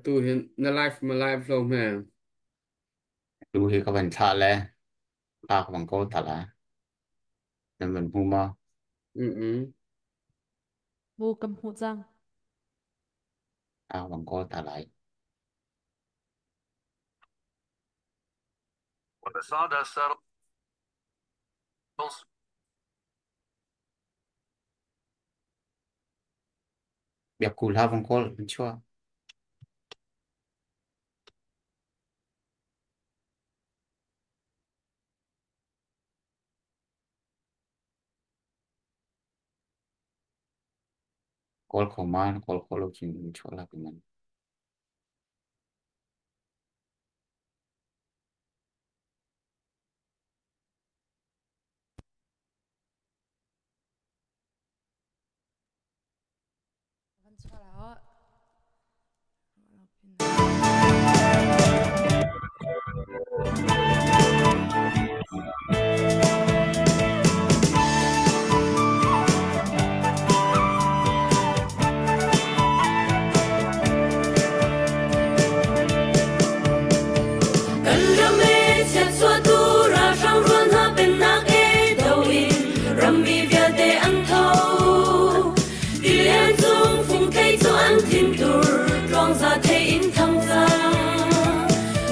tu hiện na life mà life flow mà. Du hi ka ban cha le ta ka ban ko ta la nên mình hu ma Ừ ừ. Vô cầm hộ giang. ta ban ko ta lại When the sawdust settles, biết cú la ban ko mình chua call command call lo chin mình chua la mình Văn cho là Kan rame chat chua tu ra rang ruan ha pen nak e do in ram mi via te an tho ti lian chung phung cây cho an tim tur rong za te in thăng za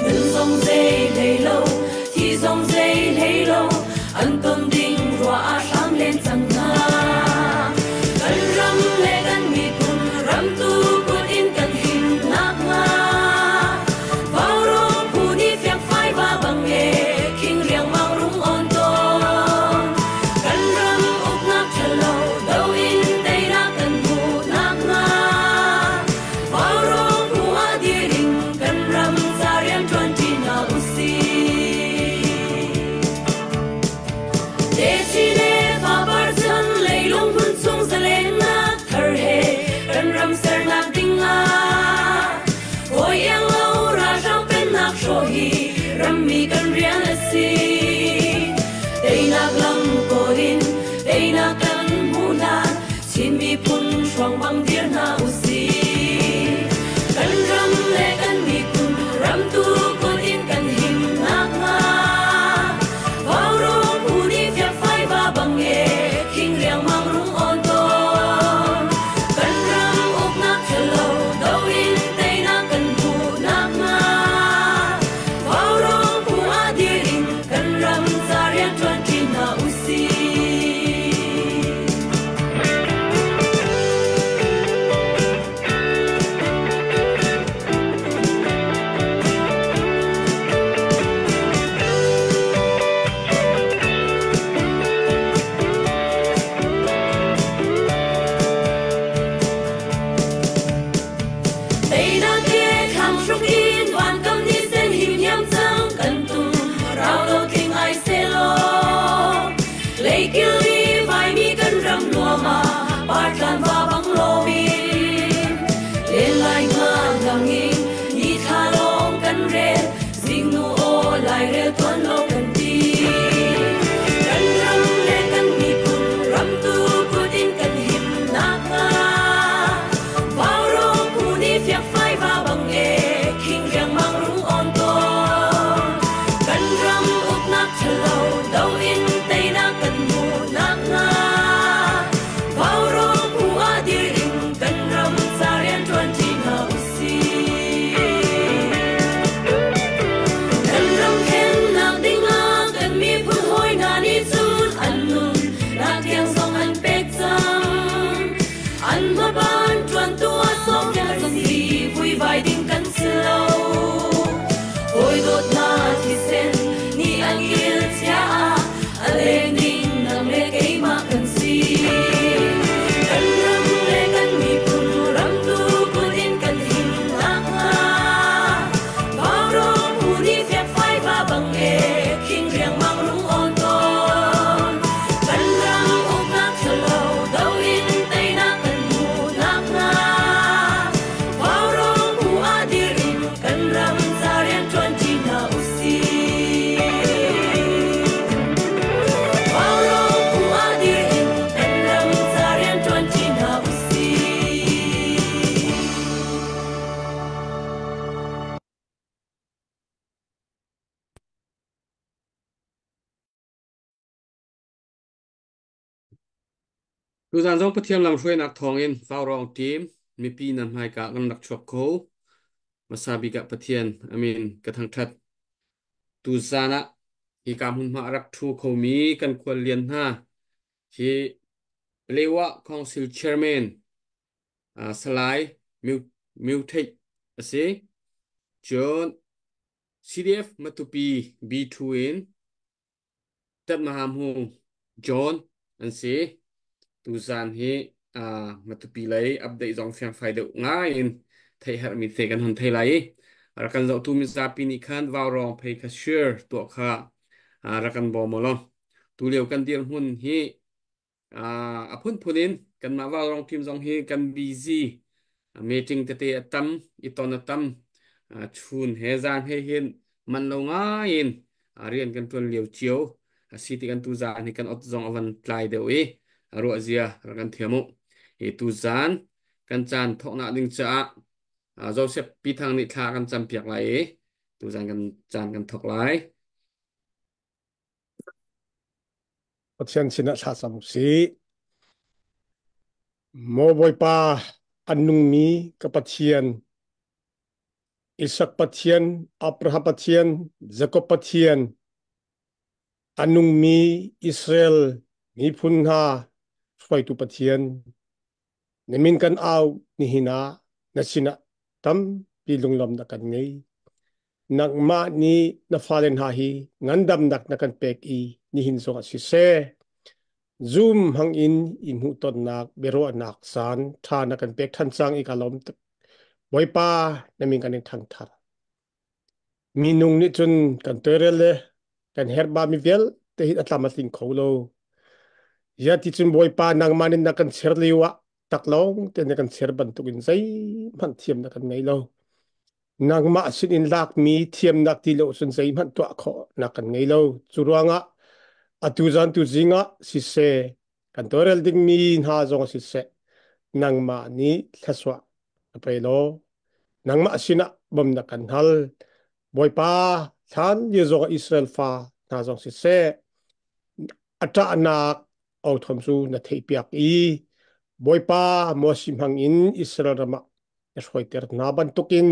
ngân sông dây lay lâu thì sông dây lay lâu an tôn ding rua a sang lên chẳng na kan ram le kan mi kun ram tu kun in kan him nak nga Rammi kan rian asi Deina glam korin Deina kan muna Chin mi pun shuang bang dir na usi Kan ram le kan mi kun Ram tu kun in kan him nak nga Vào rong uni fiat phai va bang e King riang mang rung on ton Kan ram uk nak chalo Do in Deina kan mu nak nga Kan ram ken tu zan zong pathian lam hruai nak thong in vào rong tim mi pi nam hai ka kan nak chok ko masabi ka pathian amin ka thang that tu zana hi kam hun ma rak thu ko mi kan kwal lian ha hi lewa council chairman salai miu thei ase John CDF matupi B2 in tat maham hu John an se tu zan hi matupi lai update zong fiang fai deuh nga in thei har mi te kan hun thei lai rakan zo tu mi za pi ni khan vào rong phei kha share to kha rakan bo mo lo tu leu kan dir hun hi phun phunin kan ma vào rong tim zong hi kan busy meeting te te atam iton atam chun he zan he hin man lo nga in rian kan tuan liu chiu city kan tu zan ni kan ot zong avan tlai deuh e ro zia rakan thiamu e tu zan kan chan thok na ding cha Joseph pi thang ni thla kan cham piak lai e tu zan kan chan kan thok lai Pathian sina sa sam si mo boy pa anung mi ka pathian Isak pathian Abraham pathian Jacob pathian anung mi Israel mi phun ha swai tu pathian nemin kan au ni hina na sina tam pilung lam na kan ngei nak ma ni na falen ha hi ngandam nak na kan pek i ni hin so si se zoom hang in hu ton nak bero nak san tha na kan pek than chang i kalom boy pa nemin kan thang thar minung ni chun kan terele kan herba mi vel te hit atlam ating kholo ya ti chun boy pa nang manin na kan serliwa taklong te na kan serban tukin zai man thiam na kan ngai lo nang ma sin in lak mi thiam nak ti lo sun zai man to kho na kan ngai lo churuanga atu zan tu zinga si se kan torel ding mi ha zong si se nang ma ni thaswa apai lo nang ma sina bom na kan hal boy pa than ye zo Israel fa na zong si se ata anak au thom su na thei piak i boy pa mo sim hang in Israel rama esoi ter na ban tukin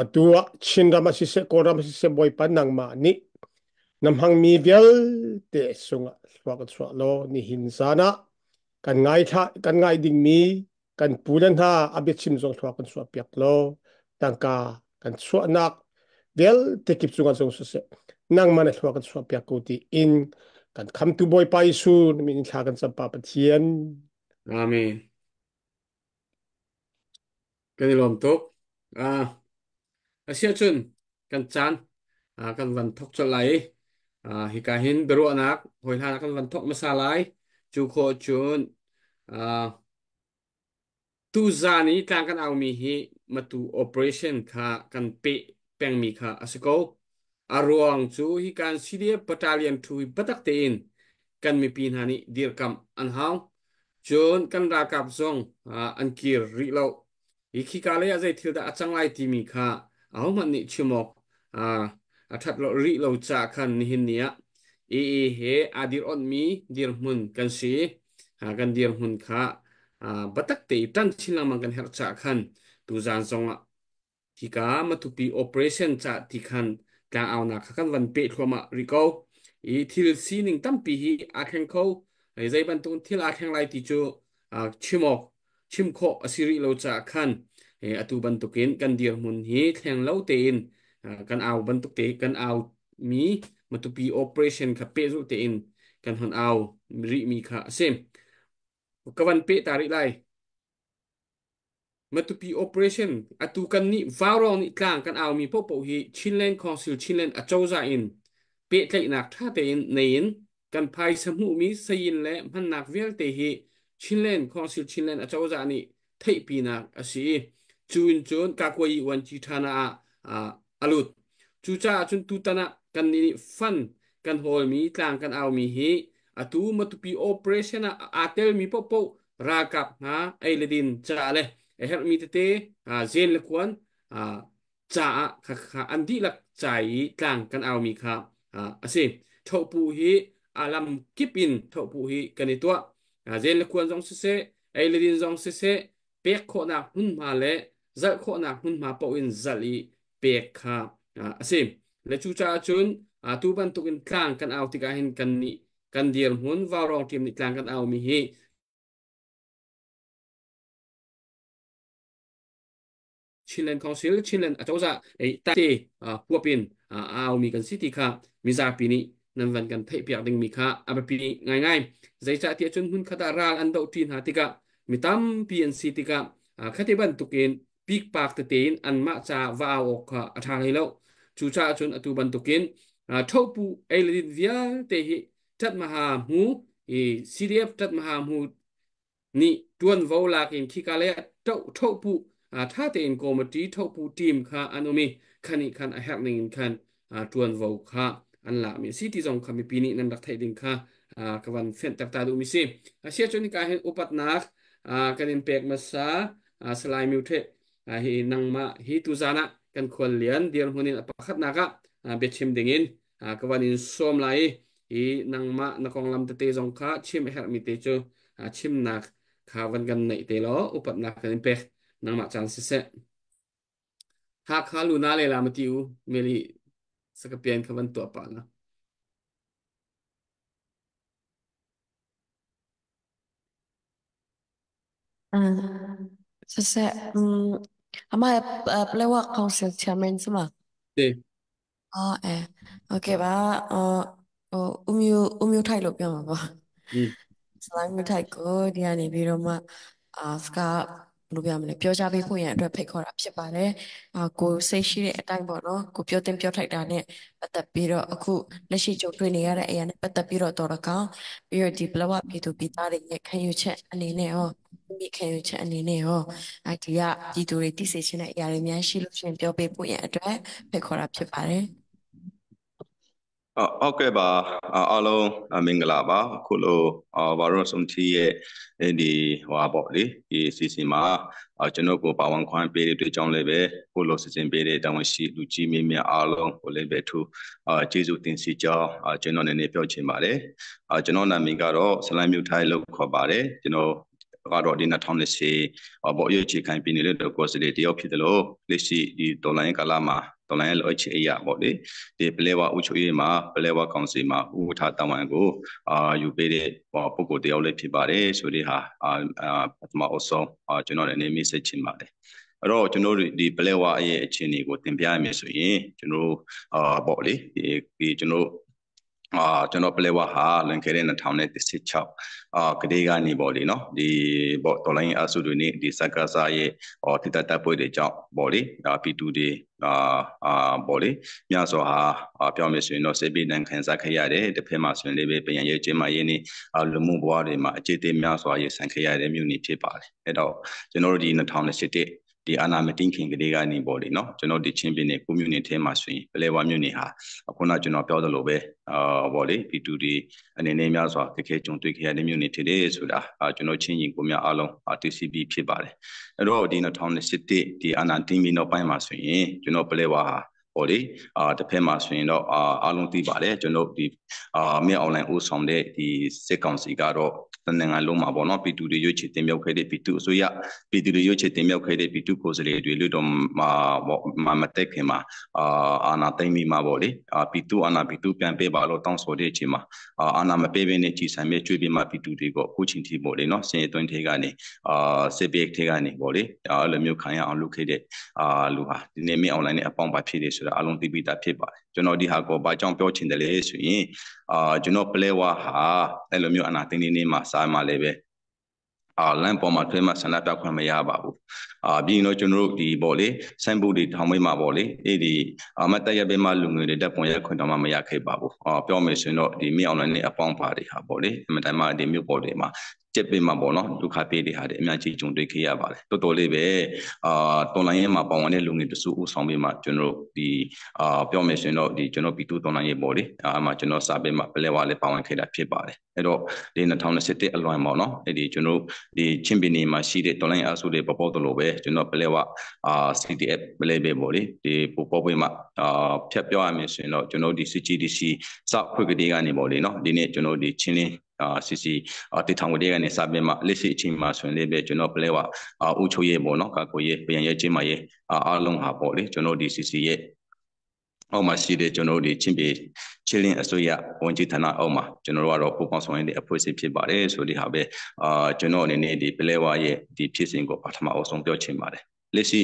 atua chin rama si se ko rama si se boy pa nang ma ni nam hang mi vel te sunga swak swak lo ni hin sana kan ngai ding mi kan pulan ha abet chim zong swak kan swak piak lo tangka kan swak nak vel te kip sunga zong se nang man swak kan swak piak ko ti in kan kham tu boy pa isu min tha kan sampa pathian amen kan ilom tok asia chun kan chan kan van thok cho lai hi ka hin beru anak hoi han kan van thok masalai chu kho chun tu zani tang kan au mi hi matu operation kha kan pe peng mi kha asiko arwang chu hi kan CDF battalion thu batak te in kan mi pin hani dir kam an hau chun kan ra kap zong an kir ri lo hi khi ka le a zai thil da achang lai ti mi kha au man ni chimok a that lo ri lo cha khan ni hin nia he adir on mi dir mun kan si kan dir mun kha batak te tan chilang mang kan her cha khan tu zan zonga hika matupi operation cha ti khan ka awna khakan van pe thloma riko thil sining tampi hi akheng kho zai ban tun thil akheng lai ti chu chimok chimkho asiri lo cha khan atu ban tukin kan dir mun hi thleng lo te in kan aw ban tuk te kan aw mi matupi operation kha pe zu te in kan hon aw ri mi kha sem kawan pe tari lai matupi operation atu kan ni varo ni tlang kan aw mi popo hi Chinland Council Chinland achouza in pe tlai nak tha te in nein kan phai samu mi sayin le man nak vel te hi Chinland Council Chinland achouza ni thei pi nak asi chun ka koi wan chi thana alut chu cha chun tu tana kan ni fan kan hol mi tlang kan aw mi hi atu matupi operation atel mi popo rakap ai ledin cha le her mi te zen le kwan cha kha andi lak chai tlang kan aw mi kha ase thopu hi alam kipin thopu hi kanitwa เจนละควรจงเสไอเลดินจงเสเปียกโคนักหุ่นมาเลยจัดโคนักหุ่นมาปอินจัลีเปียกค่ะสิและชูชาจุนตูบันตุกินกลางกันเอาที่กาเห็นกันนี่กันเดียร์หุ่นวารองทีมนี่กลางกันเอามีเฮChilean Council Chilean atauza ei tate huapin au mi kan city kha mi za pini nan van kan thei piak ding mi kha aba pini ngai ngai zai cha tia chun hun khata ral an do tin ha tika mi tam PNC tika khati ban tukin pik pak te tin an ma cha wa o kha atha lai lo chu cha chun atu ban tukin thopu eilin via te hi tat maha mu CDF tat maha mu ni tuan vo la kin khikale thopuถ้าเต็นโกมตีทบปูทีมค่ะอันนี้คันนี้คันแฮกนิ่งคันจวนวาวค่ะอันละมีสิที่จงคำมีปีนี้นั่นรักไทยดิ่งค่ะกวันเฟนตักตาดูมิสิเสียจนนี้การเห็นอุปัตนักกันเป็นเปกมาซาสลายมิวเทฮีนังมาฮีตุจานะกันควรเลียนเดียร์คนนี้ประคัดนักเบ็ดชิมดิ่งินกวันนี้ส้มไหลฮีนังมานักองลำเตะจงค่ะชิมแฮกมีเตจูชิมนักข่าวันกันในเตลออุปัตนักกันเป็นเปกnang macam sese hak halu nale la matiu meli sakapian kawan tu apa lah Sese ama pelewak council chairman semua. Okay ba umyu thai lo piang ba. Slime မျိုးထိုက်ကိုဒီကနေပြီးတော့မှစကားဘယ်လိုပြောမလဲပြောကြပေးဖို့ရန်အတွက်ဖိတ်ခေါ်တာဖြစ်ပါတယ်ကိုစိတ်ရှိတဲ့အတိုင်းပေါ့နော်ကိုပြောတင်ပြောထိုက်တာနဲ့ပတ်သက်ပြီးတော့အခုလက်ရှိကြုံတွေ့နေရတဲ့အရာနဲ့ပတ်သက်ပြီးတော့တော်ကောင်ပြီးတော့ဒီဘလဝပြည်သူပြည်သားတွေရဲ့ခံယူချက်အနေနဲ့ရောမိခံယူချက်အနေနဲ့ရောဒီကပြည်သူတွေသိစေချင်တဲ့အရာတွေများရှိလို့ရှင်ပြောပေးဖို့ရန်အတွက်ဖိတ်ခေါ်တာဖြစ်ပါတယ်ဟုတ်ကဲ့ပါအားလုံးမင်္ဂလာပါခုလိုဘာရောစုံတီရဲ့ဒီဟောပေါ့လေဒီစီစဉ်မှာကျွန်တော်ကိုပါဝန်ခွင့်ပေးတဲ့အတွက်ကြောင့်လည်းပဲခုလိုစီစဉ်ပေးတဲ့တောင်းရှိလူကြီးမင်းများအားလုံးကိုလည်းပဲထူကျေးဇူးတင်စီကြောင်းကျွန်တော်လည်းပြောချင်ပါတယ်ကျွန်တော်နာမည်ကတော့ဆလိုင်းမြို့ထိုင်လို့ခေါ်ပါတယ်ကျွန်တော်ကတော့ဒီ2020ဘော်ရွေးချယ်ခံပြည်နယ်တဲ့ကိုယ်စားလှယ်တယောက်ဖြစ်တယ်လို့လက်ရှိဒီဒေါ်လာကာလာမှာဒေါ်လာရဲ့လိုချေအရာပေါ့လေဒီပလဲဝအုပ်ချုပ်ရေးမှာပလဲဝကောင်စီမှာဥပဒေတာဝန်ကိုယူပေးတဲ့ပုဂ္ဂိုလ်တယောက်လည်းဖြစ်ပါတယ်ဆိုတဲ့ဟာပထမအဆုံးကျွန်တော်လည်းနေမိတ်ဆက်ချင်ပါတယ်အဲ့တော့ကျွန်တော်ဒီပလဲဝရဲ့အခြေအနေကိုတင်ပြရမယ်ဆိုရင်ကျွန်တော်ပေါ့လေဒီကျွန်တော်ပလဲဝဟာလန်ခဲတဲ့2016ကလေးကနေပေါ့လေနော်ဒီပေါ့တော်လိုင်းအဆုတွေနဲ့ဒီစက္ကစရဲ့တိတတ်တပ်ပွဲတွေကြောင့်ပေါ့လေP2 တွေပေါ့လေမြတ်စွာဟာပြောမယ်ဆိုရင်တော့စေပေးနိုင်ခံစားခဲ့ရတယ်တစ်ဖက်မှာဆိုရင်လည်းပဲပြန်ရဲကျင်းမာရေးနဲ့လူမှုဘဝတွေမှာအခြေအမြတ်စွာရေးဆန်ခဲ့ရတဲ့မြို့နေဖြစ်ပါတယ်အဲ့တော့ကျွန်တော်တို့ဒီ2017ဒီအာနာမတင်ခင်ကလေးကနေပေါ့လေနော်ကျွန်တော်ဒီချင်းပြည်နယ်ကိုမြို့နယ်ထဲမှာဆိုရင်ပလဲဝမြို့နယ်ဟာခုနကျွန်တော်ပြောသလိုပဲပေါ့လေP2 ဒီအနေနဲ့များစွာခက်ခဲကြုံတွေ့ခဲ့ရတဲ့မြို့နယ်ဖြစ်တယ်ဆိုတာကျွန်တော်ချင်းရင်ကိုများအားလုံးTCBဖြစ်ပါတယ်အဲ့တော့ဒီ2017ဒီအာနာတင်ပြီးနောက်ပိုင်းမှာဆိုရင်ကျွန်တော်ပလဲဝဟာပေါ့လေတစ်ဖက်မှာဆိုရင်တော့အားလုံးသိပါတယ်ကျွန်တော်ဒီမြေအွန်လိုင်းဦးဆောင်တဲ့ဒီစစ်ကောင်စီကတော့နိုင်ငံလုံးမှာပေါ့နော်P2 တွေရွေးချယ်တင်မြှောက်ခဲ့တဲ့P2 အစိုးရP2 တွေရွေးချယ်တင်မြှောက်ခဲ့တဲ့ P2 ကိုယ်စားလှယ်တွေလို့တော့မတက်ခင်မှာအာဏာသိမ်းပြီးမှာပေါ့လေP2 အာဏာP2 ပြန်ပေးပါလို့တောင်းဆိုတဲ့အချိန်မှာအာဏာမပေးဘဲနဲ့ကြီးဆိုင်မဲ့ကျွေးပြီးမှP2 တွေကိုအခုချိန်ထိပေါ့လေနော်စင်အတွင်းထဲကနေစစ်ဘေးထဲကနေပေါ့လေအဲ့လိုမျိုးခံရအောင်လုပ်ခဲ့တဲ့လူဟာဒီနေ့မြေအွန်လိုင်းနဲ့အပေါင်းပါဖြစ်နေဆိုတာအလုံးသိပြီးသားဖြစ်ပါတယ်ကျွန်တော်ဒီဟာကိုဘာကြောင့်ပြောချင်တယ်လဲဆိုရင်ကျွန်တော်ပလဲဝါဟာအဲ့လိုမျိုးအနာသိနေနေမှာစားမှလည်းပဲလမ်းပေါ်မှာထွေးမှဆန္ဒပြခွင့်မရပါဘူးပြီးတော့ကျွန်တော်တို့ဒီပေါ့လေစိုင်းဘူးတွေထောင်မွေးမှာပေါ့လေအဲ့ဒီမတ်တရပေးမှလူငွေတွေတက်ပွန်ရခွင့်တော့မရခဲ့ပါဘူးပြောမယ်ဆိုရင်တော့ဒီမြေအွန်လိုင်းနဲ့အပေါင်းပါတွေဟာပေါ့လေအမှန်တမ်းမှဒီမြို့ပေါ်တွေမှာကျက်ပေးမှာပေါ့နော်ဒုက္ခပေးတွေဟာအများကြီးကြုံတွေ့ခဲ့ရပါတယ်တော်တော်လေးပဲတော်လိုင်းရဲ့မှာပေါဝင်တဲ့လူငွေတစုဦးဆောင်ပြီးမှကျွန်တော်တို့ဒီပြောမယ်ဆိုရင်တော့ဒီကျွန်တော်P2 တော်လိုင်းရဲ့ပေါ့လေမှာကျွန်တော်စာပေးမှာပလဲဝါလေးပေါဝင်ခဲ့တာဖြစ်ပါတယ်အဲ့တော့ဒီ2017အလွန်ပေါ့နော်အဲ့ဒီကျွန်တော်ဒီချင်းပင်နေမှာရှိတဲ့တော်လိုင်းအစုတွေပေါ်ပေါ်လို့ပဲကျွန်တော်ပလဲဝါCTF ပလဲပဲပေါ့လေဒီပေါ်ပေါ်မှာဖြတ်ပြောရမယ်ဆိုရင်တော့ကျွန်တော်ဒီ CGDC စခွေကလေးကနေပေါ့လေနော်ဒီနေ့ကျွန်တော်ဒီချင်းလင်း CC တည်ထောင်ကြတဲ့ကနေစပြီးမှလက်ရှိအချိန်မှာဆိုရင်လည်းပဲကျွန်တော်ပလဲဝအုပ်ချုပ်ရေးပေါ့နော်ကာကွယ်ရေးပြန်ရေးချင်းမရေးအားလုံးဟာပေါ့လေကျွန်တော်ဒီ CC ရဲ့အောက်မှာရှိတဲ့ကျွန်တော်တို့ချင်းပြည်ချင်းလင်းအစိုးရဝန်ကြီးဌာနအောက်မှာကျွန်တော်တို့ကတော့ပူးပေါင်းဆောင်ရွက်တဲ့အဖွဲ့အစည်းဖြစ်ပါတယ်ဆိုဒီဟာပဲကျွန်တော်အနေနဲ့ဒီပလဲဝရဲ့ဒီဖြစ်စဉ်ကိုပထမအဆုံးပြောချင်ပါတယ်လက်ရှိ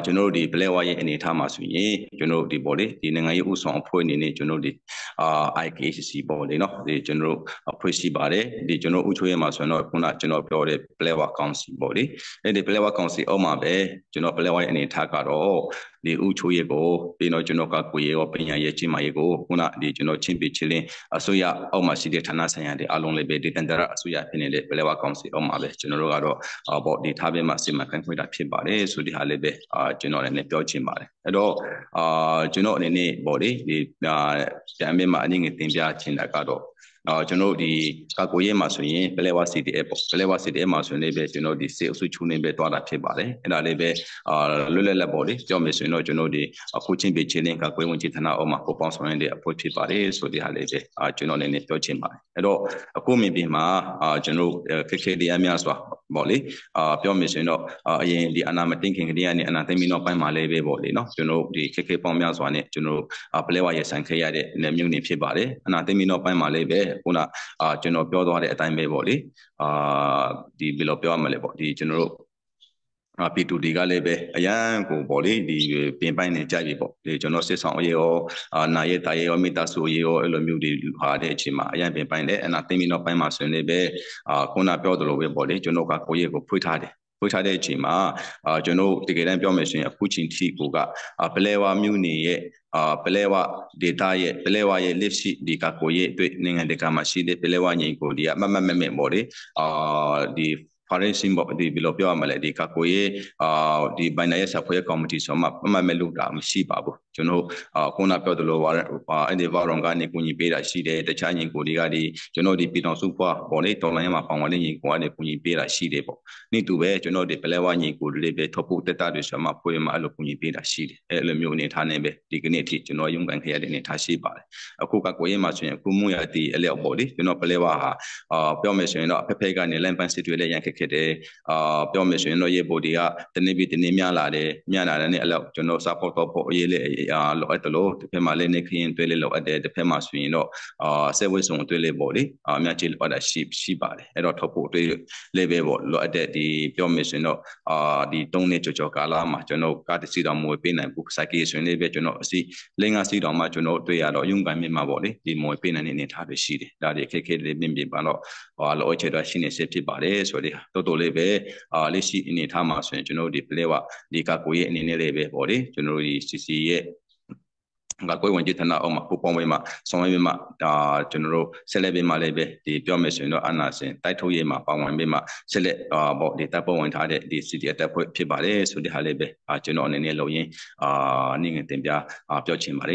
ကျွန်တော်တို့ဒီပလဲဝရဲ့အနေအထားမှာဆိုရင်ကျွန်တော်တို့ဒီပေါ့လေဒီနိုင်ငံရေးဥဆောင်အဖွဲ့အနေနဲ့ကျွန်တော်တို့ဒီIKCC ပေါ့လေနော်ဒီကျွန်တော်တို့အဖွဲ့ရှိပါတယ်ဒီကျွန်တော်ဥချိုးရမှာဆိုရင်တော့ခုနကျွန်တော်ပြောတဲ့ပလဲဝကောင်စီပေါ့လေအဲ့ဒီပလဲဝကောင်စီအောက်မှာပဲကျွန်တော်ပလဲဝရဲ့အနေအထားကတော့ဒီဥချိုးရကိုပြီးတော့ကျွန်တော်ကကိုရေရောပညာရေးကြီးမာရေးကိုခုနဒီကျွန်တော်ချင်းပြချင်းလင်းအစိုးရအောက်မှာရှိတဲ့ဌာနဆိုင်ရာတွေအလုံးလေးပဲဒီတန်တရအစိုးရဖြစ်နေတဲ့ပလဲဝကောင်စီအောက်မှာပဲကျွန်တော်တို့ကတော့ပေါ့ဒီထားပြီးမှစီမံခန့်ခွဲတာဖြစ်ပါတယ်ဆိုဒီဟာလေးပဲကျွန်တော်လည်းပြောချင်ပါတယ်အဲ့တော့ကျွန်တော်အနေနဲ့ပေါ့လေဒီတမ်းပြီးမှအနည်းငယ်တင်ပြချင်တာကတော့ကျွန်တော်ဒီကာကိုရဲမှာဆိုရင်ပလဲဝ CDF ပေါ့ပလဲဝ CDF မှာဆိုရင်လည်းပဲကျွန်တော်ဒီစေအစုချုံနေပဲတွားတာဖြစ်ပါတယ်အဲ့ဒါလေးပဲလွတ်လပ်လပ်ပေါ့လေကြောက်မယ်ဆိုရင်တော့ကျွန်တော်ဒီအခုချင်းပြချင်းလင်းကာကိုရဲဝန်ကြီးဌာနအောက်မှာပေါ်ပေါင်းဆောင်ရတဲ့အဖွဲ့ဖြစ်ပါတယ်ဆိုဒီဟာလေးပဲကျွန်တော်လည်းပြောချင်ပါတယ်အဲ့တော့အခုမြင်ပြီးမှကျွန်တော်ခက်ခဲတရားများစွာပေါ့လေပြောမယ်ဆိုရင်တော့အရင်ဒီအနာမတင်ခင်ကတည်းကနေအနာသိမ့်ပြီးတော့ပိုင်းမှာလည်းပဲပေါ့လေနော်ကျွန်တော်ဒီခက်ခဲပေါင်းများစွာနဲ့ကျွန်တော်ပလဲဝရဲ့ဆိုင်ခဲ့ရတဲ့မြို့နယ်ဖြစ်ပါတယ်အနာသိမ့်ပြီးတော့ပိုင်းမှာလည်းပဲခုနကျွန်တော်ပြောသွားတဲ့အတိုင်းပဲပေါ့လေဒီဘယ်လိုပြောရမလဲပေါ့ဒီကျွန်တော်တို့P2D ကလည်းပဲအရန်ကိုပေါ့လေဒီပင်ပိုင်းနေကြပြီပေါ့ဒီကျွန်တော်စစ်ဆောင်ရေရောနာရဲတာရဲရောမိသားစုရေရောအဲ့လိုမျိုးတွေဟာတဲ့အချိန်မှာအရန်ပင်ပိုင်းနဲ့အနာသိမ့်ပြီးတော့ပိုင်းမှာဆိုရင်လည်းပဲခုနပြောသလိုပဲပေါ့လေကျွန်တော်ကကိုရဲကိုဖွေးထားတယ်ဖွေးထားတဲ့အချိန်မှာကျွန်တော်တကယ်တမ်းပြောမယ်ဆိုရင်အခုချိန်ထိကိုကပလဲဝမြို့နယ်ရဲ့ပလဲဝ data ရဲ့ပလဲဝရဲ့လက်ရှိဒီကကိုရဲ့အတွက်နိုင်ငံတကာမှာရှိတဲ့ပလဲဝညီကိုဒီအမမမပေါ့လေဒီforeign symbol ဒီဘယ်လိုပြောရမလဲဒီကကိုရဲ့ဒီဘိုင်နာရဲ့ဆဖွဲ့ကော်မတီဆိုမှအမမလို့တာမရှိပါဘူးကျွန်တော်ခုနပြောသလိုအဲ့ဒီဘာရောကနေကူညီပေးတာရှိတယ်တခြားညီကိုတွေကဒီကျွန်တော်ဒီပြည်တော်စုဖွာပေါ်လေတော်လိုင်းမှာပေါဝင်တဲ့ညီကိုကနေကူညီပေးတာရှိတယ်ပေါ့နေ့တူပဲကျွန်တော်ဒီပလဲဝညီကိုလေးပဲထပ်ဖို့တက်တာတွေဆိုမှဖွေမှာအဲ့လိုကူညီပေးတာရှိတယ်အဲ့လိုမျိုးအနေထားနေပဲဒီကနေ့အထိကျွန်တော်ရုံးကန်ခရတဲ့အနေထားရှိပါတယ်အခုကကိုရဲ့မှာဆိုရင်အခုမှုရတဲ့အလျောက်ပေါ့လေကျွန်တော်ပလဲဝဟာပြောမယ်ဆိုရင်တော့ဖက်ဖက်ကနေလမ်းပန်းစစ်တွေလည်းရန်ခက်ခဲ့တယ်ပြောမယ်ဆိုရင်တော့ရေပေါ်ဒီကတနေ့ပြီးတနေ့များလာတယ်နဲ့အလောက်ကျွန်တော် support ဖို့အရေးလေးလိုအပ်တယ်လို့တစ်ဖက်မှာလည်းနေခရင်တွေ့လေလိုအပ်တယ်တစ်ဖက်မှာဆိုရင်တော့ဆက်ဝဲဆောင်တွေ့လေပေါ့လေအများကြီးလိုအပ်တာရှိပါတယ်အဲ့တော့ထောက်ဖို့တွေ့လေပဲပေါ့လိုအပ်တဲ့ဒီပြောမယ်ဆိုရင်တော့ဒီ3နှစ်ကြော်ကာလမှာကျွန်တော်ကတစီတော်မွေပေးနိုင်ဘူးစိုက်ကဆိုရင်လည်းပဲကျွန်တော်အစီ5စီတော်မှာကျွန်တော်တွေ့ရတော့ရုံကန်မြမှာပေါ့လေဒီမွေပေးနိုင်တဲ့အနေထားတွေရှိတယ်ဒါတွေခက်ခဲလေးပြင်ပါတော့လိုအပ်ချက်တော့ရှိနေစေဖြစ်ပါတယ်ဆိုတော့တော်လေးပဲလက်ရှိအနေထားမှာဆိုရင်ကျွန်တော်ဒီပလဲဝဒီကကိုရဲ့အနေနဲ့လေးပဲပေါ့လေကျွန်တော်ဒီ CC ရဲ့ကကိုဝင်ကြီးဌာနအောက်မှာပူပေါင်းဝေးမှာဆောင်ရွက်မှာကျွန်တော်တို့ဆက်လက်ပေးမှာလည်းပဲဒီပြောမယ်ဆိုရင်တော့အနာစင်တိုက်ထုတ်ရေးမှာပါဝင်ပေးမှာဆက်လက်ပေါ့ဒီတပ်ပေါ်ဝင်ထားတဲ့ဒီ CT တပ်ဖွဲ့ဖြစ်ပါတယ်ဆိုတဲ့ဟာလေးပဲကျွန်တော်အနေနဲ့လုံရင်နေငယ်တင်ပြပြောချင်ပါတယ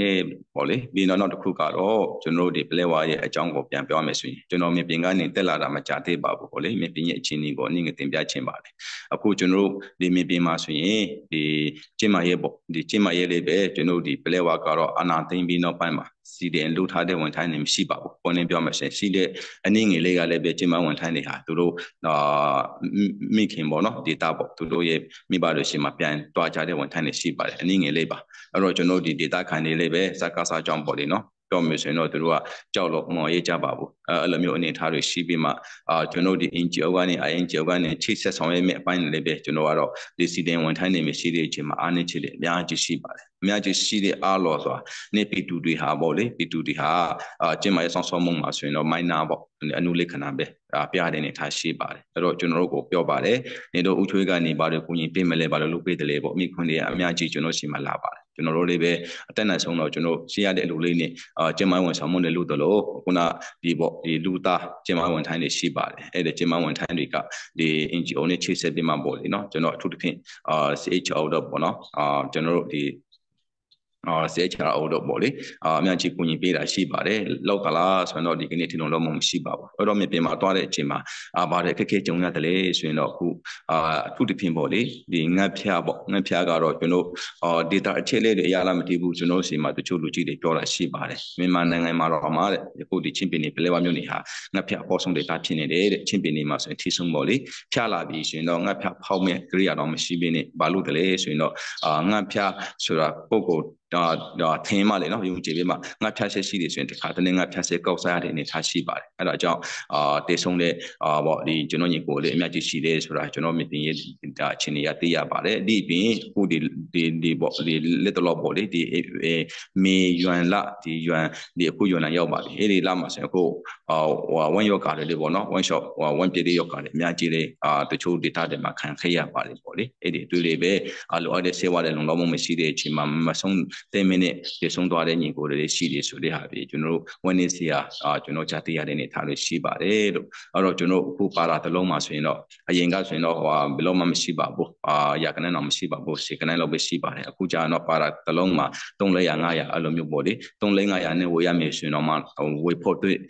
်ပေါ့လေပြီးတော့နောက်တစ်ခုကတော့ကျွန်တော်တို့ဒီပလဲဝါရဲ့အကြောင်းကိုပြန်ပြောမယ်ဆိုရင်ကျွန်တော်မြေပြင်ကနေတက်လာတာမကြသေးပါဘူးပေါ့လေမြေပြင်ရဲ့အခြေအနေကိုနေငယ်တင်ပြချင်ပါတယ်အခုကျွန်တော်တို့ဒီမြေပြင်မှာဆိုရင်ဒီကျင်းမရဲ့ပေါ့ဒီကျင်းမရဲ့လေးပဲကျွန်တော်တို့ဒီပလဲဝါကတော့အနာသိမ့်ပြီးနောက်ပိုင်းမှာစီတဲ့လူထားတဲ့ဝန်ထမ်းတွေမရှိပါဘူးပေါ်နေပြောမှရှိတဲ့အနည်းငယ်လေးကလည်းပဲကျင်းမဝန်ထမ်းတွေဟာသူတို့မိခင်ပေါ့နော် data ပေါ့သူတို့ရဲ့မိဘတွေရှိမှပြန်တွားကြတဲ့ဝန်ထမ်းတွေရှိပါတယ်အနည်းငယ်လေးပါအဲ့တော့ကျွန်တော်ဒီ data ခံနေလေးပဲစကားစားကြောင်းပေါ့လေနော်ပြောမယ်ဆိုရင်တော့သူတို့ကကြောက်လို့မော်ရေးကြပါဘူးအဲ့လိုမျိုးအနေထားတွေရှိပြီးမှကျွန်တော်ဒီ NGO ကနေ INGO ကနေချိတ်ဆက်ဆောင်ရွက်မယ့်အပိုင်းတွေပဲကျွန်တော်ကတော့ဒီစီတင်ဝန်ထမ်းတွေမရှိတဲ့အချိန်မှာအားနည်းချက်တွေအများကြီးရှိပါတယ်အများကြီးရှိတဲ့အားလောဆိုတာနေ P2 တွေဟာပေါ့လေ P2 တွေဟာကျင်းမရဲ့ဆောင်းဆောင်းမှုမှာဆိုရင်တော့ minor ပေါ့အနုလိခဏပဲပြတဲ့အနေထားရှိပါတယ်အဲ့တော့ကျွန်တော်တို့ကိုပြောပါတယ်နေတော့ဥချွေးကနေဘာလို့ကိုကြီးပြင်မလဲဘာလို့လုပ်ပေးတယ်လဲပေါ့မိခွန်းတွေအများကြီးကျွန်တော်ရှိမှလာပါတယ်ကျွန်တော်တို့လေးပဲအတက်နိုင်ဆုံးတော့ကျွန်တော်ရှိရတဲ့အလုပ်လေးနဲ့ကျင်းမဝန်ဆောင်မှုတွေလုပ်တယ်လို့ခုနဒီပေါ့ဒီလူသားကျင်းမဝန်ထမ်းတွေရှိပါတယ်အဲ့ဒီကျင်းမဝန်ထမ်းတွေကဒီ NGO နဲ့ချိတ်ဆက်ပြီးမှပေါ့လေနော်ကျွန်တော်အထူးသဖြင့်CHO တော့ပေါ့နော်ကျွန်တော်တို့ဒီ sẽ trả ổ độ bỏ đi mình chỉ cũng nhìn biết là xí bà đấy lâu cả là sau đó đi cái này thì nó mong xí bà ở đó mình bị mà toa đấy chỉ mà bà đấy cái trong nhà đấy sau đó cũng thu được phim bỏ đi đi ngay phía cái rồi cho nó đi ta chơi lên để làm thì bu cho nó xí mà tôi chú lưu chỉ để cho là xí bà đấy mình mà ngày mà rồi mà đấy cũng đi chim bên này lấy vào miếng này ha ngay phía bao xong để ta chim này để chim bên này mà sẽ thi xong bỏ đi phía là vì sau đó ngay phía hậu面cái gì đó mà xí bên này bà lưu đấy sau đó ngay phía sau đó cô thêm mà lấy nó dùng chế biến mà ngay phía sẽ xí để xuyên khá nên ngay phía sẽ câu sai để này thà xí bà đấy đó cho để xong để bỏ đi cho nó nhiều của để mình chỉ xí để rồi cho nó mình tiền đã chỉ này tiền bà đấy đi bên khu đi bỏ đi lấy tàu bỏ đấy đi mi yuan là đi yuan đi khu yuan là yêu bà đấy đi làm mà sẽ côวันยกการเลยบ่เนาะวันชอบวันเปรียกการเลยมีอะไรตัวชูดิตาเดมาขันขยับอะไรบ่เลยเอดีตัวเลยเบลูกอะไรเสวะเลยลงเราไม่ซีเดชิมาส่งเต็มเนี่ยจะส่งตัวอะไรนี่ก็เลยซีเดสุดเลยฮะพี่จุนรู้วันนี้เสียจุนรู้จัตติอะไรเนี่ยทารุชีบาเลยลูกเราจุนรู้ผู้ปาราตลงมาส่วนเนาะยังก็ส่วนเนาะว่าเบลล์มาไม่ซีบาบุอยากนั้นเราไม่ซีบาบุสิกันนั้นเราไปซีบาเลยกูจะเนาะปาราตลงมาตรงเลยยังไงอารมณ์อยู่บ่เลยตรงเลยไงเนี่ยว่ายังไม่ส่วนเนาะมาวิพากษ์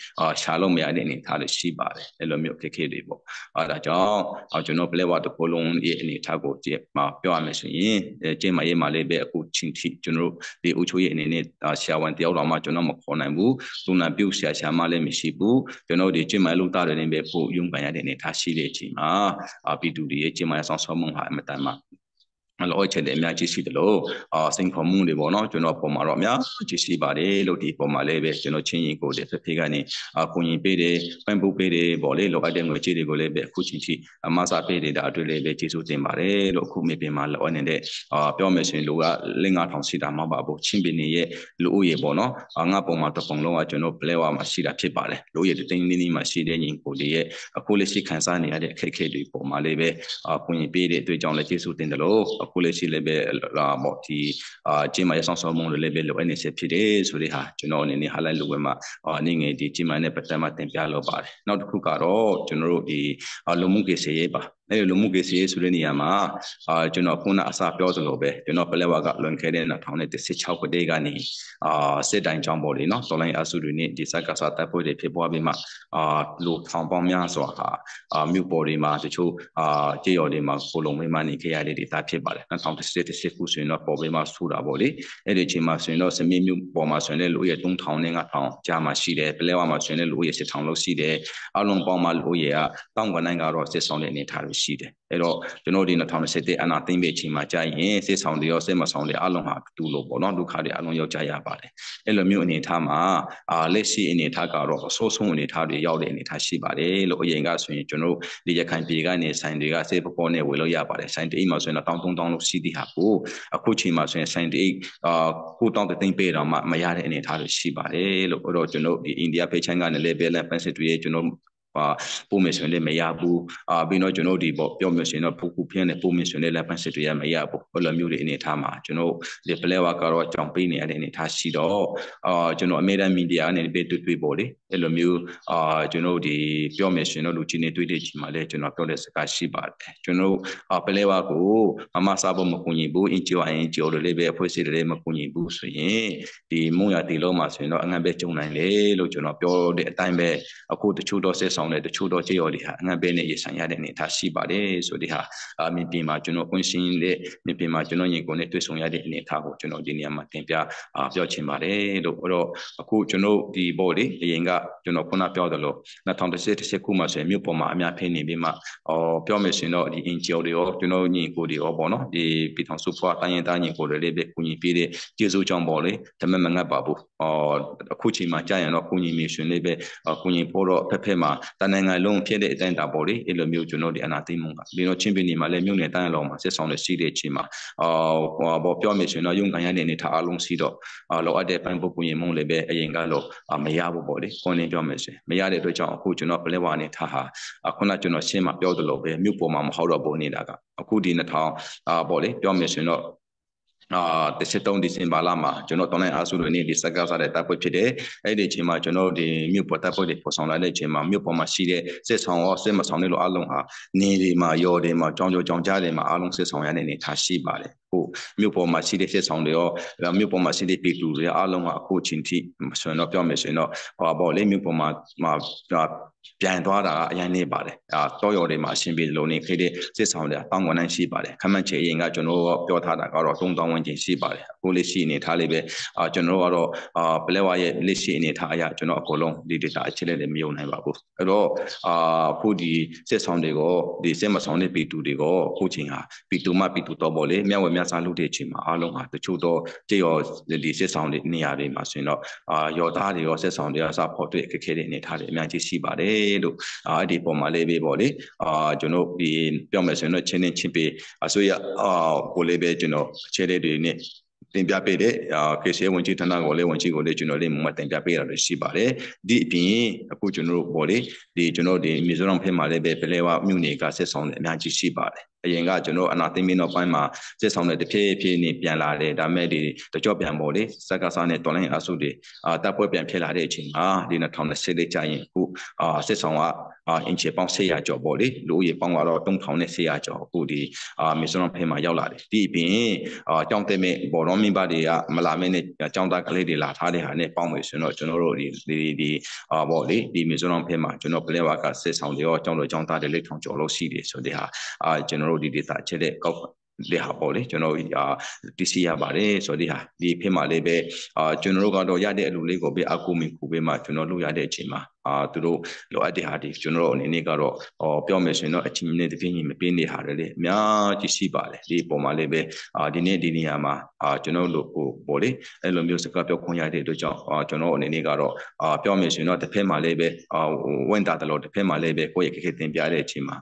ชาลงไม่ได้เนี่ยทารุชีบาเลยเราไม่โอเคเลยบ่แต่จ้าจุนรู้เปล่าว่าตัวคนลงเนี่ยทารุเจ็บมาเปล่าไม่ส่วนเจ็บมาเลยเบกูชิงที่จุนรู้ดีอุช่วยเนี่ยเช้าวันเดียวเรามาจุนรู้มาขอหน่อยบุตุนบิวเสียชามาเลยไม่สิบุจุนรู้ดีเจ็บมาลูกตาเลยเนี่ยเบกูยุ่งไปเนี่ยทาชีเลยจีมาปีดูดีเจ็บมาสองสามโมงหายไม่ตายมาเราเอาเฉลี่ยมีจีซีตโลสิ่งข้อมูลดีบ่เนาะจนเราพอมาเรามีจีซีบาร์เดโลดีพอมาเลยเบจนเราเชิงยิงกูเดฟพิการนี่คุณยิงไปเดเป็นบุปผเดบ่เลยเราเอาเดงไว้จีดีกูเลยเบคู่ชิงที่มาซาไปเดดาด้วยเลยเบจีสุเต็มบาร์เดเราคู่ไม่เป็นมาเราเนี่ยเดเป้าหมายสิ่งลูกเล่งงานทางสีดำมาบ่าวชิงเป็นนี่ลูกยี่บ่เนาะงานพอมาตัวฟงลงจนเราเปล่าว่ามาสีดำผิดบาร์เดลูกยี่ตัวนี้มาสีเดยิงกูเดคู่เลยสิขันซ่าเนี่ยเดเคดีพอมาเลยเบคุณยิงไปเดตัวจังเลยจีสุเต็มตลอดคู่เลยสิเลยเบบอกที่จีมาสองสามโมงเลยเบลล์เนี่ยเสพติดสุดที่ฮะจนเราเนี่ยหาเรื่องลูกมานี่ไงที่จีมาเนี่ยเป็นแต่มาเต็มที่เราบาร์นอกจากคู่การ์จนเราที่ลูกมุกเสียบ้าเนี่ยลูกมุกเสียสุดที่เนี่ยมาจนเราคุณอาสาเปียวจะลบเบจนเราเปล่าว่าก็ลงแค่เดินทางเนี่ยจะเสียเช่าก็ได้กันนี่เสียดายจังบ่เลยเนาะตอนนี้อาสุดนี่ที่สักการะแต่พอได้เพียบว่าเบมาลูกทางป้อมยาสัวฮะมิวบอดีมาจะชูเจียวดีมาโคลงไม่มานี่แค่ยาดีตาเพียบบ่เลยนั่นทางเสียกูส่วนเราพอไปมาสู้ได้บ่เลยเอเดชิมาส่วนเราสมัยมิวพอมาส่วนเราลูกยังต้องทางเนี่ยทางจะมาสีเดเปล่าว่ามาส่วนเราลูกยังเสียทางเราสีเดอารมณ์พอมาลูกยังต้องกันนั่งก็รอเสียสองเนี่ยทารุสีเดเออจนเราดีนะทางเสียแต่อนาคตไม่ชิมาใจเงี้ยเสียสองเดียวเสียมาสองเดียวอารมณ์หาดูโลบ่เนาะดูข่าวเดียวอารมณ์ยาวใจยาบ่เลยเออมิวเนี่ยทามาเลสีเนี่ยทาก็รอโซ่ส่งเนี่ยทาเดียวยาวเนี่ยทาสีบ่เลยลูกยังก็ส่วนจนเราดีจะขันปีกันเนี่ยสันดีก็เสียพอเนี่ยเวลายาบ่เลยสันดีมาส่วนเราต้องลูกสีดีหากูคู่ชิมาส่วนสันดีคู่ต้องแต่ติ้งเปย์เราไม่ยากเลยเนี่ยทารุสีบ่เลยลูกเราจนเราอินเดียไปเช่นกันเลยเบลล์เป็นสิ่งที่จนเราผู้มีส่วนเล่ไม่ยากบุบินจนเราดีบอกยอมมีส่วนเราผู้เพียงเนี่ยผู้มีส่วนเล่เป็นสิ่งที่ไม่ยากบุเรามีอยู่ในธรรมะจนเราเดี๋ยวเปล่าว่าก็เราจำเป็นเนี่ยในท่าสีดอจนเราไม่ได้มีเดียเนี่ยเป็นตัวบริเรามีจนเราดียอมมีส่วนเราลูกจีนตัวเดียวจีมาเลยจนเราก็เลยสกัดสีบาทจนเราเปล่าว่ากูมาทราบว่ามาคุยบุอินจิวอินจิวเลยแบบพูดสิ่งเลยมาคุยบุส่วนที่มุ่งอยากที่เรามาส่วนเรางั้นแบบจงไหนเลยเราจนเราเปล่าเดี๋ยวตั้งแบบกูจะชูดอเสียสองเลยจะชูดอเจียวเลยฮะงั้นเป็นเนี่ยสัญญาเดเนี่ยท่าสีบาทสุดที่ฮะมีปีมาจนเราคนสิ่งเลยมีปีมาจนเรายังคนเนี่ยตัวสัญญาเดเนี่ยท่าหัวจนเราดีเนี่ยมาเต็มที่เปล่าชิมบาทเรากูจนเราดีบอดี้ยังก็จนเราคนน่าเปล่าตลอดนั่นทำให้เสียคู่มาเสียมีปมามีเพนี่บีมาเปล่าไม่สิ่งเราดีอินเจียวเลยจนเรายังกูดีบ่เนาะดีปีทางสุภาพตั้งยังกูเลยเบ็ดกูยังปีเลยเจ้าจู่จังบ่เลยแต่ไม่มันก็บาบุคู่ชิมาใจเนาะกูยังมีส่วนเลยเบ็ดกูยังพอเราเพ่มาแต่ในงานลงเพียงแต่แต่บ่เลยเอลมิวจนเราดีอนาติมุงบีโนชิมบินีมาเลยมิวเนี่ยตั้งเรามาเสียสองเลยสีเดชิมาบ่เปล่าไม่สิ่งเรายุ่งกันยังเนี่ยท่าลงสีดอกเราอาจจะเป็นพวกกูยังมองเลยเบ็ดยังก็เราไม่ยากบ่เลยคนนี้เปล่าไม่สิ่งไม่ยากเลยตัวจังกูจนเราเปล่าว่าเนี่ยท่าคนนั้นจนเราเชื่อมาเปล่าตลอดเบ็ดมิวปมาเขาเราบ่เนี่ยละก็กูดีนะท่าบ่เลยเปล่าไม่สิ่งเราแต่เช้าตอนที่สิบาลามาจนเราตอนนั้นอาสุรนี่ดิสกัดอะไรแต่พอพิเดไอ้เด็กชิมาจนเราดีมิวปแต่พอดีพอส่งแล้วเด็กชิมามิวปมาสีเดเสียสองเสียมาสองนี่เราอารมณ์ฮะนี่ดีมาโยดีมาจงจ้าดีมาอารมณ์เสียสองอย่างนี้ท่าสีบาเลย အခုမြို့ပေါ်မှာရှိတဲ့စစ်ဆောင်တွေရောမြို့ပေါ်မှာရှိတဲ့ပြည်သူတွေအားလုံးကအခုချင်းထိဆိုရင်တော့ပြောမယ်ဆိုရင်တော့ဟောပေါ့လေမြို့ပေါ်မှာပြန်သွားတာအရင်နေပါတယ်တောရော်တွေမှာအရှင်ပြည်လုံးနေခဲ့တဲ့စစ်ဆောင်တွေတောင်းဝန်နိုင်ရှိပါတယ်ခမန့်ချေရင်ကကျွန်တော်ပြောထားတာကတော့3000ဝန်းကျင်ရှိပါတယ်အခုလေးရှိနေထားလေးပဲကျွန်တော်ကတော့ပလဲဝါရဲ့လက်ရှိအနေထားအရကျွန်တော်အကုန်လုံးဒီ data အချက်လက်တွေမယုံနိုင်ပါဘူးအဲ့တော့အခုဒီစစ်ဆောင်တွေကိုဒီစစ်မဆောင်တဲ့ပြည်သူတွေကိုအခုချိန်ဟာပြည်သူမှပြည်သူတော့ပေါ့လေမျက်ဝယ်မျက်စားလုပ်တဲ့အချိန်မှာအားလုံးဟာတချို့တော့ကြေရောဒီစစ်ဆောင်တွေနေရာတွေမှာဆိုရင်တော့ရော်သားတွေရောစစ်ဆောင်တွေအစားဖို့တွေ့အခက်အခဲတွေအနေထားတွေအများကြီးရှိပါတယ်လို့အဲ့ဒီပုံမှာလေးပဲပေါ့လေကျွန်တော်ဒီပြောမယ်ဆိုရင်တော့ချင်းနဲ့ချင်းပေးအစိုးရကိုလေးပဲကျွန်တော်အခြေလေးတွေနဲ့တင်ပြပေးတဲ့KCAဝန်ကြီးဌာနကိုလည်းဝန်ကြီးကိုလည်းကျွန်တော်လေးမှတင်ပြပေးရလို့ရှိပါတယ်ဒီအပြင်အခုကျွန်တော်ပေါ့လေဒီကျွန်တော်ဒီမီဇိုရမ်ဖေးမှာလည်းပဲပလဲဝမြို့နယ်ကဆက်ဆောင်တယ်အများကြီးရှိပါတယ်အရင်ကကျွန်တော်အနာသိမင်းနောက်ပိုင်းမှာစစ်ဆောင်တဲ့တစ်ဖြည်းဖြည်းနဲ့ပြန်လာတယ်ဒါမဲ့ဒီတကြော့ပြန်ပေါ်လေစက်ကစားနဲ့တော်လိုင်းအဆုတွေတပ်ပွဲပြန်ဖြစ်လာတဲ့အချိန်မှာဒီ2014ကြာရင်အခုစစ်ဆောင်ကအင်ချေပေါင်း600ကျော်ပေါ့လေလူဦးရေပေါင်းတော့3400ကျော်အခုဒီမီဇိုရမ်ဖေးမှာရောက်လာတယ်ဒီအပြင်ကြောင်းတဲ့မဲ့ဘော်တော်မင်းပါတွေကမလာမဲနဲ့ကြောင်းသားကလေးတွေလာထားတဲ့ဟာနဲ့ပေါင်းမယ်ဆိုတော့ကျွန်တော်တို့ဒီပေါ့လေဒီမီဇိုရမ်ဖေးမှာကျွန်တော်ပလဲဝါကစစ်ဆောင်တွေရောကြောင်းတော်ကြောင်းသားတွေလက်ထောင်ကျော်လို့ရှိတယ်ဆိုတဲ့ဟာကျွန်တော်တို့ဒီ data ချက်တဲ့ကောက်လေဟာပေါ့လေကျွန်တော်တည်စီရပါတယ်ဆိုတဲ့ဟာဒီဖေးမှာလေးပဲကျွန်တော်တို့ကတော့ရတဲ့အလူလေးကိုပဲအကူမင်ကူပေးမှကျွန်တော်လုပ်ရတဲ့အချိန်မှာသူတို့လိုအပ်တဲ့ဟာဒီကျွန်တော်အနေနဲ့ကတော့ပြောမယ်ဆိုရင်တော့အချင်းနဲ့တပြင်းညီမပေးနေဟာတယ်လေအများကြီးရှိပါတယ်ဒီပုံမှာလေးပဲဒီနေ့ဒီနေရာမှာကျွန်တော်တို့ပေါ့လေအဲ့လိုမျိုးစကားပြောခွင့်ရတဲ့အတွက်ကြောင့်ကျွန်တော်အနေနဲ့ကတော့ပြောမယ်ဆိုရင်တော့တစ်ဖက်မှာလေးပဲဝန်တာတလို့တစ်ဖက်မှာလေးပဲကိုယ့်ရဲ့ခက်ခဲတင်ပြတဲ့အချိန်မှာ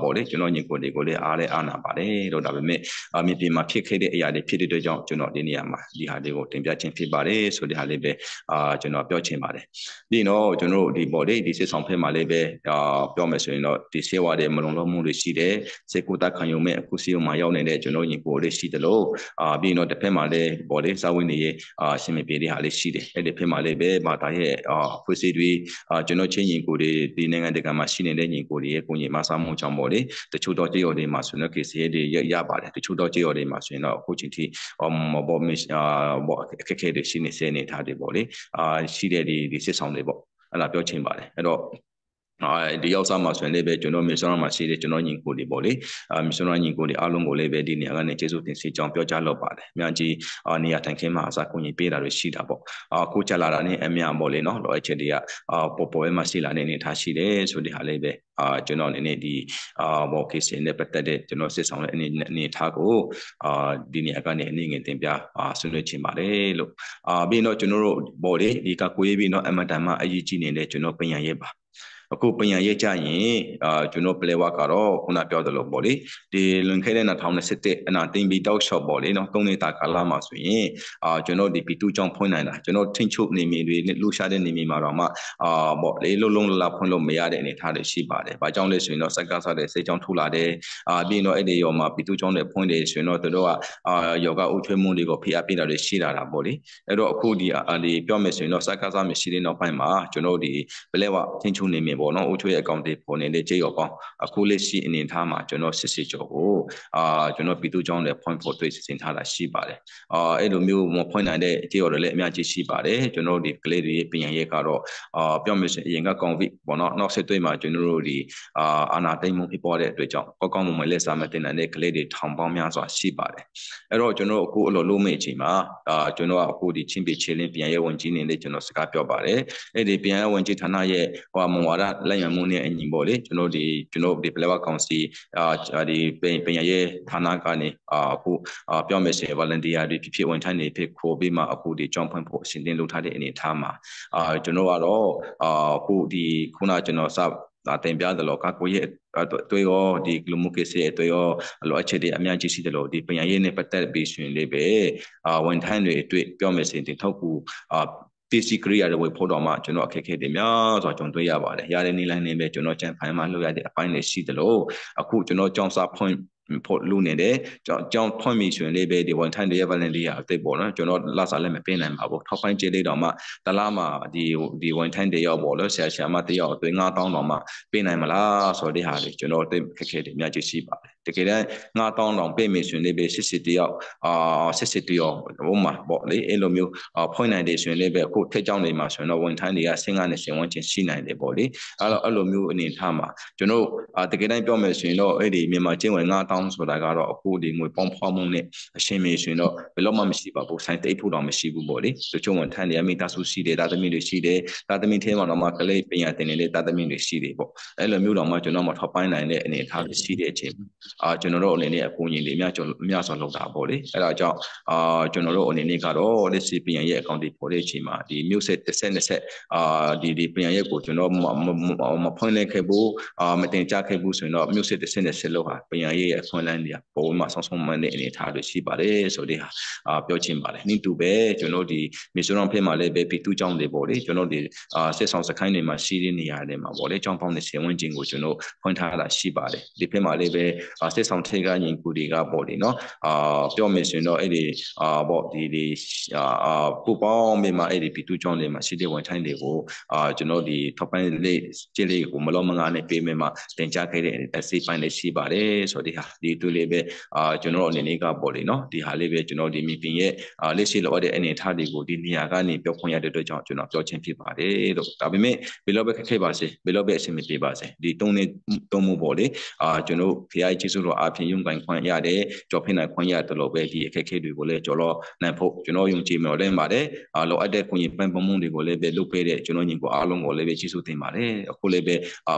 ပေါ့လေကျွန်တော်ညီကိုတွေကိုလည်းအားလည်းအားနာပါတယ်လို့ဒါပေမဲ့မြေပြင်မှာဖြစ်ခဲ့တဲ့အရာတွေဖြစ်တဲ့အတွက်ကြောင့်ကျွန်တော်ဒီနေရာမှာဒီဟာတွေကိုတင်ပြခြင်းဖြစ်ပါတယ်ဆိုတဲ့ဟာလေးပဲကျွန်တော်ပြောချင်ပါတယ်ဒီတော့ကျွန်တော်ဒီပေါ့လေဒီစစ်ဆောင်ဖက်မှာလေးပဲပြောမယ်ဆိုရင်တော့ဒီဆေးဝါးတွေမလုံလောက်မှုတွေရှိတယ်စေကူတာခံယူမဲ့အခုစီယုံမှာရောက်နေတဲ့ကျွန်တော်ညီကိုလေးရှိတယ်လို့ပြီးတော့တစ်ဖက်မှာလည်းပေါ့လေစာဝင်တွေရှင်မပြေတဲ့ဟာလေးရှိတယ်အဲ့ဒီဖက်မှာလည်းပဲဘာသာရဲ့ဖွေးစီတွေကျွန်တော်ချင်းညီကိုတွေဒီနိုင်ငံတကာမှာရှိနေတဲ့ညီကိုတွေရဲ့ကိုညီမဆားမှုကြောင့်ပေါ့လေတချို့တော့ကြေးရော်တွေမှာဆိုရင် KCA တွေရပါတယ်တချို့တော့ကြေးရော်တွေမှာဆိုရင်တော့အခုချိန်ထိပေါ့အခက်အခဲတွေရှိနေစေနေထားတယ်ပေါ့လေရှိတဲ့ဒီစစ်ဆောင်တွေပေါ့အဲ့ဒါပြောချင်ပါတယ်အဲ့တော့ဒီရောက်စားမှာဆိုရင်လည်းပဲကျွန်တော်မီဇိုရမ်မှာရှိတဲ့ကျွန်တော်ညီကိုတွေပေါ့လေမီဇိုရမ်ညီကိုတွေအားလုံးကိုလည်းပဲဒီနေရာကနေကျေးဇူးတင်စီကြောင်းပြောကြားလုပ်ပါတယ်အများကြီးနေရာထိုင်ခင်းမှာအစားကိုညီပေးတာတွေရှိတာပေါ့ကိုချက်လာတာနဲ့အများပေါ့လေနော်လောအချက်တွေကပေါ်ပေါ်မှာရှိလာတဲ့အနေထားရှိတယ်ဆိုတဲ့ဟာလေးပဲကျွန်တော်အနေနဲ့ဒီဘောကေစင်နဲ့ပတ်သက်တဲ့ကျွန်တော်စစ်ဆောင်တဲ့အနေထားကိုဒီနေရာကနေအနေငယ်တင်ပြဆွေးနွေးချင်ပါတယ်လို့ပြီးတော့ကျွန်တော်တို့ပေါ့လေဒီကကိုရေးပြီးတော့အမတန်မှအရေးကြီးနေတဲ့ကျွန်တော်ပြန်ရရဲ့ပါအခုပညာရေးကြရင်ကျွန်တော်ပလဲဝါကတော့ခုနပြောသလိုပေါ့လေဒီလွန်ခဲ့တဲ့2021အနာတင်ပြီးတောက်လျှောက်ပေါ့လေနော်3နှစ်တာကာလမှာဆိုရင်ကျွန်တော်ဒီပီတူကြောင့်ဖွင့်နိုင်တာကျွန်တော်ထင်းချုပ်နေမီတွေနဲ့လှူရှားတဲ့နေမီမှာတော့မှပေါ့လေလုံးလာဖွင့်လို့မရတဲ့အနေအထားတွေရှိပါတယ်။ဘာကြောင့်လဲဆိုရင်တော့စက်ကစားတဲ့စေကြောင်းထူလာတယ်ပြီးတော့အဲ့ဒီရောမှာပီတူကြောင့်လည်းဖွင့်တယ်ဆိုရင်တော့တို့ကယောဂအုပ်ထွေးမှုတွေကိုဖိအားပေးတာတွေရှိလာတာပေါ့လေ။အဲ့တော့အခုဒီပြောမယ်ဆိုရင်တော့စက်ကစားမရှိတဲ့နောက်ပိုင်းမှာကျွန်တော်ဒီပလဲဝါထင်းချုပ်နေမီပေါ့နော်အုပ်ချုပ်ရဲ့အကောင့်တွေပေါ်နေတဲ့ကြေးရောပေါင်းအခုလက်ရှိအနေထားမှာကျွန်တော်စစ်စစ်ကြောကိုကျွန်တော်ပြည်သူ့ကျောင်းတွေဖွင့်ဖို့တွေ့စီစဉ်ထားတာရှိပါတယ်အဲ့လိုမျိုးမဖွင့်နိုင်တဲ့ကြေးရောတွေလည်းအများကြီးရှိပါတယ်ကျွန်တော်ဒီကလေးတွေပြင်ရရဲ့ကတော့ပြောမယ်ဆိုရင်အရင်ကကောင်းပြီပေါ့နော်နောက်ဆက်တွဲမှာကျွန်တော်တို့ဒီအာနာသိမ့်မှုဖြစ်ပေါ်တဲ့အတွက်ကြောင့်ကောင်းမွန်လက်စားမတင်နိုင်တဲ့ကလေးတွေထောင်ပေါင်းများစွာရှိပါတယ်အဲ့တော့ကျွန်တော်အခုအလိုလုံးမဲ့အချိန်မှာကျွန်တော်အခုဒီချင်းပြည်ချေလင်းပြင်ရဝန်ကြီးနေနဲ့ကျွန်တော်စကားပြောပါတယ်အဲ့ဒီပြင်ရဝန်ကြီးဌာနရဲ့မွန်ဝါဒလက်ရမှုနဲ့အညီပေါ့လေကျွန်တော်ဒီပလဲဝါကောင်စီဒီပညာရေးဌာနကနေအခုပြောမယ်ဆိုရင် volunteer တွေဖြစ်ဝန်ထမ်းတွေဖြစ်ခေါ်ပြီးမှအခုဒီကြောင်းဖွင့်ဖို့အစဉ်သင်လုပ်ထားတဲ့အနေအထားမှာကျွန်တော်ကတော့အခုဒီခုနကျွန်တော်စတင်ပြတယ်လို့ကကိုရဲ့တွေ့ရောဒီလူမှုကိစ္စရဲ့တွေ့ရောလိုအပ်ချက်တွေအများကြီးရှိတယ်လို့ဒီပညာရေးနဲ့ပတ်သက်ပြီးဆိုရင်လည်းပဲဝန်ထမ်းတွေတွေ့ပြောမယ်ဆိုရင်တင်ထောက်ကူbasic ရတဲ့ဝေဖို့တော့မှကျွန်တော်အခက်အခဲတွေများဆိုတော့ကျွန်တော်တွေ့ရပါတယ်ရတဲ့နည်းလမ်းနဲ့ပဲကျွန်တော်ကြံဖိုင်မှလုပ်ရတဲ့အပိုင်းတွေရှိတယ်လို့အခုကျွန်တော်ကြောင်းစားဖွင့်ဖို့လူနေတယ်ကြောင်းဖွင့်ပြီးဆိုရင်လည်းပဲဒီဝန်ထမ်းတွေရဲ့ volunteer အသိပေါ့နော်ကျွန်တော်လာစားလည်းမပေးနိုင်ပါဘူးထောက်ပိုင်းကျေးလေးတော့မှတလားမှာဒီဝန်ထမ်းတွေရောက်ပေါ့လို့ဆရာမတယောက်အသွေး9000တော့မှပေးနိုင်မလားဆိုတဲ့ဟာတွေကျွန်တော်သိခက်ခဲတွေအများကြီးရှိပါတယ် တကယ်တမ်း9000တောင်ပေးမယ်ဆိုရင်လည်းပဲစစ်တယောက်စစ်တယောက်ဟိုမှာပေါ့လေအဲ့လိုမျိုးဖွင့်နိုင်တယ်ဆိုရင်လည်းပဲအခုထက်ကြောင်းတွေမှာဆိုရင်တော့ဝန်ထမ်းတွေက50-50ဝန်းကျင်ရှိနိုင်တယ်ပေါ့လေအဲ့လိုမျိုးအနေထားမှာကျွန်တော်တကယ်တမ်းပြောမယ်ဆိုရင်တော့အဲ့ဒီမြန်မာကျင်းဝင်9000ဆိုတာကတော့အခုဒီငွေပေါင်းဖောက်မှုနဲ့အရှင်းမေဆိုရင်တော့ဘယ်တော့မှမရှိပါဘူးဆိုင်တိတ်ဖို့တော့မရှိဘူးပေါ့လေတချို့ဝန်ထမ်းတွေကမိသားစုရှိတယ်သားသမီးတွေရှိတယ်သားသမီးထဲမှာတော့မှကလေးပညာသင်နေတဲ့သားသမီးတွေရှိတယ်ပေါ့အဲ့လိုမျိုးတော့မှကျွန်တော်မှထောက်ပိုင်းနိုင်တဲ့အနေအထားရှိတဲ့အချိန်ကျွန်တော်တို့အနေနဲ့အကူအညီတွေအများစွာလုပ်တာပေါ့လေအဲ့ဒါကြောင့်ကျွန်တော်တို့အနေနဲ့ကတော့လက်ရှိပညာရဲ့အကောင့်တွေပေါ်တဲ့အချိန်မှာဒီမျိုးဆက်တစ်ဆက်ဒီပညာရဲ့ကိုကျွန်တော်မဖွင့်လိုက်ခဲ့ဘူးမတင်ကြခဲ့ဘူးဆိုရင်တော့မျိုးဆက်တစ်ဆက်လောက်ဟာပညာရဲ့အခွင့်အလမ်းတွေပုံမှန်ဆောင်မှန်တဲ့အနေအထားတွေရှိပါတယ်ဆိုတဲ့ဟာပြောချင်ပါတယ်နှင်းတူပဲကျွန်တော်ဒီမီဇိုရမ်ဖေးမှာလည်းပဲပြည်သူ့ကျောင်းတွေပေါ့လေကျွန်တော်ဒီစစ်ဆောင်စခိုင်းတွေမှာရှိတဲ့နေရာတွေမှာပေါ့လေကျောင်းပေါင်းတဲ့10ဝန်းကျင်ကိုကျွန်တော်ဖွင့်ထားတာရှိပါတယ်ဒီဖေးမှာလည်းပဲစစ်ဆောင်ထိကညီကူတွေကပေါ့လေနော်ပြောမယ်ဆိုရင်တော့အဲ့ဒီပေါ့ဒီပူပေါင်းမြန်မာအဲ့ဒီပြည်သူ့ကျောင်းတွေမှာရှိတဲ့ဝန်ထမ်းတွေကိုကျွန်တော်ဒီထောက်ပံ့လေးကျလေးကိုမလုံးမငါနဲ့ပေးမယ်မှာတင်ကြခဲ့တဲ့အစီပိုင်းလေးရှိပါတယ်ဆိုတော့ဒီတွေ့လေးပဲကျွန်တော်အနေနဲ့ကပေါ့လေနော်ဒီဟာလေးပဲကျွန်တော်ဒီမီပင်ရဲ့လက်ရှိလိုတဲ့အနေအထားတွေကိုဒီနေရာကနေပြောခွင့်ရတဲ့အတွက်ကြောင့်ကျွန်တော်ပြောချင်းဖြစ်ပါတယ်လို့ဒါပေမဲ့ဘယ်လိုပဲခက်ခဲပါစေဘယ်လိုပဲအဆင်မပြေပါစေဒီတုံးမှုပေါ့လေကျွန်တော်ဖရားကြီးစုတော်အပြင်ယုံကန်ခွင့်ရတယ်ကြော်ဖိနိုင်ခွင့်ရတယ်လို့ပဲဒီအခက်အခဲတွေကိုလည်းကြော်လို့နိုင်ဖို့ကျွန်တော်ယုံကြည်မျှော်လင့်ပါတယ်လိုအပ်တဲ့ခွင့်ရပန်းပမှုတွေကိုလည်းပဲလုပ်ပေးတဲ့ကျွန်တော်ညီကိုအားလုံးကိုလည်းပဲကျေးဇူးတင်ပါတယ်အခုလည်းပဲ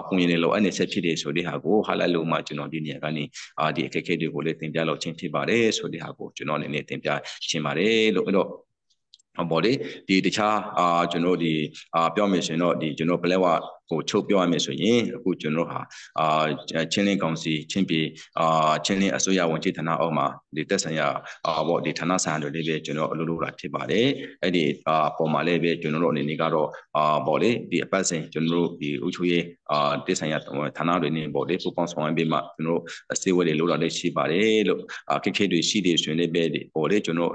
ခွင့်ရလိုအပ်နေဆက်ဖြစ်တဲ့ဆိုတဲ့ဟာကိုဟာလိုက်လို့မှကျွန်တော်ဒီနေရာကနေဒီအခက်အခဲတွေကိုလည်းတင်ပြလို့ချင်းဖြစ်ပါတယ်ဆိုတဲ့ဟာကိုကျွန်တော်အနေနဲ့တင်ပြရှင်းပါတယ်လို့အဲ့တော့ဘော်လေဒီတခြားကျွန်တော်ဒီပြောမယ်ဆိုရင်တော့ဒီကျွန်တော်ပလဲဝကိုချုပ်ပြောရမယ်ဆိုရင်အခုကျွန်တော်ဟာချင်းလင်းကောင်စီချင်းပြည်ချင်းလင်းအစိုးရဝန်ကြီးဌာနအောက်မှာဒီတက်ဆိုင်ရာပေါ့ဒီဌာနဆိုင်ရာတွေလေးပဲကျွန်တော်အလုပ်လုပ်တာဖြစ်ပါတယ်အဲ့ဒီပုံမှာလည်းပဲကျွန်တော်တို့အနေနဲ့ကတော့ပေါ့လေဒီအပတ်စဉ်ကျွန်တော်တို့ဒီဥချိုရေးတက်ဆိုင်ရာဌာနတွေနဲ့ပေါ့လေပူပေါင်းဆောင်ရွက်ပြီးမှကျွန်တော်တို့အစည်းအဝေးတွေလုပ်တာလည်းရှိပါတယ်လို့ခက်ခဲတွေရှိတယ်ဆိုရင်လည်းပဲပေါ့လေကျွန်တော်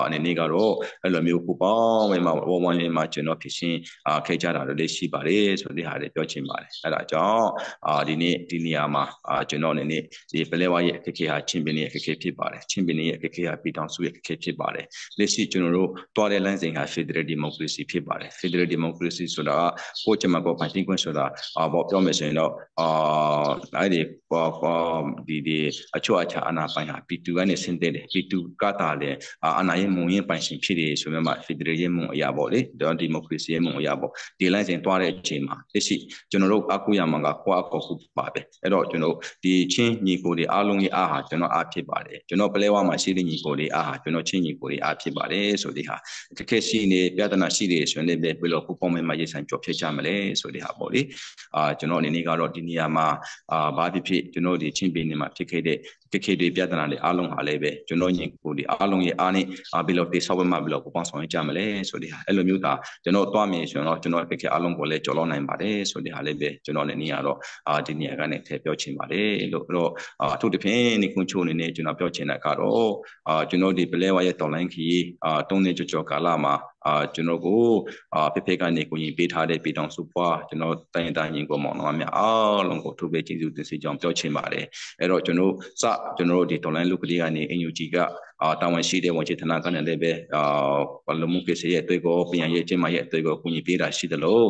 အနေနဲ့ကတော့အဲ့လိုမျိုးပူပေါင်းပြီးမှဝမ်းမှာကျွန်တော်ဖြစ်ရှင်းခဲ့ကြတာလည်းရှိပါတယ်ဆိုတဲ့ဟာတွေပြောချင်ပါတယ်အဲ့ဒါကြောင့်ဒီနေ့ဒီနေရာမှာကျွန်တော်အနေနဲ့ဒီပလဲဝါရဲ့အခက်အခဲဟာချင်းပင်ရဲ့အခက်အခဲဖြစ်ပါတယ်ချင်းပင်ရဲ့အခက်အခဲဟာပြည်ထောင်စုရဲ့အခက်အခဲဖြစ်ပါတယ်လက်ရှိကျွန်တော်တို့တွားတဲ့လမ်းစဉ်ဟာ Federal Democracy ဖြစ်ပါတယ် Federal Democracy ဆိုတာကိုကျမကိုပိုင်တင်ခွင့်ဆိုတာပေါ့ပြောမယ်ဆိုရင်တော့အဲ့ဒီအချို့အခြားအနာပိုင်ဟာပြည်သူကနေဆင်းတဲ့ပြည်သူကတာလေအနာရဲ့မုံရင်ပိုင်ရှင်ဖြစ်တယ်ဆိုမှ Federal ရဲ့မုံအရာပေါ့လေ Democracy ရဲ့မုံအရာပေါ့ဒီလမ်းစဉ်တွားတဲ့အချိန်မှာလက်ရှိကျွန်တော်တို့အခုရမှာကခွာအခုပါပဲအဲ့တော့ကျွန်တော်ဒီချင်းညီကိုတွေအားလုံးရဲ့အားဟာကျွန်တော်အားဖြစ်ပါတယ်ကျွန်တော်ပလဲဝါမှာရှိတဲ့ညီကိုတွေအားဟာကျွန်တော်ချင်းညီကိုတွေအားဖြစ်ပါတယ်ဆိုတဲ့ဟာတကယ်ရှိနေပြဿနာရှိတယ်ဆိုရင်လည်းဘယ်လိုပူပေါင်းမဲ့မှာရေးဆိုင်ကြော်ဖြစ်ကြမလဲဆိုတဲ့ဟာပေါ့လေကျွန်တော်အနေနဲ့ကတော့ဒီနေရာမှာဘာဖြစ်ကျွန်တော်ဒီချင်းပင်နေမှာဖြစ်ခဲ့တဲ့တကယ်တွေပြဿနာတွေအားလုံးဟာလည်းပဲကျွန်တော်ညီကိုတွေအားလုံးရဲ့အားနဲ့ဘယ်လိုတိဆောက်မှဘယ်လိုပူပေါင်းဆောင်ကြမလဲဆိုတဲ့ဟာအဲ့လိုမျိုးသာကျွန်တော်တွားမြင်ဆိုတော့ကျွန်တော်တကယ်အားလုံးကိုလည်းကြော်လို့နိုင်ပါတယ်ဆိုတဲ့ဟာလည်းပဲကျွန်တော်လည်းနေရာတော့ဒီနေရာကနေထည့်ပြောချင်ပါတယ်လို့တော့အထူးသဖြင့်ဒီကွန်ချိုအနေနဲ့ကျွန်တော်ပြောချင်တာကတော့ကျွန်တော်ဒီပလဲဝါရဲ့တော်လိုင်းခီတုံးနေကြောကာလမှာကျွန်တော်ကိုဖေကနေကိုရင်ပေးထားတဲ့ပြည်တော်စုပွားကျွန်တော်တိုင်းရင်ကိုမောင်နှမများအားလုံးကိုသူပဲကျေးဇူးတင်စီကြောင်းပြောချင်ပါတယ်အဲ့တော့ကျွန်တော်ဒီတော်လိုင်းလူကလေးကနေ NUG ကတာဝန်ရှိတဲ့ဝန်ကြီးဌာနကနေလည်းပဲလူမှုကိစ္စရဲ့အတွေ့ကိုပြန်ရဲ့ကျင်းမရဲ့အတွေ့ကိုကူညီပေးတာရှိတယ်လို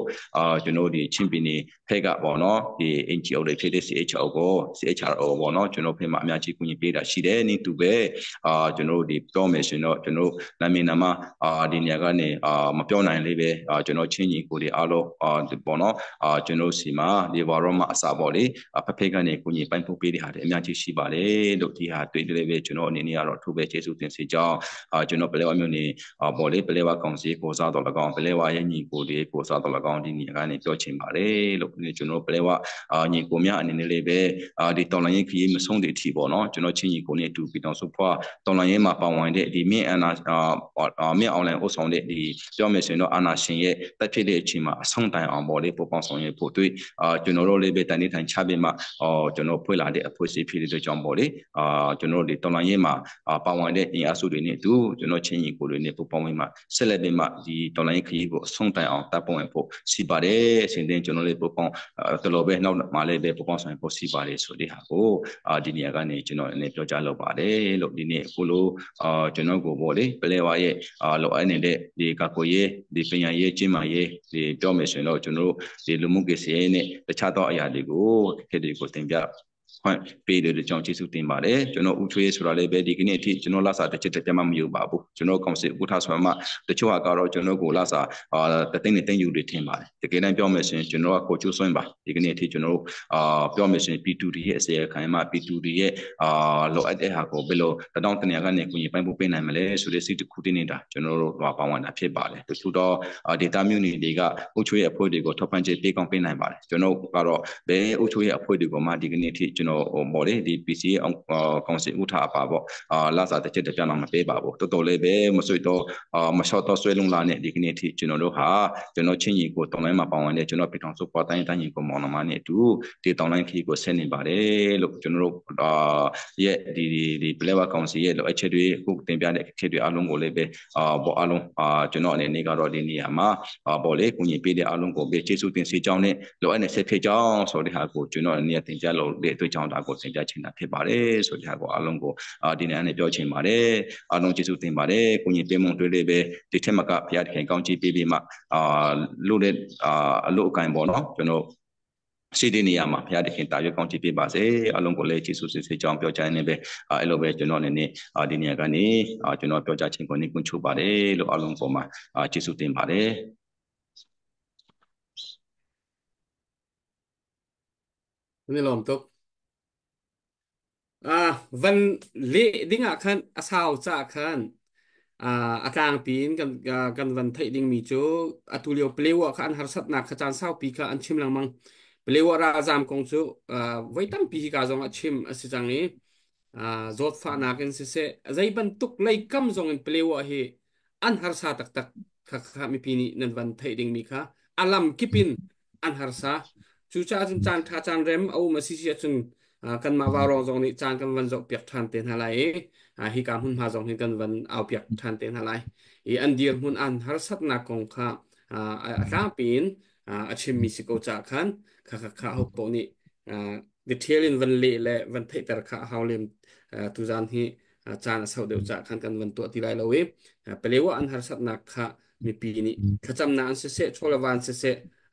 ့ကျွန်တော်ဒီချင်းပြည်နယ်ဖက်ကပေါ့နော်ဒီ NGO တွေဖြစ်တဲ့ CHRO ပေါ့နော်ကျွန်တော်ဖက်မှာအများကြီးကူညီပေးတာရှိတယ်နေတူပဲကျွန်တော်ဒီပြောမယ်ဆိုတော့ကျွန်တော်နာမည်နာမဒီနေရာကနေမပြောနိုင်လေးပဲကျွန်တော်ချင်းကြီးကိုတွေအားလုံးပေါ့နော်ကျွန်တော်စီမှာဒီဘာရောမှာအစာပေါ့လေဖက်ကနေကူညီပိုင်းပို့ပေးတဲ့ဟာတွေအများကြီးရှိပါတယ်လို့ဒီဟာတွေ့တယ်ပဲကျွန်တော်အနေနဲ့ကတော့ထိုးပဲကျေးဇူးတင်စီကြောင်းကျွန်တော်ပလဲဝါမျိုးနေပေါ့လေပလဲဝါကောင်စီကိုစားတော်၎င်းပလဲဝါရဲ့ညီကိုတွေကိုစားတော်၎င်းဒီနေရာကနေပြောချင်ပါတယ်လို့ကျွန်တော်ပလဲဝါညီကိုများအနေနဲ့လေးပဲဒီတော်လိုင်းရေးခရီးမဆုံးတဲ့အထိပေါ့နော်ကျွန်တော်ချင်းညီကိုနဲ့တူပြီးတော့ဆိုဖွာတော်လိုင်းရေးမှာပါဝင်တဲ့ဒီမြင့်အနာမြင့်အောင်လိုင်းဥဆောင်တဲ့ဒီပြောမယ်ဆိုရင်တော့အာနာရှင်ရဲ့တက်ဖြစ်တဲ့အချိန်မှာအဆုံးတိုင်အောင်ပေါ့လေပို့ပေါင်းဆောင်ရွက်ဖို့တွေ့ကျွန်တော်တို့လေးပဲတန်နေထိုင်ချပြီးမှကျွန်တော်ဖွင့်လာတဲ့အဖွဲ့အစည်းဖြစ်တဲ့ကြောင့်ပေါ့လေကျွန်တော်ဒီတော်လိုင်းရေးမှာပါဝင် ဝင်တဲ့အင်အားစုတွေနဲ့တူကျွန်တော်ချင်းကြီးကိုတွေနဲ့ပူပေါင်းပြီးမှဆက်လက်ပြီးမှဒီတော်လိုင်းခရီးကိုအဆုံးတိုင်အောင်တပ်ပေါ်ဝင်ဖို့စီပါတယ်အစဉ်တင်ကျွန်တော်လေးပူပေါင်းတော်တော်ပဲနောက်မှလည်းပဲပူပေါင်းဆိုင်ဖို့စီပါတယ်ဆိုတဲ့ဟာကိုဒီနေရာကနေကျွန်တော်အနေပြောကြားလုပ်ပါတယ်လို့ဒီနေ့ကိုလိုကျွန်တော်ကိုပေါ့လေပလဲဝါရဲ့လောအပ်နေတဲ့ဒီကာကိုရေးဒီပညာရေးကျင်းမာရေးဒီပြောမယ်ဆိုရင်တော့ကျွန်တော်တို့ဒီလူမှုကိစ္စရေးနဲ့တခြားသောအရာတွေကိုခေတ်တွေကိုတင်ပြခွင့်ပေးတဲ့ကြောင့်ကျေးဇူးတင်ပါတယ်ကျွန်တော်ဦးချွေးဆိုတာလည်းပဲဒီကနေ့အထိကျွန်တော်လာစာတစ်ချက်တည်းမှမယူပါဘူးကျွန်တော်ကောင်စစ်ဥထားဆိုမှတချို့ဟာကတော့ကျွန်တော်ကိုလာစာတသိန်းနဲ့သိန်းယူတွေထင်ပါတယ်တကယ်တမ်းပြောမယ်ဆိုရင်ကျွန်တော်ကကိုချိုးစွန့်ပါဒီကနေ့အထိကျွန်တော်တို့ပြောမယ်ဆိုရင် P2D ရဲ့အစီအခံမှာ P2D ရဲ့လိုအပ်တဲ့ဟာကိုဘယ်လိုတောင်းတနေရကနေကိုရင်ပိုင်းဖို့ပေးနိုင်မလဲဆိုတဲ့စိတ်တစ်ခုတည်းနေတာကျွန်တော်တို့ပါဝင်တာဖြစ်ပါတယ်တချို့တော့ data မျိုးနေတွေကအုပ်ချုပ်ရေးအဖွဲ့တွေကိုထောက်ပံ့ချက်ပေးကောင်းပေးနိုင်ပါတယ်ကျွန်တော်ကတော့ဘယ်အုပ်ချုပ်ရေးအဖွဲ့တွေကိုမှဒီကနေ့အထိကျွန်တော်မော်လေဒီ PCA ကောင်စီဥထားပါပေါ့လာစာတစ်ချက်တပြတော့မပေးပါဘူးတော်တော်လေးပဲမဆွေတော့မလျှော့တော့ဆွဲလုံးလာနဲ့ဒီကနေ့အထိကျွန်တော်တို့ဟာကျွန်တော်ချင်းကြီးကိုတောင်းလိုက်မှာပါဝင်တယ်ကျွန်တော်ပြည်ထောင်စုပေါ်တိုင်းကြီးကိုမောင်နှမနဲ့အတူဒီတောင်းလိုက်ခီကိုဆက်နေပါတယ်လို့ကျွန်တော်တို့ရဲ့ဒီပလဲဝါကောင်စီရဲ့လိုအပ်ချက်တွေခုတင်ပြတဲ့အခက်တွေအလုံးကိုလည်းပဲဘောအလုံးကျွန်တော်အနေနဲ့ကတော့ဒီနေရာမှာဘောလေကိုကြီးပေးတဲ့အလုံးကိုပဲကျေးဇူးတင်စီကြောင်းနဲ့လိုအပ်တဲ့ဆက်ဖြစ်ကြောင်းဆိုတဲ့ဟာကိုကျွန်တော်အနေနဲ့တင်ပြလို့တဲ့အတွက်ကြောင့်ဒါကိုတင်ပြချင်တာဖြစ်ပါတယ်ဆိုတဲ့ဟာကိုအလုံးကိုဒီနေရာနဲ့ပြောချင်ပါတယ်အလုံးကျေးဇူးတင်ပါတယ်ကိုကြီးပေးမုံတွေလေးပဲဒီထက်မကဘုရားသခင်ကောင်းချီးပေးပြီးမှလို့တဲ့အလို့အကင်ပေါ့နော်ကျွန်တော်ရှိတဲ့နေရာမှာဘုရားသခင်တာရွကောင်းချီးပေးပါစေအလုံးကိုလည်းကျေးဇူးစစ်စစ်ကြောင်းပြောကြနေပဲအဲ့လိုပဲကျွန်တော်အနေနဲ့ဒီနေရာကနေကျွန်တော်ပြောကြခြင်းကိုနှိကွန်းချုပ်ပါတယ်လို့အလုံးပေါ်မှာကျေးဇူးတင်ပါတယ်นี่ลอมตกวันเละดิ้งอ่ะคันอาสาวจ้าคันอากลางปีนกันวันไทยดิ้งมีโจตุเลียวเปลวคันหาสัตนักขจานเศร้าปีกอันชิมลังมังเปลวราจามกงโจไว้ตั้งปีกาจงอันชิมอสิจังนี้จดฟ้านากันเสใจบรรทุกไล่กำจงเปลวเฮอันหาสัตตักข้ามีปีนี้นันวันไทยดิ้งมีค่ะอาลัมกิปินอันหาสัตจูจ้าจนจานท่าจานเร็มเอามาซิเชียจนกันมาวารองจงนี้จานกันวันจบเปียกทันเต็นอะไรฮิการหุ่นมาจงนี้กันวันเอาเปียกทันเต็นอะไรอันเดียร์หุ่นอันหาสัตนักกงค่ะข้าปีนอาชิมมิสิโกจากขันข้าหกปนี้เดทเทลินวันเละและวันไทยแต่ข้าเฮาเลมตุจานที่จานเสาเดียวจากขันกันวันตัวที่ไรเราเวไปเรียกว่าอันหาสัตนักค่ะมีปีนี้ขจำนานเสโชลวันเส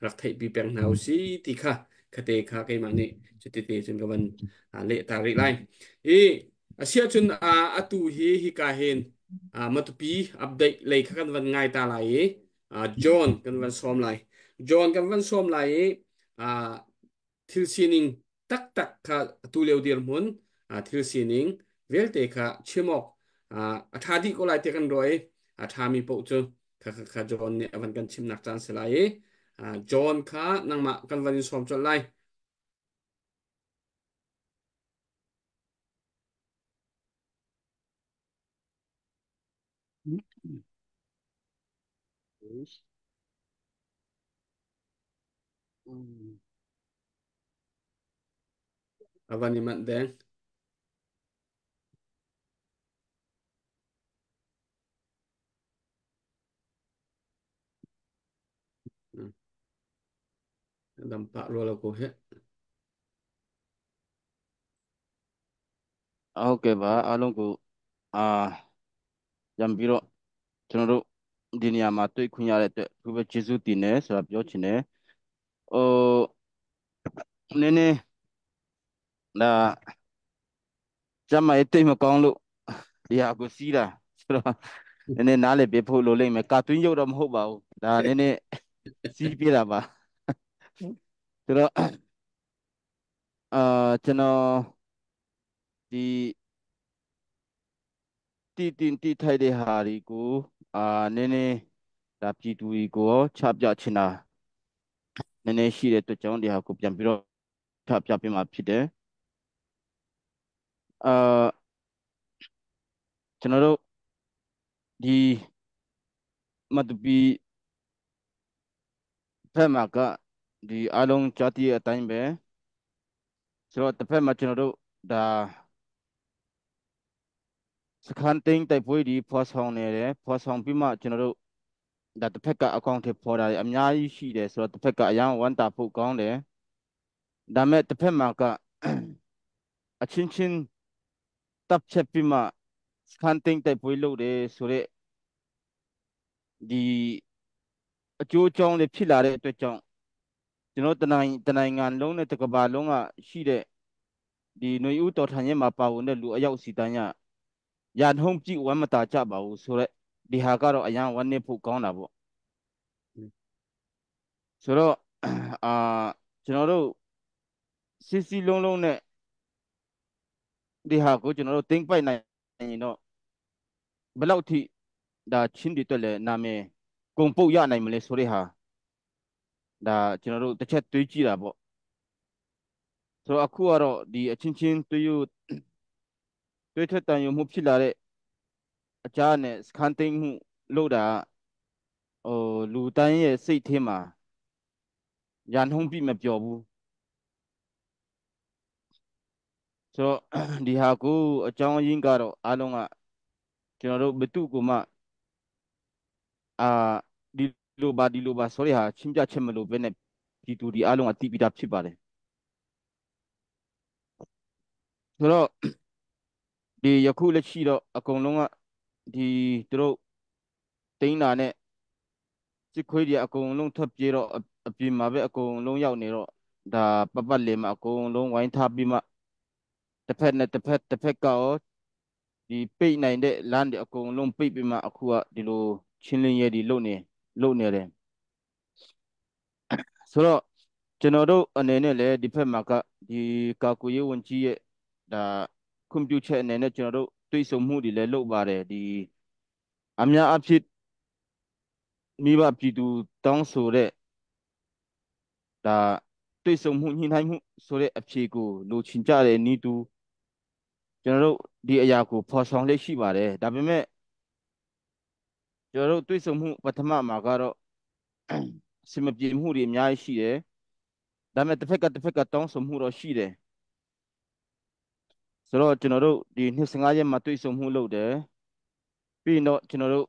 รักไทยปีเปียงหนาวสิที่ค่ะคเตค่ะไกมันนี่จุดที่จนกับวันเละตาริไลเสียจนตูฮิกาเฮนมาตุปีอัปเดตเลยกันวันไงตาไหลจอห์นกันวันซ้อมไหลจอห์นกันวันซ้อมไหลทิลซีนิงตักค่ะตูเลวเดียร์มุนทิลซีนิงเวลเตค่ะชิมอกทาดีก็ไหลเตกันรอยทามีโปจูค่ะจอห์นเนี่ยวันกันชิมนักจานสไลจอห์นค่ะนังมากันวันซ้อมจนไหลวันนี้มันแดงdampak roller coaster ဟုတ်ကဲ့ပါအားလုံးကိုပြန်ပြီးတော့ကျွန်တော်တို့ဒီနေရာမှာတွေ့ခွင့်ရတဲ့အတွက်သူပဲကျေးဇူးတင်တယ်ဆိုတာပြောချင်တယ်ဟိုနည်းနည်းဒါကျမရဲ့တိတ်မကောင်းလို့ဒီဟာကိုစီးတာဆိုတော့နည်းနည်းနားလည်ပြဖို့လိုလိမ့်မယ်ကာတွင်းရုပ်တော့မဟုတ်ပါဘူးဒါနည်းနည်းစီးပြတာပါဆိုတော့ကျွန်တော်ဒီတီထိုက်တဲ့ဟာဒီကိုနည်းနည်းဒါပြည်သူတွေကိုချပြချင်တာနည်းနည်းရှိတဲ့အတွက်ကြောင့်ဒီဟာကိုပြန်ပြီးတော့ချပြပေးမှာဖြစ်တယ်ကျွန်တော်တို့ဒီမတူပီဖက်မှာကဒီအားလုံးကြားသိတဲ့အတိုင်းပဲဆိုတော့တစ်ဖက်မှာကျွန်တော်တို့ဒါ สคันติงแต่ปุ้ยดีพอสองเนี่ยพอสองพี่มาจนเราดัดเพ็กกะอากองเทพอได้อำนาจရှိတယ်ဆိုတော့တစ်ဖက်ကအยังဝန်တာဖို့ကောင်းတယ်ဒါမဲ့တစ်ဖက်မှာကအချင်းချင်းတပ်ချက်ပြီးမှစကန်တင်းတိုက်ပွဲလုပ်တယ်ဆိုတော့ဒီအကျိုးအကြောင်းတွေဖြစ်လာတဲ့အတွက်ကြောင့်ကျွန်တော်တနိုင်ငံလုံးနဲ့တစ်ကမ္ဘာလုံးကရှိတဲ့ဒီຫນွေဦးတော်ထန်ရဲ့မှာပါဝင်တဲ့လူအယောက်စီတန်းရရန်ဟုံးကြည့်ဝမ်းမတာကြပါဘူးဆိုတော့ဒီဟာကတော့အရင်ဝမ်းနေဖို့ကောင်းတာပေါ့ဆိုတော့အာကျွန်တော်တို့စစ်စီလုံးလုံးနဲ့ဒီဟာကိုကျွန်တော်တို့think ပိုက်နိုင်ရင်တော့ဘယ်လောက်ထိဒါချင်းတွေတွေ့လဲနာမည်ကုန်ပုတ်ရနိုင်မလဲဆိုတဲ့ဟာဒါကျွန်တော်တို့တစ်ချက်တွေးကြည့်တာပေါ့ဆိုတော့အခုကတော့ဒီအချင်းချင်းတွေးထွက်တန်ရုံမှုဖြစ်လာတဲ့အကြားနဲ့စကန်သိမ်းမှုလို့တာဟိုလူတိုင်းရဲ့စိတ်ထဲမှာရန်ဟုံးပြီးမပြောဘူးဆိုတော့ဒီဟာကိုအကြောင်းအရင်းကတော့အားလုံးကကျွန်တော်တို့ဘသူကမှအာဒီလိုပါဆိုရဟာချင်းပြချက်မလို့ပဲနဲ့ဒီတူဒီအားလုံးကတီးပြီးသားဖြစ်ပါတယ်ဆိုတော့ဒီယခုလက်ရှိတော့အကုန်လုံးကဒီသူတို့တိန်းတာနဲ့စစ်ခွေးတွေအကုန်လုံးထွက်ပြေးတော့အပြင်မှာပဲအကုန်လုံးရောက်နေတော့ဒါပတ်လေမှာအကုန်လုံးဝိုင်းထားပြီးမှတစ်ဖက်နဲ့တစ်ဖက်ကရောဒီပိတ်နိုင်တဲ့လမ်းတွေအကုန်လုံးပိတ်ပြီးမှအခုကဒီလိုချင်းလင်းရဲဒီလုံနေတယ်ဆိုတော့ကျွန်တော်တို့အနေနဲ့လည်းဒီဖက်မှာကဒီကာကွယ်ရေးဝန်ကြီးရဲ့ဒါခွင့်ပြုချက်အနေနဲ့ကျွန်တော်တို့တွေ့ဆုံမှုတွေလည်းလုပ်ပါတယ်ဒီအများအဖြစ်မိဘပြည်သူတောင်းဆိုတဲ့ဒါတွေ့ဆုံမှုညှိနှိုင်းမှုဆိုတဲ့အဖြေကိုလိုချင်ကြတဲ့နီးတူကျွန်တော်တို့ဒီအရာကိုဖော်ဆောင်လေးရှိပါတယ်ဒါပေမဲ့ကျွန်တော်တို့တွေ့ဆုံမှုပထမမှာကတော့အစမပြေမှုတွေအများကြီးရှိတယ်ဒါပေမဲ့တစ်ဖက်ကတောင်းဆိုမှုတော့ရှိတယ်ဆိုတော့ကျွန်တော်တို့ဒီ25ရက်မှာတွေ့ဆုံမှုလုပ်တယ်ပြီးရင်တော့ကျွန်တော်တို့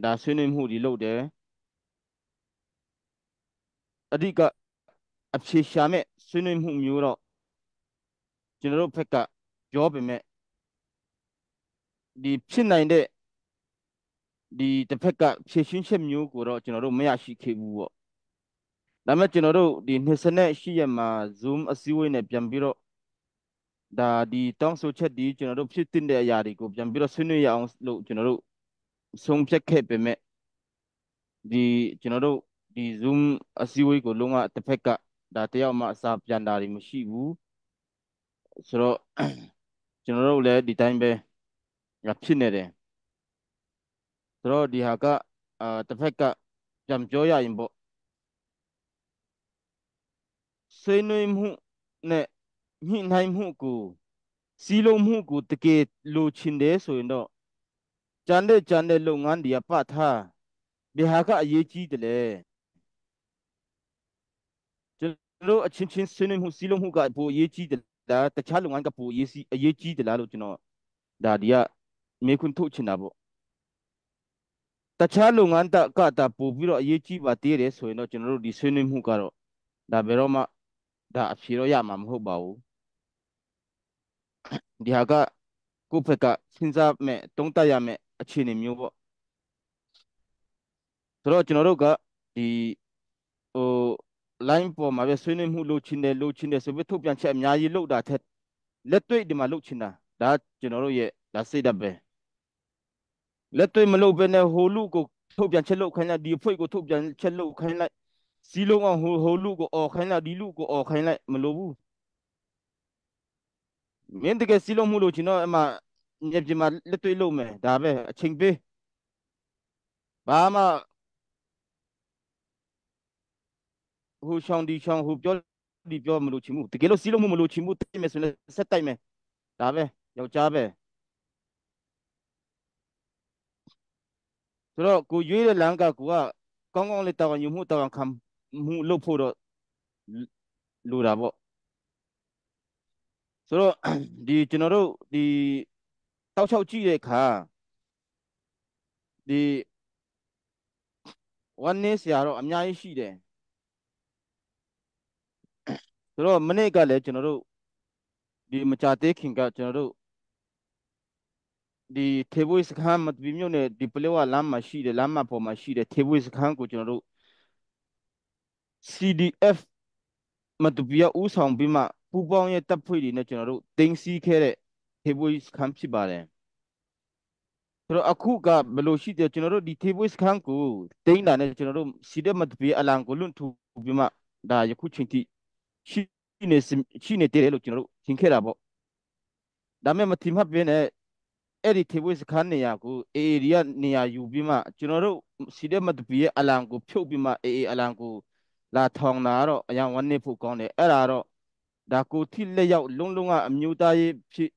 ဒါဆွေးနွေးမှုတွေလုပ်တယ်အဓိကအဖြေရှာမဲ့ဆွေးနွေးမှုမျိုးတော့ကျွန်တော်တို့ဘက်ကပြောပေမဲ့ဒီဖြစ်နိုင်တဲ့ဒီတစ်ဖက်ကဖြည့်ရှင်းချက်မျိုးကိုတော့ကျွန်တော်တို့မရရှိခဲ့ဘူးပေါ့ဒါပေမဲ့ကျွန်တော်တို့ဒီ28ရက်မှာ Zoom အစည်းအဝေးနဲ့ပြန်ပြီးတော့ဒါဒီတောင်းဆိုချက်ဒီကျွန်တော်တို့ဖြစ်တဲ့အရာတွေကိုပြန်ပြီးတော့ဆွေးနွေးရအောင်လို့ကျွန်တော်တို့ဆုံးဖြတ်ခဲ့ပေမဲ့ဒီကျွန်တော်တို့ဒီ Zoom အစည်းအဝေးကိုလုံးဝတစ်ဖက်ကဒါတယောက်မှအစာပြန်တာတွေမရှိဘူးဆိုတော့ကျွန်တော်တို့လည်းဒီတိုင်းပဲဖြစ်နေတယ်ဆိုတော့ဒီဟာကတစ်ဖက်ကပြန်ပြောရရင်ပေါ့ဆွေးနွေးမှုနဲ့ညှိနှိုင်းမှုကိုစီလုံးမှုကိုတကယ်လိုချင်တယ်ဆိုရင်တော့ကြံတဲ့လုပ်ငန်းတွေကပတ်ထားဒီဟာကအရေးကြီးတယ်လေကျွန်တော်တို့အချင်းချင်းဆွေးနွေးမှုစီလုံးမှုကပိုအရေးကြီးတယ်လားတခြားလုပ်ငန်းကပိုအရေးကြီးတယ်လားလို့ကျွန်တော်ဒါဒီကမေးခွန်းထုတ်ချင်တာပေါ့တခြားလုပ်ငန်းကပို့ပြီးတော့အရေးကြီးပါသေးတယ်ဆိုရင်တော့ကျွန်တော်တို့ဒီဆွေးနွေးမှုကတော့ဒါဘယ်တော့မှဒါအဖြေတော့ရမှာမဟုတ်ပါဘူးဒီဟာကကိုယ့်ဘက်ကစဉ်းစားမဲ့တုံးတက်ရမဲ့အခြေအနေမျိုးပေါ့ဆိုတော့ကျွန်တော်တို့ကဒီဟို line ပေါ်မှာပဲဆွေးနွေးမှုလုပ်ချင်တယ်ဆိုပြီးထုတ်ပြန်ချက်အများကြီးလုပ်တာထက်လက်တွေ့ဒီမှာလုပ်ချင်တာဒါကျွန်တော်တို့ရဲ့ဒါစိတ်ဓာတ်ပဲလက်တွေ့မလုပ်ဘဲနဲ့ဟိုလူကိုထုတ်ပြန်ချက်လုပ်ခိုင်းလိုက်ဒီအဖွဲ့ကိုထုတ်ပြန်ချက်လုပ်ခိုင်းလိုက်စီလုံးအောင်ဟိုလူကိုអော်ခိုင်းလိုက်ဒီလူကိုអော်ခိုင်းလိုက်မလိုဘူးမင်းတကယ်စီလုံးမှုလို့ချင်တော့အမှညပြမှာလက်တွေ့လုပ်မယ်ဒါပဲအချိန်ပေးဘာမှဟိုရှောင်းဒီရှောင်းဟိုပြောဒီပြောမလို့ချင်ဘူးတကယ်လို့စီလုံးမှုမလို့ချင်ဘူးတိတ်မယ်ဆိုရင်ဆက်တိုက်မယ်ဒါပဲယောက်ျားပဲဆိုတော့ကိုရွေးတဲ့လမ်းကကိုကကောင်းကောင်းလေးတာဝန်ယူမှုတာဝန်ခံမှုလုပ်ဖို့တော့လိုတာပေါ့ဆိုတော့ဒီကျွန်တော်တို့ဒီ တောက်ချောက်ကြည့်တဲ့အခါဒီ1နေ့ဆရာတော့အများကြီးရှိတယ်ဆိုတော့မနေ့ကလည်းကျွန်တော်တို့ဒီမကြသေးခင်ကကျွန်တော်တို့ဒီထေဘွေးစခန်းမတူမြို့နယ်ဒီပလေဝလမ်းမှာရှိတယ်လမ်းမပေါ်မှာရှိတယ်ထေဘွေးစခန်းကိုကျွန်တော်တို့ CDF မတူပြဦးဆောင်ပြီးမှပူပေါင်းရဲ့တပ်ဖွဲ့တွေနဲ့ကျွန်တော်တို့တင်စီခဲ့တဲ့ထေဘွေးစခန်းဖြစ်ပါတယ်ဆိုတော့အခုကဘယ်လိုရှိတယ်ကျွန်တော်တို့ဒီထေဘွေးစခန်းကိုတင်တာနဲ့ကျွန်တော်တို့ CDF မတူပြအလံကိုလွတ်ထူပြီးမှဒါယခုချိန်ထိရှိနေတယ်လို့ကျွန်တော်တို့သင်ခဲ့တာပေါ့ဒါမဲ့မထင်မှတ်ပဲနဲ့အဲ့ဒီထေဘွေးစခန်းနေရာကိုအေရီကနေရာယူပြီးမှကျွန်တော်တို့စီတဲ့မတူပြရဲ့အလံကိုဖြုတ်ပြီးမှအေအလံကိုလာထောင်တာတော့အရင်ဝန်းနေဖို့ကောင်းတယ်အဲ့ဒါတော့ဒါကိုထိလက်ရောက်လုံးလုံးကအမျိုးသားရေးဖြစ်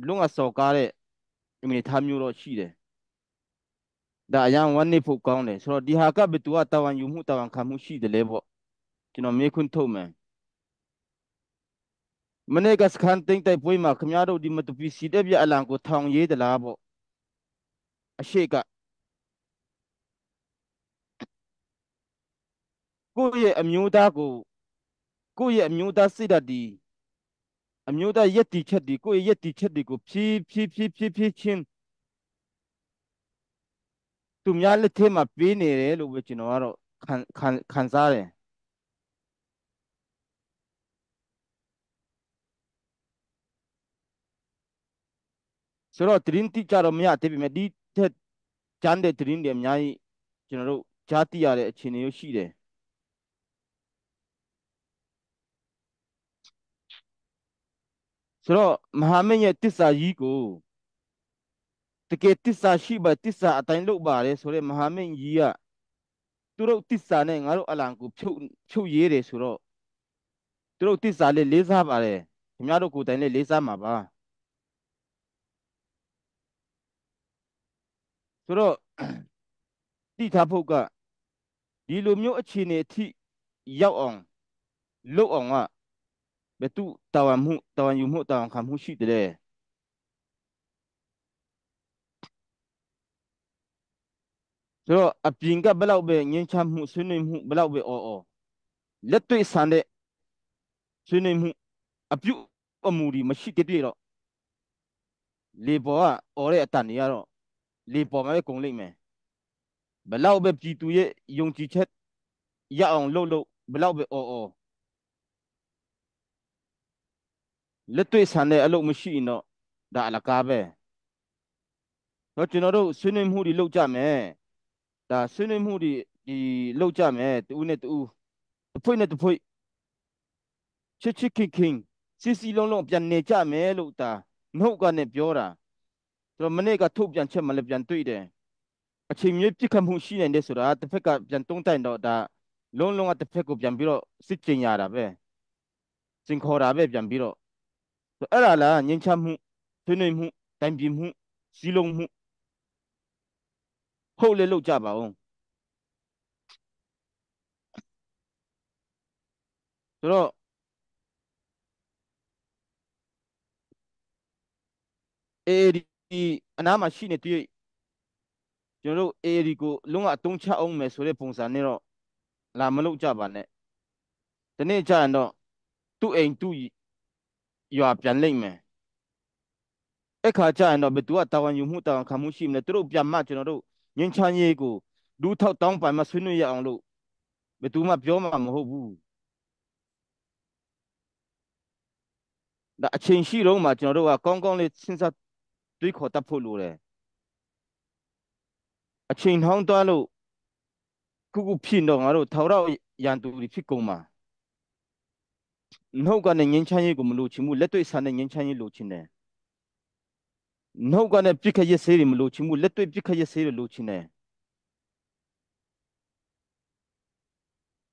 လုံးဝစော်ကားတဲ့အမိထားမျိုးတော့ရှိတယ်ဒါအရင်ဝန်းနေဖို့ကောင်းတယ်ဆိုတော့ဒီဟာကဘယ်သူကတာဝန်ယူမှုတာဝန်ခံမှုရှိတယ်လဲပေါ့ကျွန်တော်မေးခွန်းထုတ်မယ်မနေ့ကစခန်းသိမ်းတိုက်ပွဲမှာခင်ဗျားတို့ဒီမတူပီစီတဲ့ပြအလံကိုထောင်ရေးသလားပေါ့အရှိကကိုယ့်ရဲ့အမျိုးသားကိုကိုယ့်ရဲ့အမျိုးသားစိတ်ဓာတ်ဒီအမျိုးသားယက်တီချက်ဒီကိုယ့်ရဲ့ယက်တီချက်ဒီကိုဖြည်းဖြည်းချင်းသူများလက်ထဲမှာပေးနေတယ်လို့ပဲကျွန်တော်ကတော့ခံစားတယ်ဆိုတော့သတင်းတိကျတော့မရသေးပေမဲ့ဒီထက်ကျန်တဲ့သတင်းတွေအများကြီးကျွန်တော်တို့ကြားသိရတဲ့အခြေအနေမျိုးရှိတယ်ဆိုတော့မဟာမင်းရဲ့တစ္ဆာကြီးကိုတကယ်တစ္ဆာရှိပါတစ္ဆာအတိုင်းလုပ်ပါတယ်ဆိုတော့မဟာမင်းကြီးကသူတို့တစ္ဆာနဲ့ငါတို့အလံကိုဖြုတ်ရေးတယ်ဆိုတော့သူတို့တစ္ဆာလေးလေးစားပါတယ်ခင်ဗျားတို့ကိုယ်တိုင်လေးလေးစားမှာပါဆိုတော့တိထားဖို့ကဒီလိုမျိုးအခြေအနေအထိရောက်အောင်လုပ်အောင်ကဘယ်သူတာဝန်ယူမှုတာဝန်ခံမှုရှိတယ်ဆိုတော့အပြင်ကဘယ်လောက်ပဲငင်းချမှုဆွေးနွေးမှုဘယ်လောက်ပဲအော်လက်တွေ့ဆန်တဲ့ဆွေးနွေးမှုအပြုအမူတွေမရှိတဲ့တွေ့တော့လေပေါ်ကအော်တဲ့အတန်တွေကတော့လေပေါ်မှာပဲကုန်လိမ့်မယ်ဘယ်လောက်ပဲပြည်သူရဲ့ယုံကြည်ချက်ရအောင်လုပ်ဘယ်လောက်ပဲအော်လက်တွေ့ဆန်တဲ့အလုပ်မရှိရင်တော့ဒါအလကားပဲတော့ကျွန်တော်တို့ဆွေးနွေးမှုတွေလုပ်ကြမယ်ဒါဆွေးနွေးမှုတွေဒီလုပ်ကြမယ်တူနဲ့တူတစ်ဖွဲ့နဲ့တစ်ဖွဲ့ချစ်ခင်စီလုံးပြန်နေကြမယ်လို့ဒါနှုတ်ကနေပြောတာဆိုတော့မနေ့ကထုတ်ပြန်ချက်မှလည်းပြန်တွေ့တယ်အချိန်မျိုးပြစ်ခတ်မှုရှိနေတယ်ဆိုတာတစ်ဖက်ကပြန်တုံးတိုင်တော့ဒါလုံးကတစ်ဖက်ကိုပြန်ပြီးတော့စစ်ကြင်ရတာပဲစင်ခေါ်တာပဲပြန်ပြီးတော့အဲ့ဒါလားငင်းချမှုဆွေးနွေးမှုတိုင်ပြင်မှုစီလုံးမှုဟုတ်လေလောက်ကြပါဦးဆိုတော့ဒီအနားမှာရှိနေတွေ့ကျွန်တော်တို့ဒီကိုလုံးဝအတုံးချအောင်မယ်ဆိုတဲ့ပုံစံနဲ့တော့လာမလုပ်ကြပါနဲ့ဒီနေ့ကျရင်တော့သူ့အိမ်သူ့ရွာပြန်လိမ့်မယ်အခါကျရင်တော့ဘယ်သူကတာဝန်ယူမှုတာဝန်ခံမှုရှိမလဲသူတို့ပြန်မှကျွန်တော်တို့ငင်းချမ်းရေးကိုလူထောက်တောင်းပိုင်မှဆွေးနွေးရအောင်လို့ဘယ်သူမှပြောမှာမဟုတ်ဘူးဒါအချိန်ရှိတော့မှကျွန်တော်တို့ကကောင်းလေးစဉ်းစားတွေးခေါ်တတ်ဖို့လိုတယ်အချိန်ထောင်းသွားလို့ခုဖြစ်တော့ငါတို့ထောက်တော့ရန်သူတွေဖြစ်ကုန်မှာနှုတ်ကနေငင်းချမ်းရေးကိုမလိုချင်ဘူးလက်တွေ့ဆန်တဲ့ငင်းချမ်းရေးလိုချင်တယ်နှုတ်ကနေပြစ်ခတ်ရစေးတွေမလိုချင်ဘူးလက်တွေ့ပြစ်ခတ်ရစေးတွေလိုချင်တယ်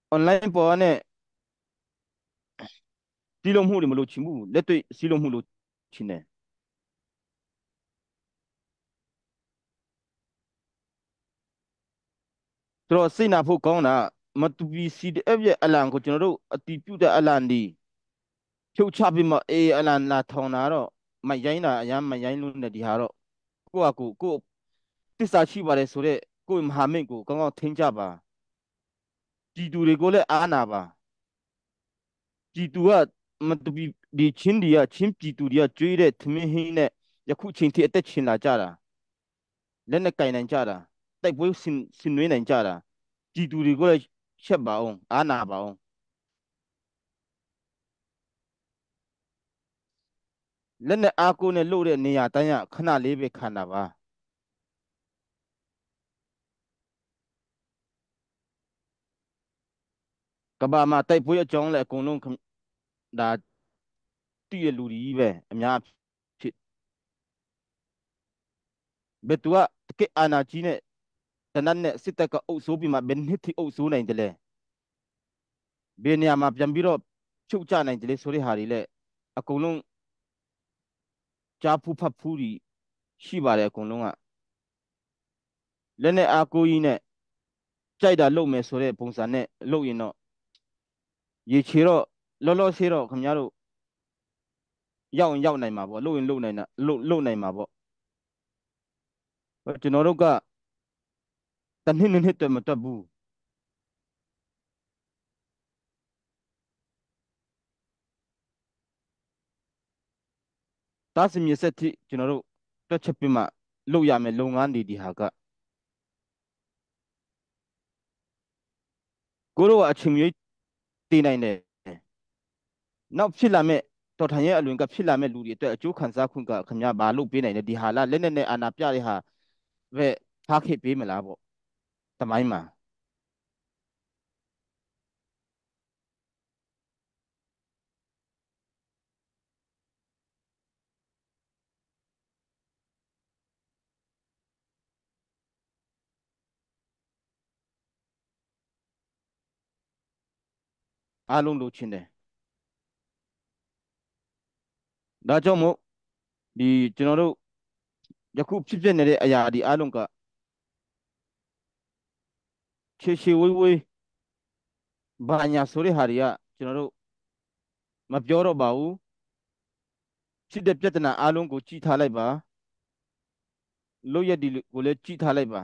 အွန်လိုင်းပေါ်နဲ့စီလုံးမှုတွေမလိုချင်ဘူးလက်တွေ့စီလုံးမှုလိုချင်တယ်ဆိုတော့စိတ်နာဖို့ကောင်းတာမတူပီ CDF ရဲ့အလံကိုကျွန်တော်တို့အတီးပြုတ်တဲ့အလံဒီဖြုတ်ချပြီးမှအလံလာထောင်တာတော့ မိုက်ရိုင်းတာအရန်မိုက်ရိုင်းလို့နဲ့ဒီဟာတော့ကိုတစ္ဆာရှိပါတယ်ဆိုတော့ကိုယ့်မဟာမိတ်ကိုကောင်းကောင်းထိန်းကြပါပြည်သူတွေကိုလည်းအားနာပါပြည်သူကမတူဒီချင်းပြည်သူတွေကကြွေးတဲ့ထမင်းဟင်းနဲ့ယခုချိန်ထိအသက်ရှင်လာကြတာလက်နဲ့ကင်နိုင်ကြတာတိုက်ပွဲဆင်နွှဲနိုင်ကြတာပြည်သူတွေကိုလည်းရှက်ပါအောင်အားနာပါအောင်လက်နဲ့အားကိုးနဲ့လို့တဲ့နေရာတိုင်းကခဏလေးပဲခံတာပါကဘာမှာတိုက်ပွဲအကြောင်းလည်းအကုန်လုံးဒါတည့်ရလူကြီးပဲအများဖြစ်ဘယ်သူကတကယ်အာနာကြီးနဲ့တနတ်နဲ့စစ်တပ်ကအုပ်စိုးပြီးမှဘယ်နှစ်ထိအုပ်စိုးနိုင်တယ်လဲဘယ်နေရာမှာပြန်ပြီးတော့ချုပ်ချနိုင်တယ်လေဆိုတဲ့ဟာတွေလည်းအကုန်လုံးကြားဖူးဖတ်ဖူးတွေရှိပါတယ်အကုန်လုံးကလက်နဲ့အားကိုးကြီးနဲ့ကြိုက်တာလုပ်မယ်ဆိုတဲ့ပုံစံနဲ့လုပ်ရင်တော့ရေချေတော့လောဆေးတော့ခင်ဗျားတို့ရောက်နိုင်မှာပေါ့လုပ်ရင်လုပ်နိုင်တာလုပ်နိုင်မှာပေါ့ကျွန်တော်တို့ကတနှစ်တည်းမတွက်ဘူးတားစမြစ်ဆက်ထိကျွန်တော်တို့တွက်ချက်ပြီးမှလုပ်ရမယ်လုပ်ငန်းတွေဒီဟာကကိုတို့ကအချိန်ကြီးတည်နိုင်တယ်နောက်ဖြစ်လာမဲ့တော်ထိုင်ရဲ့အလွန်ကဖြစ်လာမဲ့လူတွေအတွက်အကျိုးခံစားခွင့်ကခင်ဗျားဘာလုပ်ပေးနိုင်လဲဒီဟာလားလက်နဲ့အာနာပြတဲ့ဟာပဲထားခဲ့ပေးမလားပေါ့သမိုင်းမှာအားလုံးလိုချင်တယ်ဒါကြောင့်မို့ဒီကျွန်တော်တို့ယခုဖြစ်နေတဲ့အရာဒီအားလုံးကချေဝေးဘာညာဆိုတဲ့ဟာတွေကကျွန်တော်တို့မပြောတော့ပါဘူးဖြစ်တဲ့ပြဿနာအားလုံးကိုကြည့်ထားလိုက်ပါလို့ရဒီကိုလည်းကြည့်ထားလိုက်ပါ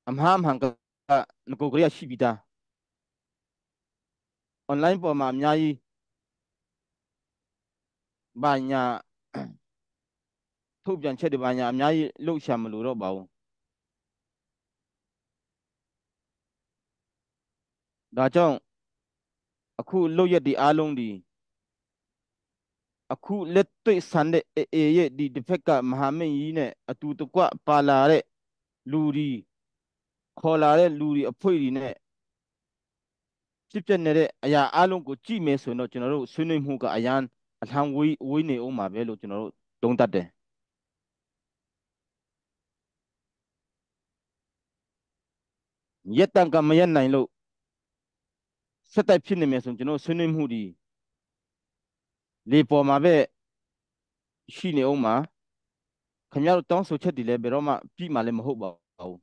အမှားမှန်ကငကိုကလေးရှိပြီးသား online ပေါ်မှာအများကြီးဘာညာထုတ်ပြန်ချက်တွေဘာညာအများကြီးလှုပ်ရှားမလို့တော့ပါဘူးဒါကြောင့်အခုလှုပ်ရက်ဒီအားလုံးဒီအခုလက်တွေ့ဆန်တဲ့အေရဲ့ဒီတစ်ဖက်ကမဟာမိတ်ကြီးနဲ့အတူတကွပါလာတဲ့လူဒီခေါ်လာတဲ့လူဒီအဖွဲ့ဒီနဲ့ဖြစ်နေတဲ့အရာအားလုံးကိုကြည့်မယ်ဆိုရင်တော့ကျွန်တော်တို့ဆွေးနွေးမှုကအရန်အထမ်းဝေးနေအောင်ပါပဲလို့ကျွန်တော်တို့သုံးသပ်တယ်ရက်တန်ကမရက်နိုင်လို့ဆက်တိုက်ဖြစ်နေမယ်ဆိုရင်ကျွန်တော်ဆွေးနွေးမှုဒီလေပေါ်မှာပဲရှိနေအောင်မှာခင်ဗျားတို့တောင်းဆိုချက်တွေလည်းဘယ်တော့မှပြီးမှလည်းမဟုတ်ပါဘူး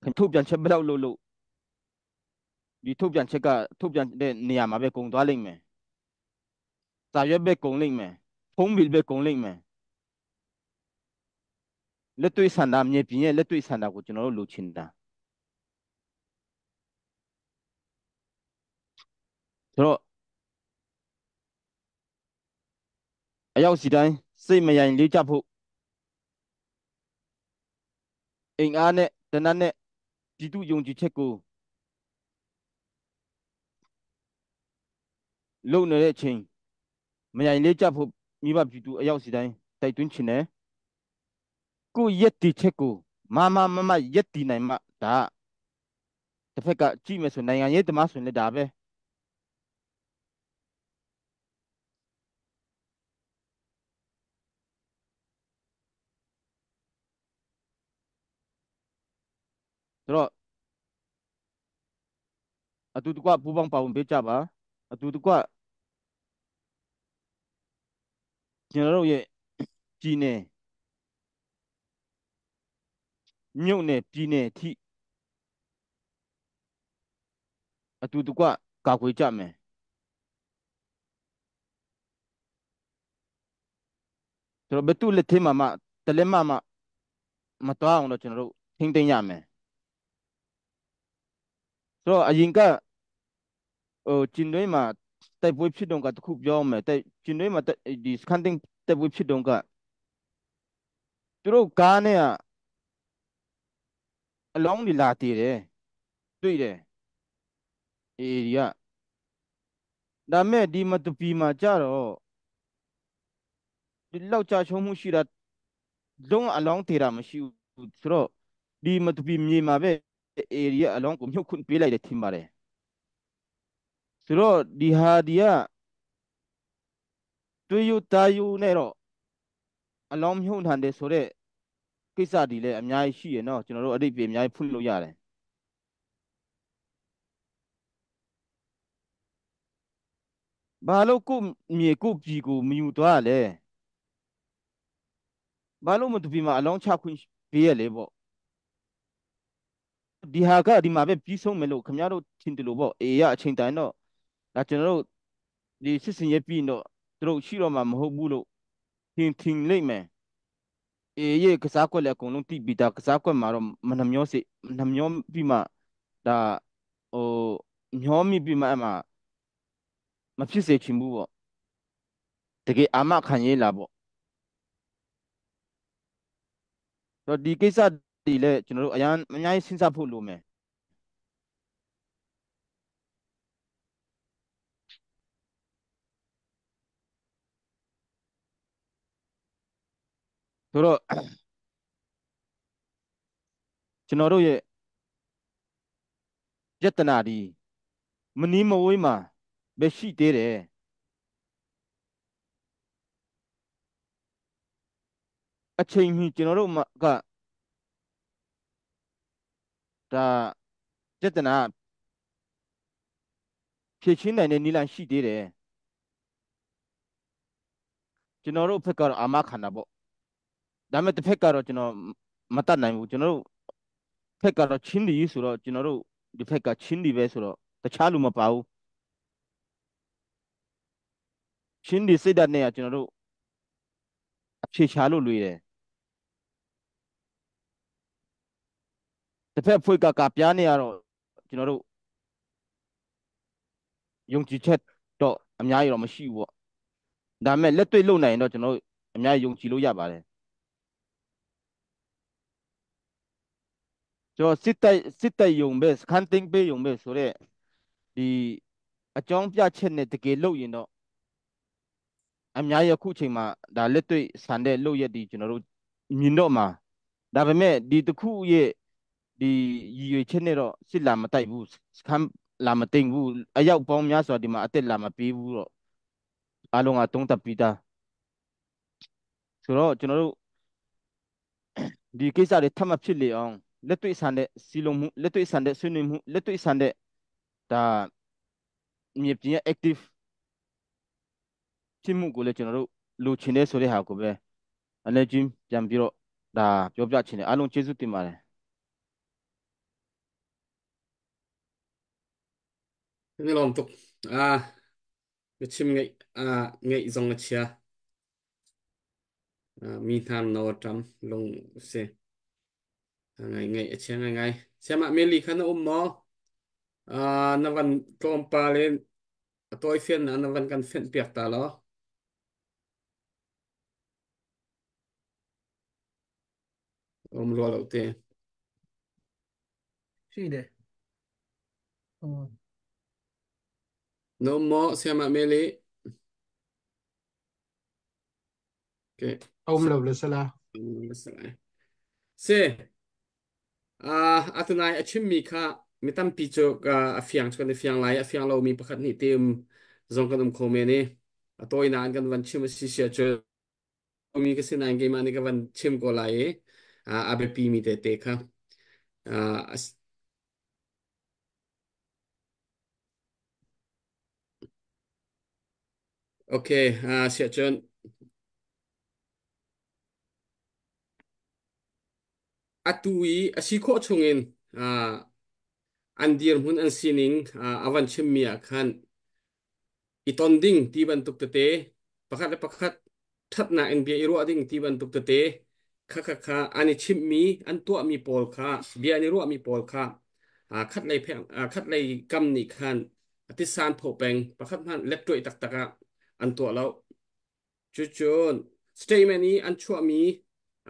ခင်ထုတ်ပြန်ချက်ဘယ်လောက်လို့ဒီထုတ်ပြန်ချက်ကထုတ်ပြန်တဲ့နေရာမှာပဲကုန်သွားလိမ့်မယ်စာရွက်ပဲကုန်လိမ့်မယ်ဖုန်းဘီပဲကုန်လိမ့်မယ်လက်တွေ့ဆန္ဒမြေပြင်ရဲ့လက်တွေ့ဆန္ဒကိုကျွန်တော်တို့လိုချင်တာဆိုတော့အရောက်စီတိုင်းစိတ်မယိုင်လေးကြဖို့အိမ်အားနဲ့တနတ်နဲ့ပြည်သူယုံကြည်ချက်ကိုလုံနေတဲ့အချိန်မယိုင်လေးကြဖို့မိဘပြည်သူအရောက်စီတိုင်းတိုက်တွန်းချင်တယ်ကိုရက်တီချက်ကိုမရက်တီနိုင်မှဒါတစ်ဖက်ကကြည့်မယ်ဆိုနိုင်ငံရေးသမားဆိုရင်လည်းဒါပဲဆိုတော့အတူတကွပူးပေါင်းပါဝင်ပေးကြပါအတူတကွကျွန်တော်တို့ရဲ့ပြည်နယ်မြို့နယ်ပြည်နယ်အထိအတူတကွကာကွယ်ကြမယ် ဆိုတော့ဘသူလက်ထဲမှာမှတလက်မှမတော်အောင်တော့ကျွန်တော်တို့ထိမ့်သိမ်းရမယ်ဆိုတော့အရင်ကကျင်းတွင်းမှာတိုက်ပွဲဖြစ်တော့ကတခုပြောမယ်ကျင်းတွင်းမှာဒီစကန်တင်းတိုက်ပွဲဖြစ်တော့ကသူတို့ကားနဲ့ကအလောင်းတွေလာတည်တယ်တွေ့တယ်အေဒီကဒါမဲ့ဒီမတူပီမှာကြတော့ဒီလောက်ကြာချုံမှုရှိတာလုံးအလောင်းတည်တာမရှိဘူးဆိုတော့ဒီမတူပီမြေမှာပဲအေဒီကအလောင်းကိုမြုပ်ခွင့်ပေးလိုက်တယ်ထင်ပါတယ်ဆိုတော့ဒီဟာဒီကတွေ့ယူတာယူနဲ့တော့အလောင်းမြုပ်ထန်တယ်ဆိုတော့ကိစ္စဒီလည်းအများကြီးရှိရနော်ကျွန်တော်တို့အတိတ်ပြေအများကြီးဖွင့်လို့ရတယ်ဘာလို့ကိုမြေကိုပြည်ကိုမယူသွားလဲဘာလို့မတူပြီမှာအလောင်းချခွင့်ပေးရလဲပေါ့ဒီဟာကဒီမှာပဲပြီးဆုံးမယ်လို့ခင်ဗျားတို့ထင်တယ်လို့ပေါ့အေးရအချိန်တိုင်းတော့ဒါကျွန်တော်တို့ဒီစစ်စင်ရဲ့ပြီးတော့သူတို့ရှိတော့မှာမဟုတ်ဘူးလို့ထင်လိမ့်မယ်အေးရဲ့ကစားကွက်လည်းအကုန်လုံးတိပြီးသားကစားကွက်မှာတော့မနှမျောစိနှမျောပြီးမှဒါဟိုမျောမိပြီးမှအဲ့မှာမဖြစ်စေချင်ဘူးပေါ့တကယ်အာမခံရေးလာပေါ့တော့ဒီကိစ္စဒီလည်းကျွန်တော်တို့အများကြီးစဉ်းစားဖို့လိုမယ်ဆိုတော့ကျွန်တော်တို့ရဲ့ယတနာဒီမနီးမဝေးမှာပဲရှိသေးတယ်အချိန်မီကျွန်တော်တို့ကဒါယတနာဖြည့်ချင်းနိုင်တဲ့နည်းလမ်းရှိသေးတယ်ကျွန်တော်တို့ဘက်ကတော့အာမခံတာပေါ့ဒါပေမဲ့တစ်ဖက်ကတော့ကျွန်တော်မတတ်နိုင်ဘူးကျွန်တော်တို့ဖက်ကတော့ချင်းဒီဆိုတော့ကျွန်တော်တို့ဒီဖက်ကချင်းဒီပဲဆိုတော့တခြားလူမပါဘူးချင်းဒီစိတ်ဓာတ်နဲ့ကကျွန်တော်တို့အဖြေချလို့လွေတယ်တစ်ဖက်ဖွဲ့ကပြားနေရတော့ကျွန်တော်တို့ယုံကြည်ချက်တော့အများကြီးတော့မရှိဘူးပေါ့ဒါပေမဲ့လက်တွေ့လုပ်နိုင်ရင်တော့ကျွန်တော်တို့အများကြီးယုံကြည်လို့ရပါတယ်ကျွန်တော်စစ်တိုက်ယုံပဲစကန်တင်းပေးယုံပဲဆိုတော့ဒီအကြောင်းပြချက်နဲ့တကယ်လုပ်ရင်တော့အများကြီးအခုချိန်မှာဒါလက်တွေ့ဆန်တဲ့လုပ်ရက်ဒီကျွန်တော်တို့မြင်တော့မှာဒါပေမဲ့ဒီတစ်ခုရဲ့ဒီရည်ရွယ်ချက်နဲ့တော့စစ်လာမတိုက်ဘူးစကန်လာမသိမ့်ဘူးအရောက်ပေါင်းများစွာဒီမှာအသက်လာမပေးဘူးတော့အားလုံးကတုံးတက်ပြီးသားဆိုတော့ကျွန်တော်တို့ဒီကိစ္စတွေထပ်မဖြစ်လေအောင်လက်တွေ့ဆန်တဲ့စီလုံးမှုလက်တွေ့ဆန်တဲ့ဆွေးနွေးမှုလက်တွေ့ဆန်တဲ့ဒါမြေပြင်ရဲ့ active ဖြစ်မှုကိုလည်းကျွန်တော်တို့လိုချင်တဲ့ဆိုတဲ့ဟာကိုပဲအနေချင်းပြန်ပြီးတော့ဒါပြောပြချင်တယ်အားလုံးကျေးဇူးတင်ပါတယ်นี่ลองตุกกชิมไงไงซองเชียมีทานโนจำลงเสไงเชียไงเชียมาเมลีคันอุ้มหมอนวันกลมปาเลนตัวเฟียนนวันกันเฟียนเปียกตาล้ออมรัวเราเตะ ရှိတယ်ဟို no more เชียมาเมลีโอเค အုံးမလို့လဲဆလာ เซatunay achim mi kha mitam picho ka afiang chkan afiang lai afiang lo mi pakhat ni tim zong kan khome ni atoi nan kan van chim si sia che mi ka sin ge mani ka van chim ko lai abe pi mi te kha okay sia chen atui asiko chungin an dir hun an sining avan chim mi khan itonding ti ban tuk te pakhat le pakhat ทัดนา NBA รัวดิ่งที่บันตุกเตะค่ะอันนี้ชิมมีอันตัวมีโปลค่ะเบียร์นี่รัวมีโปลค่ะคัดเลยแพงคัดเลยกำนี่คันติสานโผแปงประคับมันเล็บตัวตักอันตัวเราจุดนสเตย์แมนี้อันชั่วมี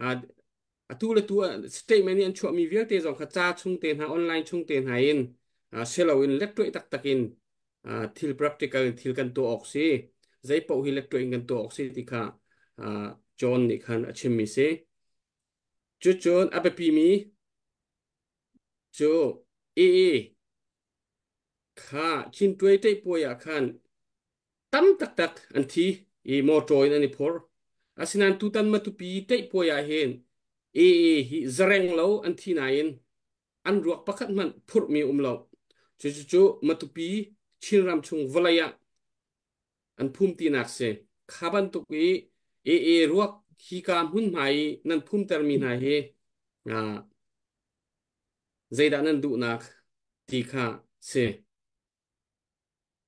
อ่าตัวละตัวสเตย์แมนี้อันชั่วมีเวียเตจงขจ้าชงเตนหาออนไลน์ชงเตนหาอินเซลวินเล็บตัวตักอินทิล practical ทิลกันตัวออกสิใจเป่าฮิเล็กตัวเองกันตัวออกสิที่ค่ะจอนนี่คันชิมมีสิจุดนอาเปปีมีโจเอค่ะชินตัวเตยป่วยคันตั้มตักอันที่โมโตยนั่นนี่พอasinan tutan matupi te poya hen hi zareng lo an thi nain an ruak pakhat man phur mi lo chu matupi chinram chung volaya an phum ti nak se khaban tu ki ruak hi kam hun mai nan phum ter mi na he a zaida nan du nak ti kha se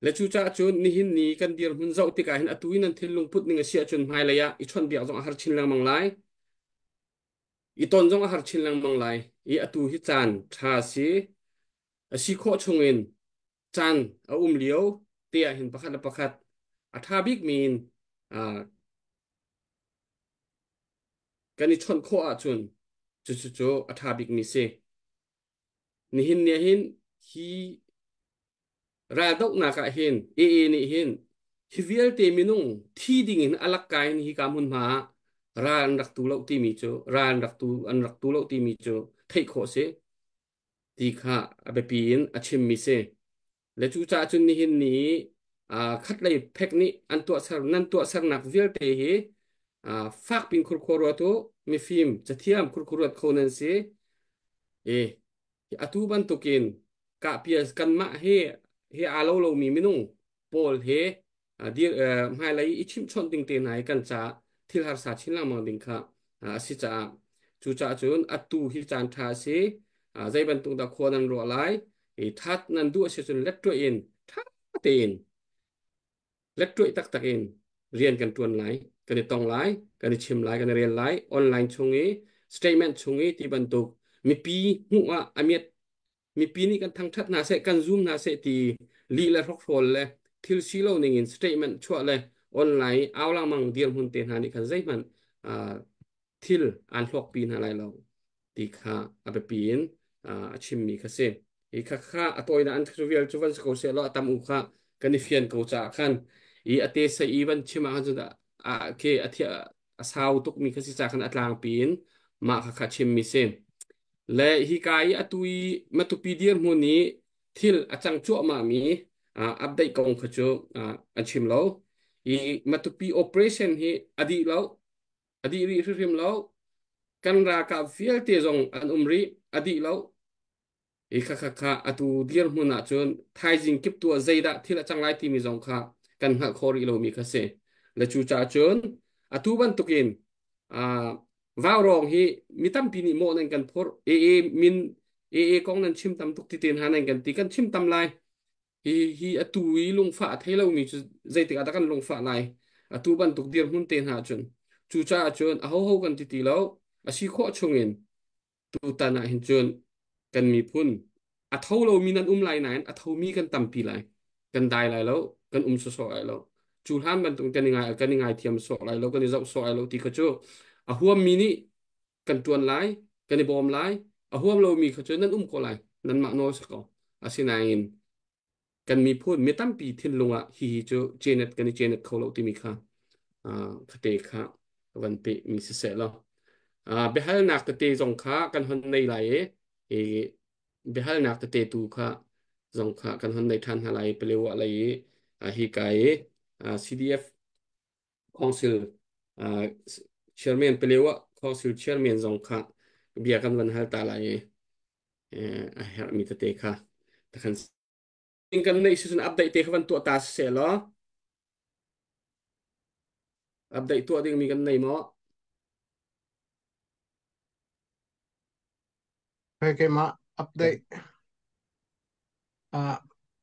le chu cha chun ni hin ni kan dir hun zau ti ka hin atui nan thil lung put ni nga sia chun mai la ya I chon biak zong har chin lang mang lai I ton zong har chin lang mang lai I atu hi chan tha si si kho chungin chan a liu tia hin pakhat a tha big min a kani chon kho a chun chu a tha big mi se ni hin ne hin hi ra dok na ka hin ni hin hi vial te minung thi ding in alak kai ni hi kam hun ma ran rak tu lo ti mi chu ran rak tu an rak tu lo ti mi chu thei kho se ti kha abe pin achim mi se le chu cha chun ni hin ni khat lai phek ni an to sar nan to sar nak vial te hi fak pin khur khor to mi film chathiam khur khur khonan se atu ban tukin ka pias kan ma he alo mi minung pol he dir mai lai ichim chon ting te nai kan cha thil har sa chin lang mang ding kha si cha chu cha chun atu hi chan tha se zai ban tung da khonan ro lai that nan du se chun let to in that ten let to tak in rian kan tuan lai kan tong lai kan chim lai kan rian lai online chungi statement chungi ti ban tuk mi pi hu amiet mi pi ni kan thang that na se kan zoom na se ti li la rok rol le thil silo ning in statement chwa le online awlang mang diam hun ten hani kan zai man thil an hlok pin halai lo ti kha abe pin chim mi kha se kha atoi na an trivial chuwan ko se lo atam u kha kan fian ko cha khan ate se even chima han da ke athia asau tuk mi khasi cha khan atlang pin ma kha chim mi se le hi kai atui matupi dir muni thil achang chu ma mi update kong khachu achim lo matupi operation hi adi ri rim lo kan ra ka fiel te zong an umri adi lo kha atu dir muna chun thai jing kip tu zaida thil achang lai ti mi zong kha kan ha khori lo mi kha se le chu cha chun atu ban tukin vào rong hi mi tam pi ni mo nan kan phor min kong nan chim tam tuk ti ten han nan kan ti kan chim tam lai hi atu i lung fa thelo mi chu zai ti ata kan lung fa lai atu ban tuk dir hun ten ha chun chu cha chun a ho kan ti lo a si kho chungin tu ta na hin chun kan mi phun a tho lo mi nan lai nan a tho mi kan tam pi lai kan dai lai lo kan so lai lo chu han ban tung kan ngai thiam so lai lo kan zau so lai lo ti kha chu a huam mi ni kan tuan lai kan bom lai a huam lo mi kha chu nan ko lai nan ma no sa ko asinain kan mi phun mi tam pi thin lunga hi chu chenet kan chenet kholo ti mi kha khate kha van pe mi se lo behal nak te zong kha kan hon nei lai behal nak te tu kha zong kha kan hon nei than halai pelewa lai hi kai CDF council chairman pelewa council chairman zong kha bia kan van hal ta lai her mi te kha ta kan kan nei season update te khawan to ta se lo update to ding mi kan nei mo Okay, ma update.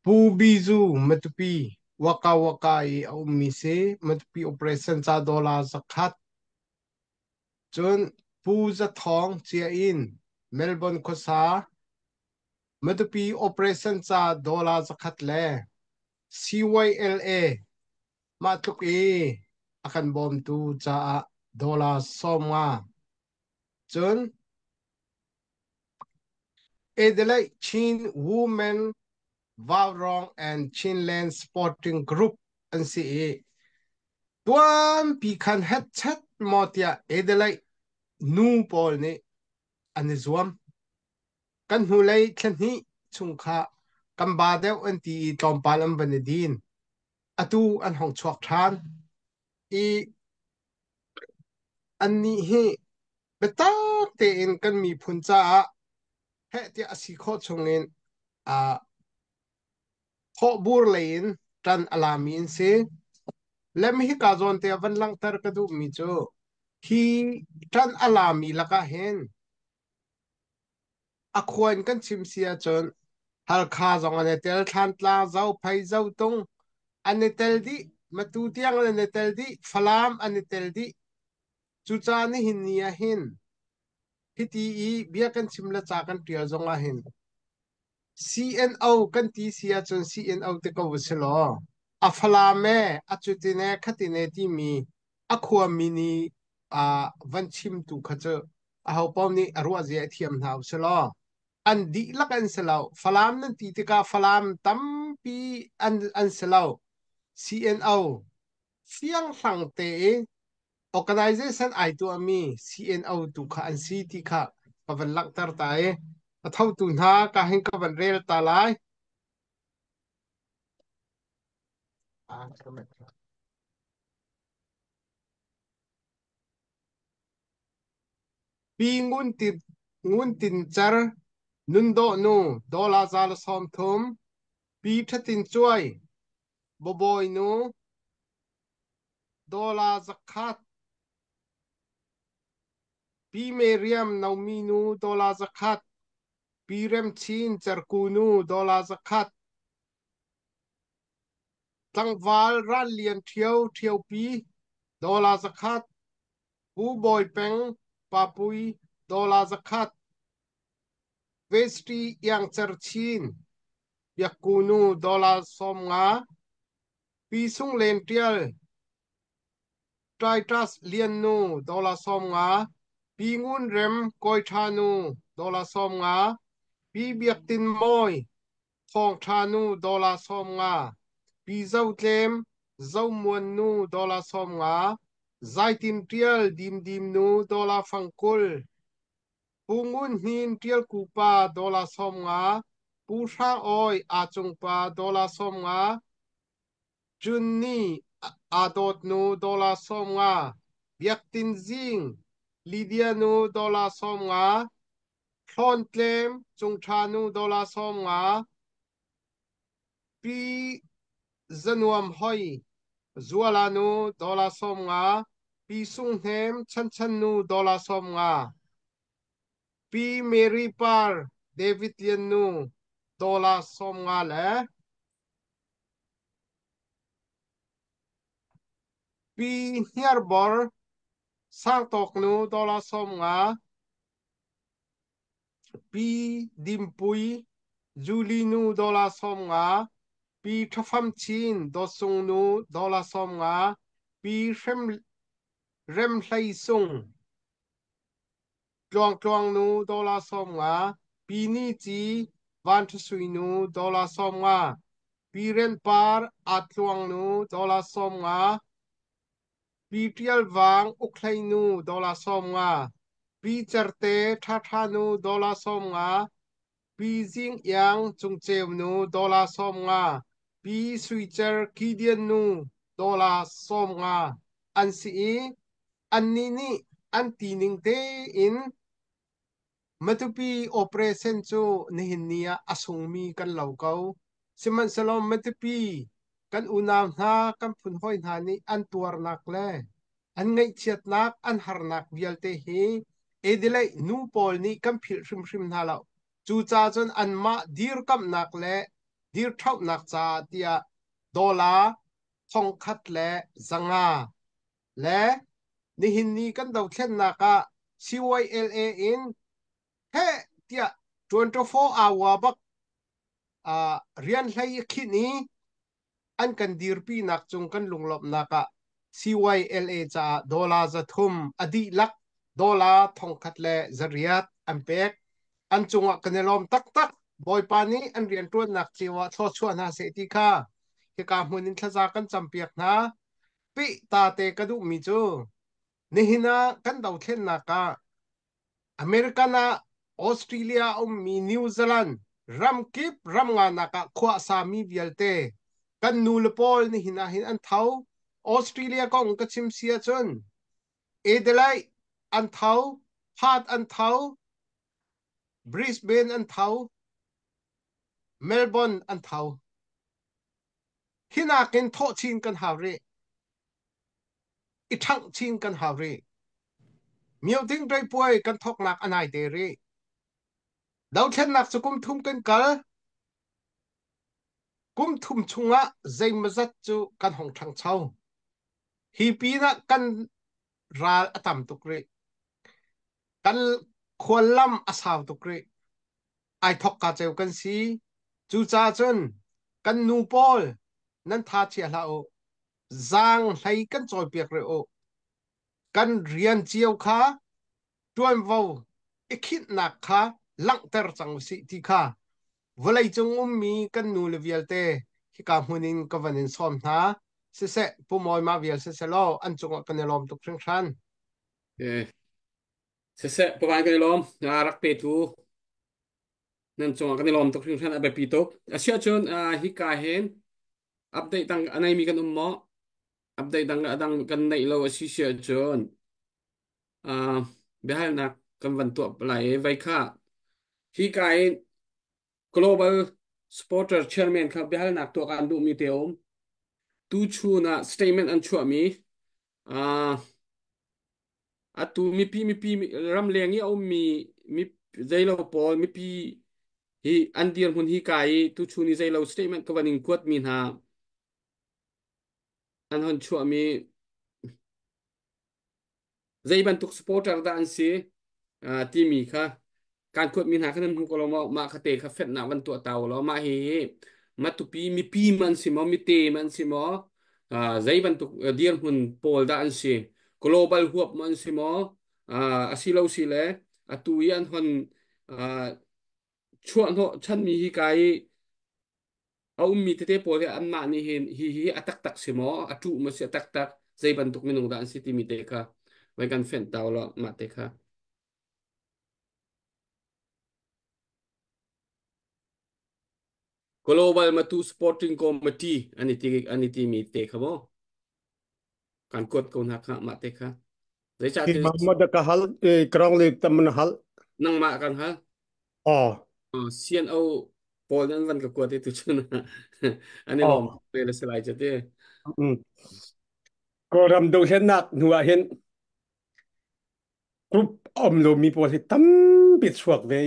Pu bizu matupi waka i mi se matupi operation cha dollar zakhat chun pu za thong chia in Melbourne ko sa matupi operation cha dollar zakhat le CYLA matuk e akan bom tu cha dollar somwa chun Adelaide Chin Women Vavrong and Chinland Sporting Group and CA tuam pi khan het chat motia Adelaide nu pol ne anizuam kan hulai thlan hi chungkha kamba deuh an ti tlom palam banedin atu an hong chuak than I anni hi betak te in kan mi phuncha he ti asi kho chungin a kho bur lein tan alamin se lem hi ka zon te van lang tar ka du mi chu hi tan alami laka hen a khwan kan chim sia chon hal kha zong ane tel than tla zau phai zau tung ane tel di matu tiang ane tel di falam ane tel di chu cha ni hin nia hin hiti I bia kan chimla cha kan tia zonga hin CNO kan ti sia chon CNO te ko wuselo a falame a chutine khatine ti mi a khuwa mini a van chim tu khacha a ho pom ni arwa je thiam na wuselo an di lak an selo falam nan ti te ka falam tam pi an selo CNO siang sang te organization ai tu ami CNO tu kha an si ti kha pavan lak tar tae a thau tu na ka hin ka van rel ta lai pi ngun tin char nun do nu dola zal som thum pi thatin chuai boboy nu dola zakhat pi meriam naumi nu dola zakhat pi rem chin charku nu dola zakhat tangwal ran lian thiau pi dola zakhat pu boy peng papui dola zakhat vesti yang charchin yakunu dola som nga pi sung len tial Titus lian nu dola som nga pi ngun rem koi thanu dola som nga pi biak tin moi thong thanu dola som nga pi zau tlem zau muan nu dola som nga zai tin tial dim nu dola fangkul pungun hin tial kupa dola som nga pu sha oi a chung pa dola som nga junni adot nu dola som nga biak tin zing Lydia nu dola som nga thon tlem chung thanu dola som nga pi zanuam hoi zuala nu dola som nga pi sung hem chan nu dola som nga pi Mary par David lian nu dola som nga le pi hiar bor sang tok nu dola som nga pi dimpui Julie nu dola som nga pi thafam chin dosung nu dola som nga pi rem hlai sung tlong nu dola som nga pi ni chi van thsui nu dola som nga pi ren par atluang nu dola som nga pi tial wang ukhlai nu dola som nga pi charte tha nu dola som nga pi jing yang chung cheu nu dola som nga pi switcher kidian nu dola som nga an si an ni an ti ning te in matupi operation chu nihin nia asung mi kan lokau siman salom matupi kan unam na kan phun hoi na ni an tuar nak le an ngai chiat nak an har nak vial te hi edilai nu pol ni kan phil shim na lo chu cha chon an ma dir kam nak le dir thau nak cha tia ดอลลาร์ทองคัดและจังอาและนี่หินนี้กันดาวเช่นนักะ CYLA in เฮ้เดีย24 hour บักเรียนให้คิดนี้อันกันดีร์ปีนักจงกันลงลบนักะ CYLA จะดอลลาร์จะทุ่มอดีลักดอลลาร์ทองคัดและจะเรียดอันเป็กอันจงกันลมตักบอยปานี้อันเรียนตัวนักเจียวทอดชวนหาเศรษฐีค่ะเหตุการณ์มันนินทจากกันจำเปียกนะปิตาเตกระดูมิจูนี่หินะกันดาวเช่นนักะอเมริกานะออสเตรเลียมีนิวซีแลนด์รัมกิบรัมงานักะขวาสามีเวลเตกันนูลปอลนี่หินะหินอันเท้าออสเตรเลียก็องกชิมเสียจนเอเดไลอันเท้าพาดอันเท้าบริสเบนอันเท้าเมลเบิร์นอันเท้าหินากินโทชินกันหาเรอีทั้งชินกันหาเรมีเอาทิ้งใจป่วยกันทอกหนักอันไหนเดเรดาวเช่นนักสกุมทุ่มกันกัลกุมทุ่มชุงะใจมาจัดจูกันหงทางเช่าฮีปีนะกันราอตัมตุกเรกันควรล้ำอาสาวตุกเรไอทอกกาเจวกันสีจูจาจนกันนูปอลนั่นทาเชียลาโอจางให้กันจอยเปียกเรโอกันเรียนเจียวขาจวนวาวอีคิดหนักขาลังเตอร์จังสิที่ขาเวลาจงมีกันนูเลเวียลเตที่กามุนินกวันนินซ้อมนาเสะผู้มอยมาเวียลเสะล้ออันจงกันในลมตุกเชิงชันเสะประมาณกันในลมรักเปตูนั่นจงกันในลมตุกชิงชันอเบปีตุกเชื่อจนฮิกาเห็นอัปเดตตั้งอันไหนมีกันหมออัปเดตตั้งกันในเราเชื่อจนเบลนักกันวันตัวไหลไว้ค่ะฮิกาเห็น global supporter chairman ครับเบลนักตัวการดูมีเตียวตูชูนะ statement อันชัวมีอ่าตูมีรำเลียงนี้เอามีใจเราพอมีปีฮีอันเดียร์คนฮีกายตูชูนี่ใจเรา statement ก็วันนึงกวดมีนะอันหันชัวมีใจบรรทุก supporter ด้านซีที่มีค่ะการกวดมีหาขนมก็เรามาคเตะคาเฟ่หนาวันตัวเต่าเรามาเฮมาตุปีมีปีมันสิมอมีเตมันสิมอใจบรรทุกเดียร์คนโพลด้านซี global หัวมันสิมออาศิลาศิเลตุยันคนชวนหัวฉันมีฮิกายเอามีเตโพลอันมานี่เห็นฮิอัตักสิมอตุมันสิอัตักใจบรรทุกมินุด้านซีที่มีเตค่ะไว้กันเฟ้นเต่าเรามาเตค่ะ global matu sporting committee aniti mi te khamo kan kot ko na kha ma te kha dei cha te Muhammad kahal krong le taman hal nang ma kan ha CNO pol nan van ka ko te tu chuna ani lom pe la slide cha te ko ram do hen nak nuwa hen group lo mi po tam bit suak ve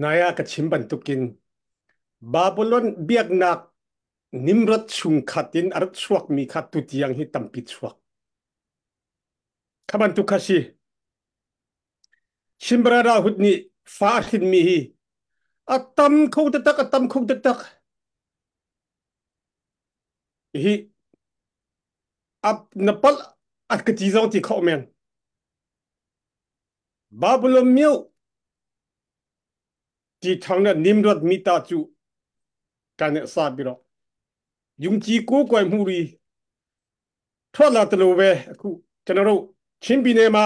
naya ka chimban tukin Babylon biak nak nimrat chung khatin arat suak mi khat tu tiang hi tam pit suak kaban tu khashi Shimbrara hudni fahin mi hi atam khou tak hi ap napal at katizang ti khomen Babylon miu ti thangna nimrat mita chu kan sa biro yung chi ko kwai muri thola tlo ve ku chanaro chimbine ma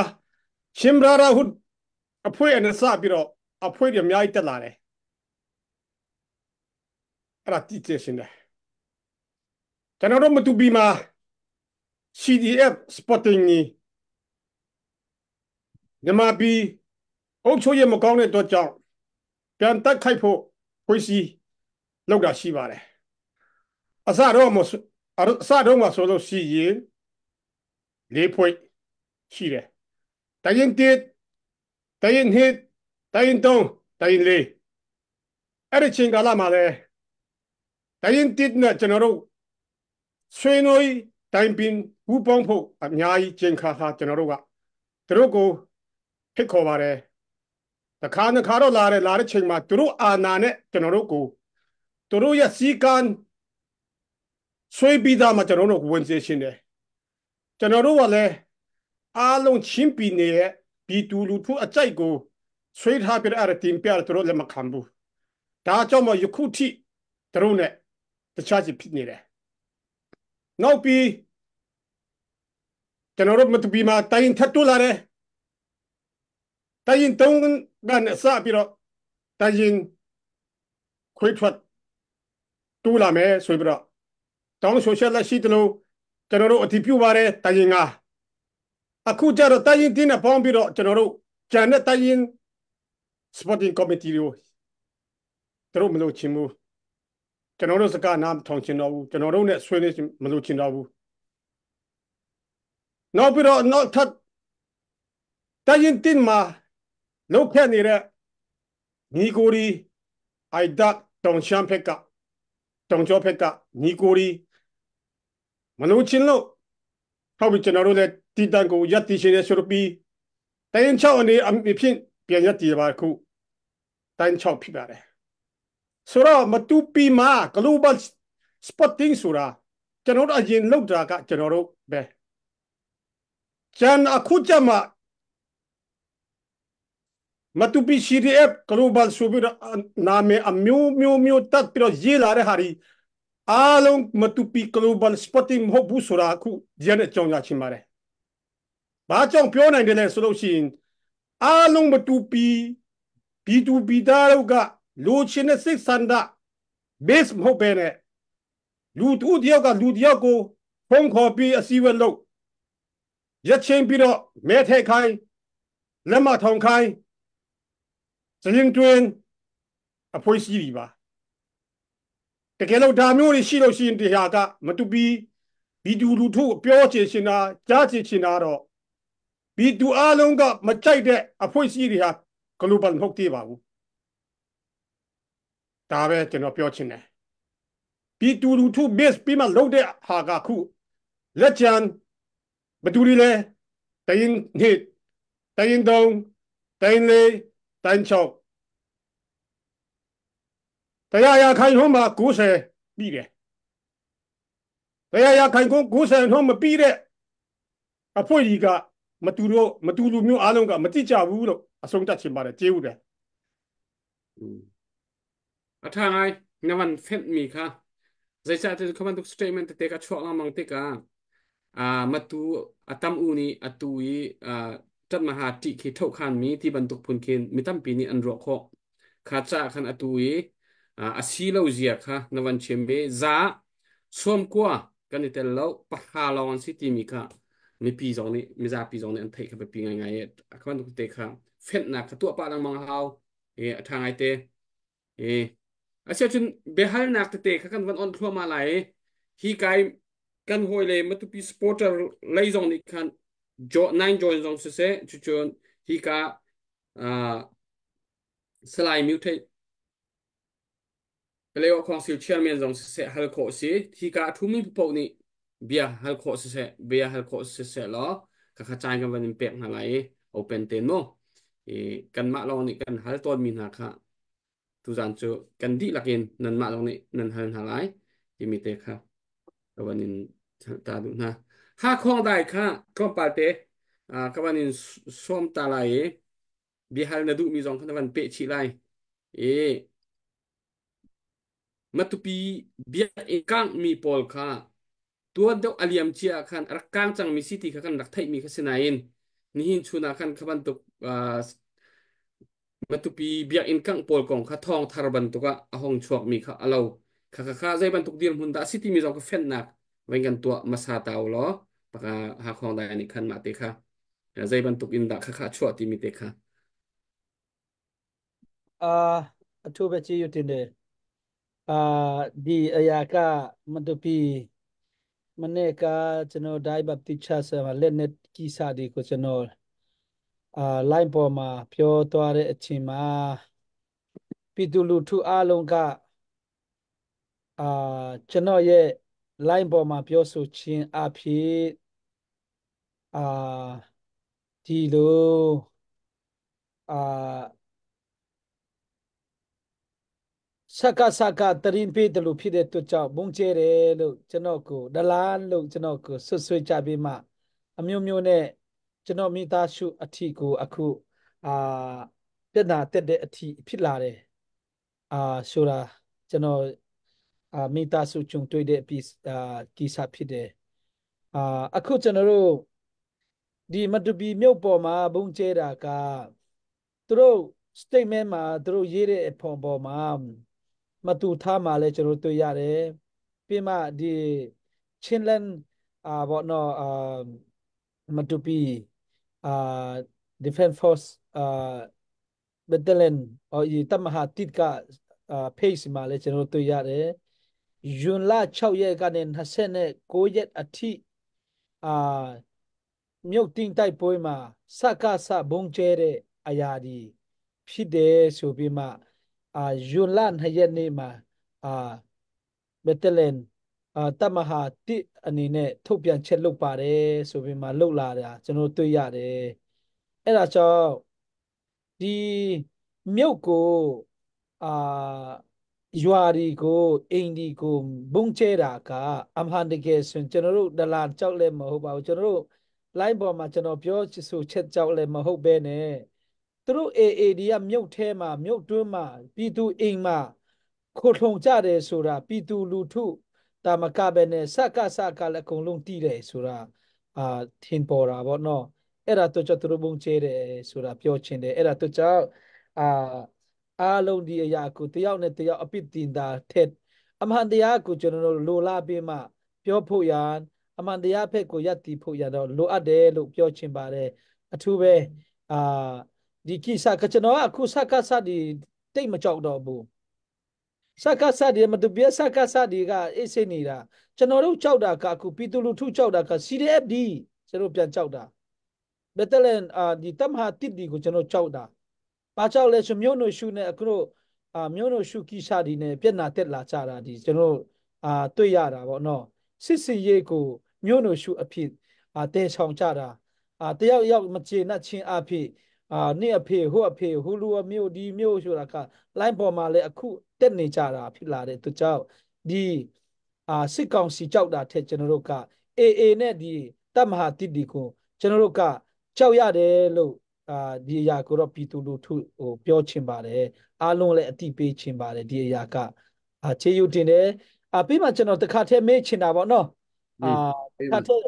Shimbrara hud apoi an sa biro apoi de myai ta la le ara ti che sin de chanaro mutu bi ma CDF spotting ni Nyama bi ông cho ye mo kaung ne to chang pian tak khai pho khoi si lok da shi ba le asa ro mo sa ro ma so lo si yin le phoi shi le ta yin ti ta yin hit ta yin tong ta yin le ari ching ga la ma le แต่ยินติดเนี่ยจะนรกช่วยหน่อยแต่ยินเป็นผู้ปองผู้อันยายเจงข้าข้าจะนรกอะตรุกูเพิกขวาเลยแต่ข้าเนี่ยข้าเราลาเชิงมาตรุอานาเนี่ยจะนรกกูตรุยาสีกันช่วยบิดามาจะนรกวันเสียชินเลยจะนรกว่าเลยอาลงชิมปีเนี่ยปีตูลูทูอาใจกูช่วยท่าเป็นอะไรทีมเปียร์ตรุเลยมาคำบูตาเจ้ามาอยู่คู่ที่ตรุเนี่ยจะชาจิพิษนี่แหละนอกปีจะนรกมาตุปีมาแต่ยินทัดตุลาเลยแต่ยินตรงกันซาปีเราแต่ยินคุยทวดตุลาเมสวยปีเราต้องโซเชียลและชีตโลจะนรกอธิพิวาระแต่ยิงอ่ะအခုကြတော့တိုင်းရင်တင်းနဲ့ပေါင်းပြီးတော့ကျွန်တော်တို့ဂျန်နဲ့တိုင်းရင် sporting committee တွေတို့မလို့ချင်ဘူးကျွန်တော်တို့စကားနားထောင်ချင်တော့ဘူးကျွန်တော်တို့နဲ့ဆွေးနွေးမလို့ချင်တော့ဘူးနောက်ပြီးတော့နောက်ထပ်တိုင်းရင်တင်းမှာလောက်ခဲ့နေတဲ့ညီကိုရီအိုက်ဒတ်တောင်ရှမ်းဖက်ကတောင်ကျော်ဖက်ကညီကိုရီမလို့ချင်လို့ဟုတ်ပြီကျွန်တော်တို့လည်းတီတန်ကိုယက်တီရှင်ရဲ့ဆိုပြီးတိုင်းချောင်းအနေအဖြစ်ပြန်ယက်တီပါခုတိုင်းချောင်းဖြစ်ပါတယ်ဆိုတော့မတူပီမှာ global spotting ဆိုတာကျွန်တော်တို့အရင်လောက်တာကကျွန်တော်တို့ပဲကျန်အခုကျမှမတူပီ CDF global ဆိုပြီးတော့နာမည်အမျိုးတက်ပြီးတော့ရေးလာတဲ့ဟာဒီအားလုံးမတူပီ global spotting မဟုတ်ဘူးဆိုတာအခုဒီနေ့ကြောင်ရချင်ပါတယ်။ဘာကြောင့်ပြောနိုင်တယ်လဲဆိုလို့ရှိရင်အားလုံးမတူပီ B2B သားတို့ကလိုချင်တဲ့စိတ်ဆန္ဒ base မဟုတ်ပဲနဲ့လူတူတယောက်ကလူတယောက်ကိုဖုန်းခေါ်ပြီးအစည်းအဝေးလုပ်ရက်ချင်းပြီးတော့မဲထည့်ခိုင်းလက်မထောင်ခိုင်းစရင်တွင်အဖွဲစီးပါတကယ်လို့ဒါမျိုးတွေရှိလို့ရှိရင်ဒီဟာကမတူပီ B2 လူထုပြောချင်ချင်တာကြားချင်ချင်တာတော့ B2 အားလုံးကမကြိုက်တဲ့အဖွဲစီးတွေဟာ global မဟုတ်သေးပါဘူးဒါပဲကျွန်တော်ပြောချင်တယ် B2 လူထု base ပြီးမှလုပ်တဲ့ဟာကခုလက်ချန်ဘယ်သူတွေလဲတိုင်းနေတိုင်းတုံးတိုင်းလေးတိုင်းချောက်တရားရခိုင်ဟောမှာ90ပြီးတယ်တရားရခိုင်ကို90ဟောမပြီးတဲ့အဖို့ကြီးကမတူလူမျိုးအားလုံးကမတိကြဘူးလို့အဆုံးသတ်ချင်ပါတယ်ကျေးဇူးတယ်အထာငိုင်းနဝန်ဖက်မီခါဇိုက်စားတဲ့ကမန်တုစတေးမန့်တေကချောငါမောင်တေကာမတူအတမ်ဦးနီအတူီจัดมหาติขีเท่าขันมีที่บรรทุกพุนเคนมีตั้มปีนี้อันรอคอขาจ้าขันอตุยอาศีเลวเจียค่ะนวันเชมเบจ้าสวมกัวกันนี่แต่เราปะฮาลอนซิตี้มีค่ะมีปีสองนี้มีจ้าปีสองนี้อันเทคไปปีไงคำนตุกเตะค่ะเฟ้นหนักตัวปาดังมังเฮาทางไอเตอาเซียนจนเบฮัลหนักเตะค่ะกันวันอ่อนครัวมาไหลฮีไกกันหอยเลยมาตุปีสปอร์ตไลซองนี่คันnine joins on se chuchon hika slide mute playo council chairman on se hal ko si hika thumi po ni bia hal ko se bia hal ko se lo ka kha chai kan van pek na lai open ten mo kan ma lo ni kan hal ton min ha kha tu jan chu kan di lakin nan ma lo ni nan hal ha lai ti mi te kha kawanin ta du na ha khong dai kha kom pa te kawanin som ta lai bihal na du mi jong khan van pe chi lai matupi bia ekang mi pol kha tuan deu aliam chia khan rakang chang mi city khan rak thai mi kha sinain ni hin chuna khan khaban tuk matupi bia inkang pol kong kha thong tharban tuka ahong chuak mi kha alo kha zai ban tuk dir hun da city mi jong ka fen nak wengan tua masa taw lo paka ha khong da ni khan ma te kha zai ban tuk in da kha chuak ti mi te khaအထူးပဲကြည့်ရတင်တယ်ဒီအရာကမတူပီမနေ့ကကျွန်တော်ဒိုင်ဘပ်တီချာဆာလက်နက်ကြီးစာဒီကိုကျွန်တော်လိုင်းပေါ်မှာပြောသွားတဲ့အချိန်မှာပြည်သူလူထုအားလုံးက ကျွန်တော်ရဲ့ line ပေါ်မှာပြောဆိုခြင်းအဖြစ်ဒီလိုစကတရင်ပေးတယ်လို့ဖြစ်တဲ့အတွက်ကြောင့်ဘုံကျဲတယ်လို့ကျွန်တော်ကိုဒလန်လို့ကျွန်တော်ကိုဆွဆွကြပြီးမှအမျိုးမျိုးနဲ့ကျွန်တော်မိသားစုအထီကိုအခုပြဿနာတက်တဲ့အထီဖြစ်လာတယ်ဆိုတာကျွန်တော်မိသားစုကြုံတွေ့တဲ့အပြီးကိစ္စဖြစ်တယ်အခုကျွန်တော်တို့ဒီမတူပီမြို့ပေါ်မှာဘုံကျဲတာကသူတို့ statement မှာသူတို့ရေးတဲ့အပေါ်မှာမတူထားမှာလဲကျွန်တော်တွေ့ရတယ်ပြီးမှဒီချင်းလန်ဘောနော်မတူပီdefense force battalion ဒီတမဟာတစ်ကpage မှာလဲကျွန်တော်တွေ့ရတယ်ဇွန်လ6ရက်ကနေ29ရက်အထိမြို့တင်တိုက်ပွဲမှာစဘုံကျဲတဲ့အရာဒီဖြစ်တယ်ဆိုပြီးမှဇွန်လ2ရက်နေ့မှာဘက်တလန်တမဟာတစ်အနေနဲ့ထုတ်ပြန်ချက်လုပ်ပါတယ်ဆိုပြီးမှလုပ်လာတာကျွန်တော်တွေ့ရတယ်အဲ့ဒါကြောင့်ဒီမြို့ကိုရွာဒီကိုအိမ်ဒီကိုဘုံကျဲတာကအမှန်တကယ်ဆိုကျွန်တော်တို့ဒလာကြောက်လည်းမဟုတ်ပါဘူးကျွန်တော်တို့ line ပေါ်မှာကျွန်တော်ပြောဆိုချက်ကြောက်လည်းမဟုတ်ဘဲနဲ့သူတို့ AAD ကမြုပ်ထဲမှာမြုပ်တွင်းမှာပြည်သူအိမ်မှာခိုထုံကြတယ်ဆိုတာပြည်သူလူထုတာမကပဲနဲ့စကလည်းအကုန်လုံးတည်တယ်ဆိုတာထင်ပေါ်တာပေါ့နော်အဲ့ဒါတော့ကျွန်တော်တို့ဘုံကျဲတယ်ဆိုတာပြောချင်တယ်အဲ့ဒါတော့ကြောင့်အားလုံးဒီအရာကိုတယောက်နဲ့တယောက်အပိတင်တာထက်အမှန်တရားကိုကျွန်တော်တို့လိုလားပြီးမှပြောဖို့ရန်အမှန်တရားဖက်ကိုယက်တီဖို့ရတော့လိုအပ်တယ်လို့ပြောချင်ပါတယ်အထူးပဲဒီကိစ္စကကျွန်တော်အခုစဒီတိတ်မကြောက်တော့ဘူးစဒီမတူပြစဒီကအေးစိနေတာကျွန်တော်တို့ကြောက်တာကအခုပြည်သူလူထုကြောက်တာက CDFD ကျွန်တော်ပြန်ကြောက်တာဘက်တလန်ဒီတမဟာတစ်ဒီကိုကျွန်တော်ကြောက်တာဘာကြောက်လဲဆိုမြို့နိုရှုနဲ့အခုတို့မြို့နိုရှုကိစ္စဒီနဲ့ပြက်နာတက်လာကြတာဒီကျွန်တော်တွေ့ရတာပေါ့နော်စစ်စီရေးကိုမြို့နိုရှုအဖြစ်တဲဆောင်ကြတာတယောက်ယောက်မကျေနပ်ချင်းအဖြစ်နေ့အဖေဟိုအဖေဟိုလူအမျိုးဒီမျိုးဆိုတာက line ပေါ်မှာလည်းအခုတက်နေကြတာဖြစ်လာတဲ့သူကြောင့်ဒီစစ်ကောင်စီကြောက်တာထက်ကျွန်တော်တို့က AA နဲ့ဒီတပ်မဟာတစ်ဒီကိုကျွန်တော်တို့ကကြောက်ရတယ်လို့ဒီအရာကိုတော့ပြည်သူလူထုဟိုပြောချင်ပါတယ်အားလုံးလည်းအတိပေးချင်ပါတယ်ဒီအရာကခြေယူတင်တယ်ပြီးမှကျွန်တော်တခါတည်းမေးချင်တာပေါ့နော်တခါတည်း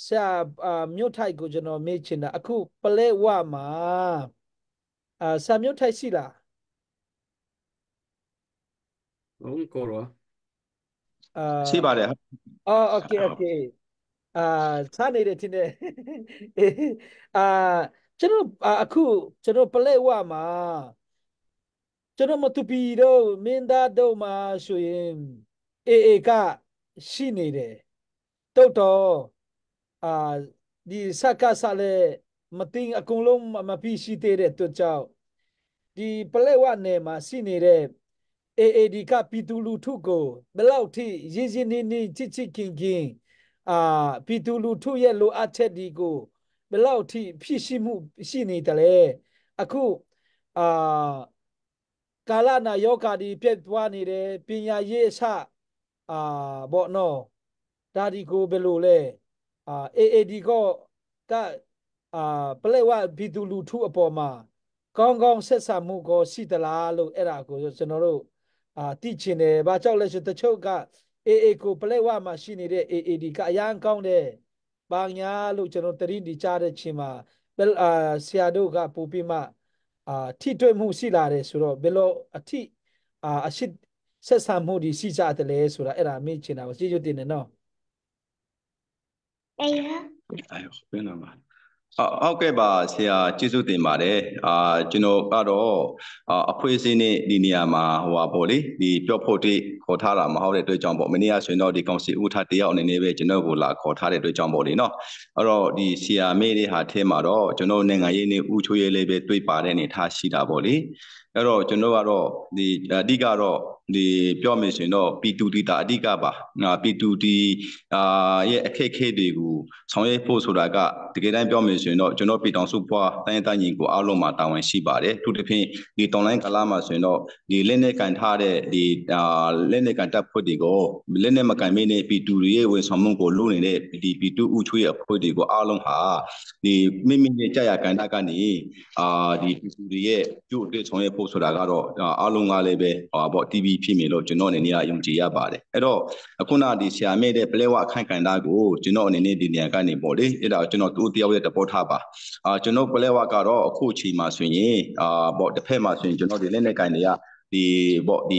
ဆရာမြို့ထိုက်ကိုကျွန်တော်မေးချင်တာအခုပလဲဝမှာဆရာမြို့ထိုက်ရှိလားဟုတ်ကောရောရှိပါတယ်โอเคစားနေတယ်ထင်တယ်ကျွန်တော်အခုကျွန်တော်ပလဲဝမှာကျွန်တော်မတူပီတော့မင်းသားတို့မှာဆိုရင်AAကရှိနေတယ်တော့ဒီစလည်းမသိအကုန်လုံးမပြီးရှိသေးတဲ့အတွက်ကြောင့်ဒီပလဲဝနယ်မှာရှိနေတဲ့ AAD ကပြည်သူလူထုကိုဘယ်လောက်ထိရင်းရင်းနှီးနှီးချစ်ခင်ပြည်သူလူထုရဲ့လိုအပ်ချက်ဒီကိုဘယ်လောက်ထိဖြစ်ရှိမှုရှိနေတယ်လဲအခုကာလနာယောဂါဒီပြတ်သွားနေတယ်ပညာရေးအစဘောနော်ဒါဒီကိုဘယ်လိုလဲ AAD ကပလဲဝပြည်သူလူထုအပေါ်မှာကောင်းဆက်ဆံမှုကိုရှိသလားလို့အဲ့ဒါကိုကျွန်တော်တို့သိချင်တယ်ဘာကြောင့်လဲဆိုတချို့က AA ကိုပလဲဝမှာရှိနေတဲ့ AAD ကအရန်ကောင်းတယ်ဘာညာလို့ကျွန်တော်တရင်ဒီကြားတဲ့ချိန်မှာဆရာတို့ကပို့ပြီးမှထိတွေ့မှုရှိလာတယ်ဆိုတော့ဘယ်လိုအရှိဆက်ဆံမှုဒီရှိကြတယ်လဲဆိုတာအဲ့ဒါမေးချင်တာပါကျေးဇူးတင်တယ်နော်ဘယ်နာမှာဟုတ်ကဲ့ပါဆရာကျေးဇူးတင်ပါတယ်ကျွန်တော်ကတော့အဖွဲ့အစည်းနဲ့ဒီနေရာမှာပေါ့လေဒီပြောဖို့တိခေါ်ထားတာမဟုတ်တဲ့အတွက်ကြောင့်ပေါ့မနေ့ကဆိုရင်တော့ဒီကောင်စီဥထားတယောက်အနေနဲ့ပဲကျွန်တော်ကိုလာခေါ်ထားတဲ့အတွက်ကြောင့်ပေါ့လေနော်အဲ့တော့ဒီဆရာမေးတဲ့ဟာထဲမှာတော့ကျွန်တော်နိုင်ငံရေးနဲ့ဥချိုးရေးလေးပဲတွေ့ပါတဲ့အနေထားရှိတာပေါ့လေ အဲ့တော့ကျွန်တော်ကတော့ဒီအဓိကတော့ဒီပြောမယ်ဆိုရင်တော့ P2D တာအဓိကပါP2D ရဲ့အခက်အခဲတွေကိုဆောင်ရွက်ဖို့ဆိုတာကတကယ်တမ်းပြောမယ်ဆိုရင်တော့ကျွန်တော်ပြည်တော်စုဖွာတိုင်းတိုင်းညီကိုအားလုံးမှာတာဝန်ရှိပါတယ်သူတစ်ဖြင့်ဒီ online ကာလမှာဆိုရင်တော့ဒီလက်နဲ့ကန်ထားတဲ့ဒီလက်နဲ့ကန်တပ်ဖွဲ့တွေကိုလက်နဲ့မကန်မင်းနဲ့ P2D ရဲ့ဝန်ဆောင်မှုကိုလုပ်နေတဲ့ဒီ P2 ဥချွေးအဖွဲ့တွေကိုအားလုံးဟာဒီမိမိရဲ့ကြာရကန်တာကနေဒီ P2D ရဲ့ကျိုးအတွက်ဆောင်ရွက်ဖို့ဆိုတာကတော့အားလုံးကလည်းပဲပေါ့ TV ဖြစ်မယ်လို့ကျွန်တော်အနေနဲ့ယုံကြည်ရပါတယ်အဲ့တော့အခုနဒီဆရာမဲတဲ့ပလဲဝအခန့်ကန်တာကိုကျွန်တော်အနေနဲ့ဒီနေရာကနေပေါ့လေအဲ့ဒါကျွန်တော်သူ့တယောက်ရဲ့တပေါ်ထားပါကျွန်တော်ပလဲဝကတော့အခုအချိန်မှာဆိုရင်ပေါ့တစ်ဖက်မှာဆိုရင်ကျွန်တော်ဒီလက်နဲ့ကန်တွေကဒီပေါ့ဒီ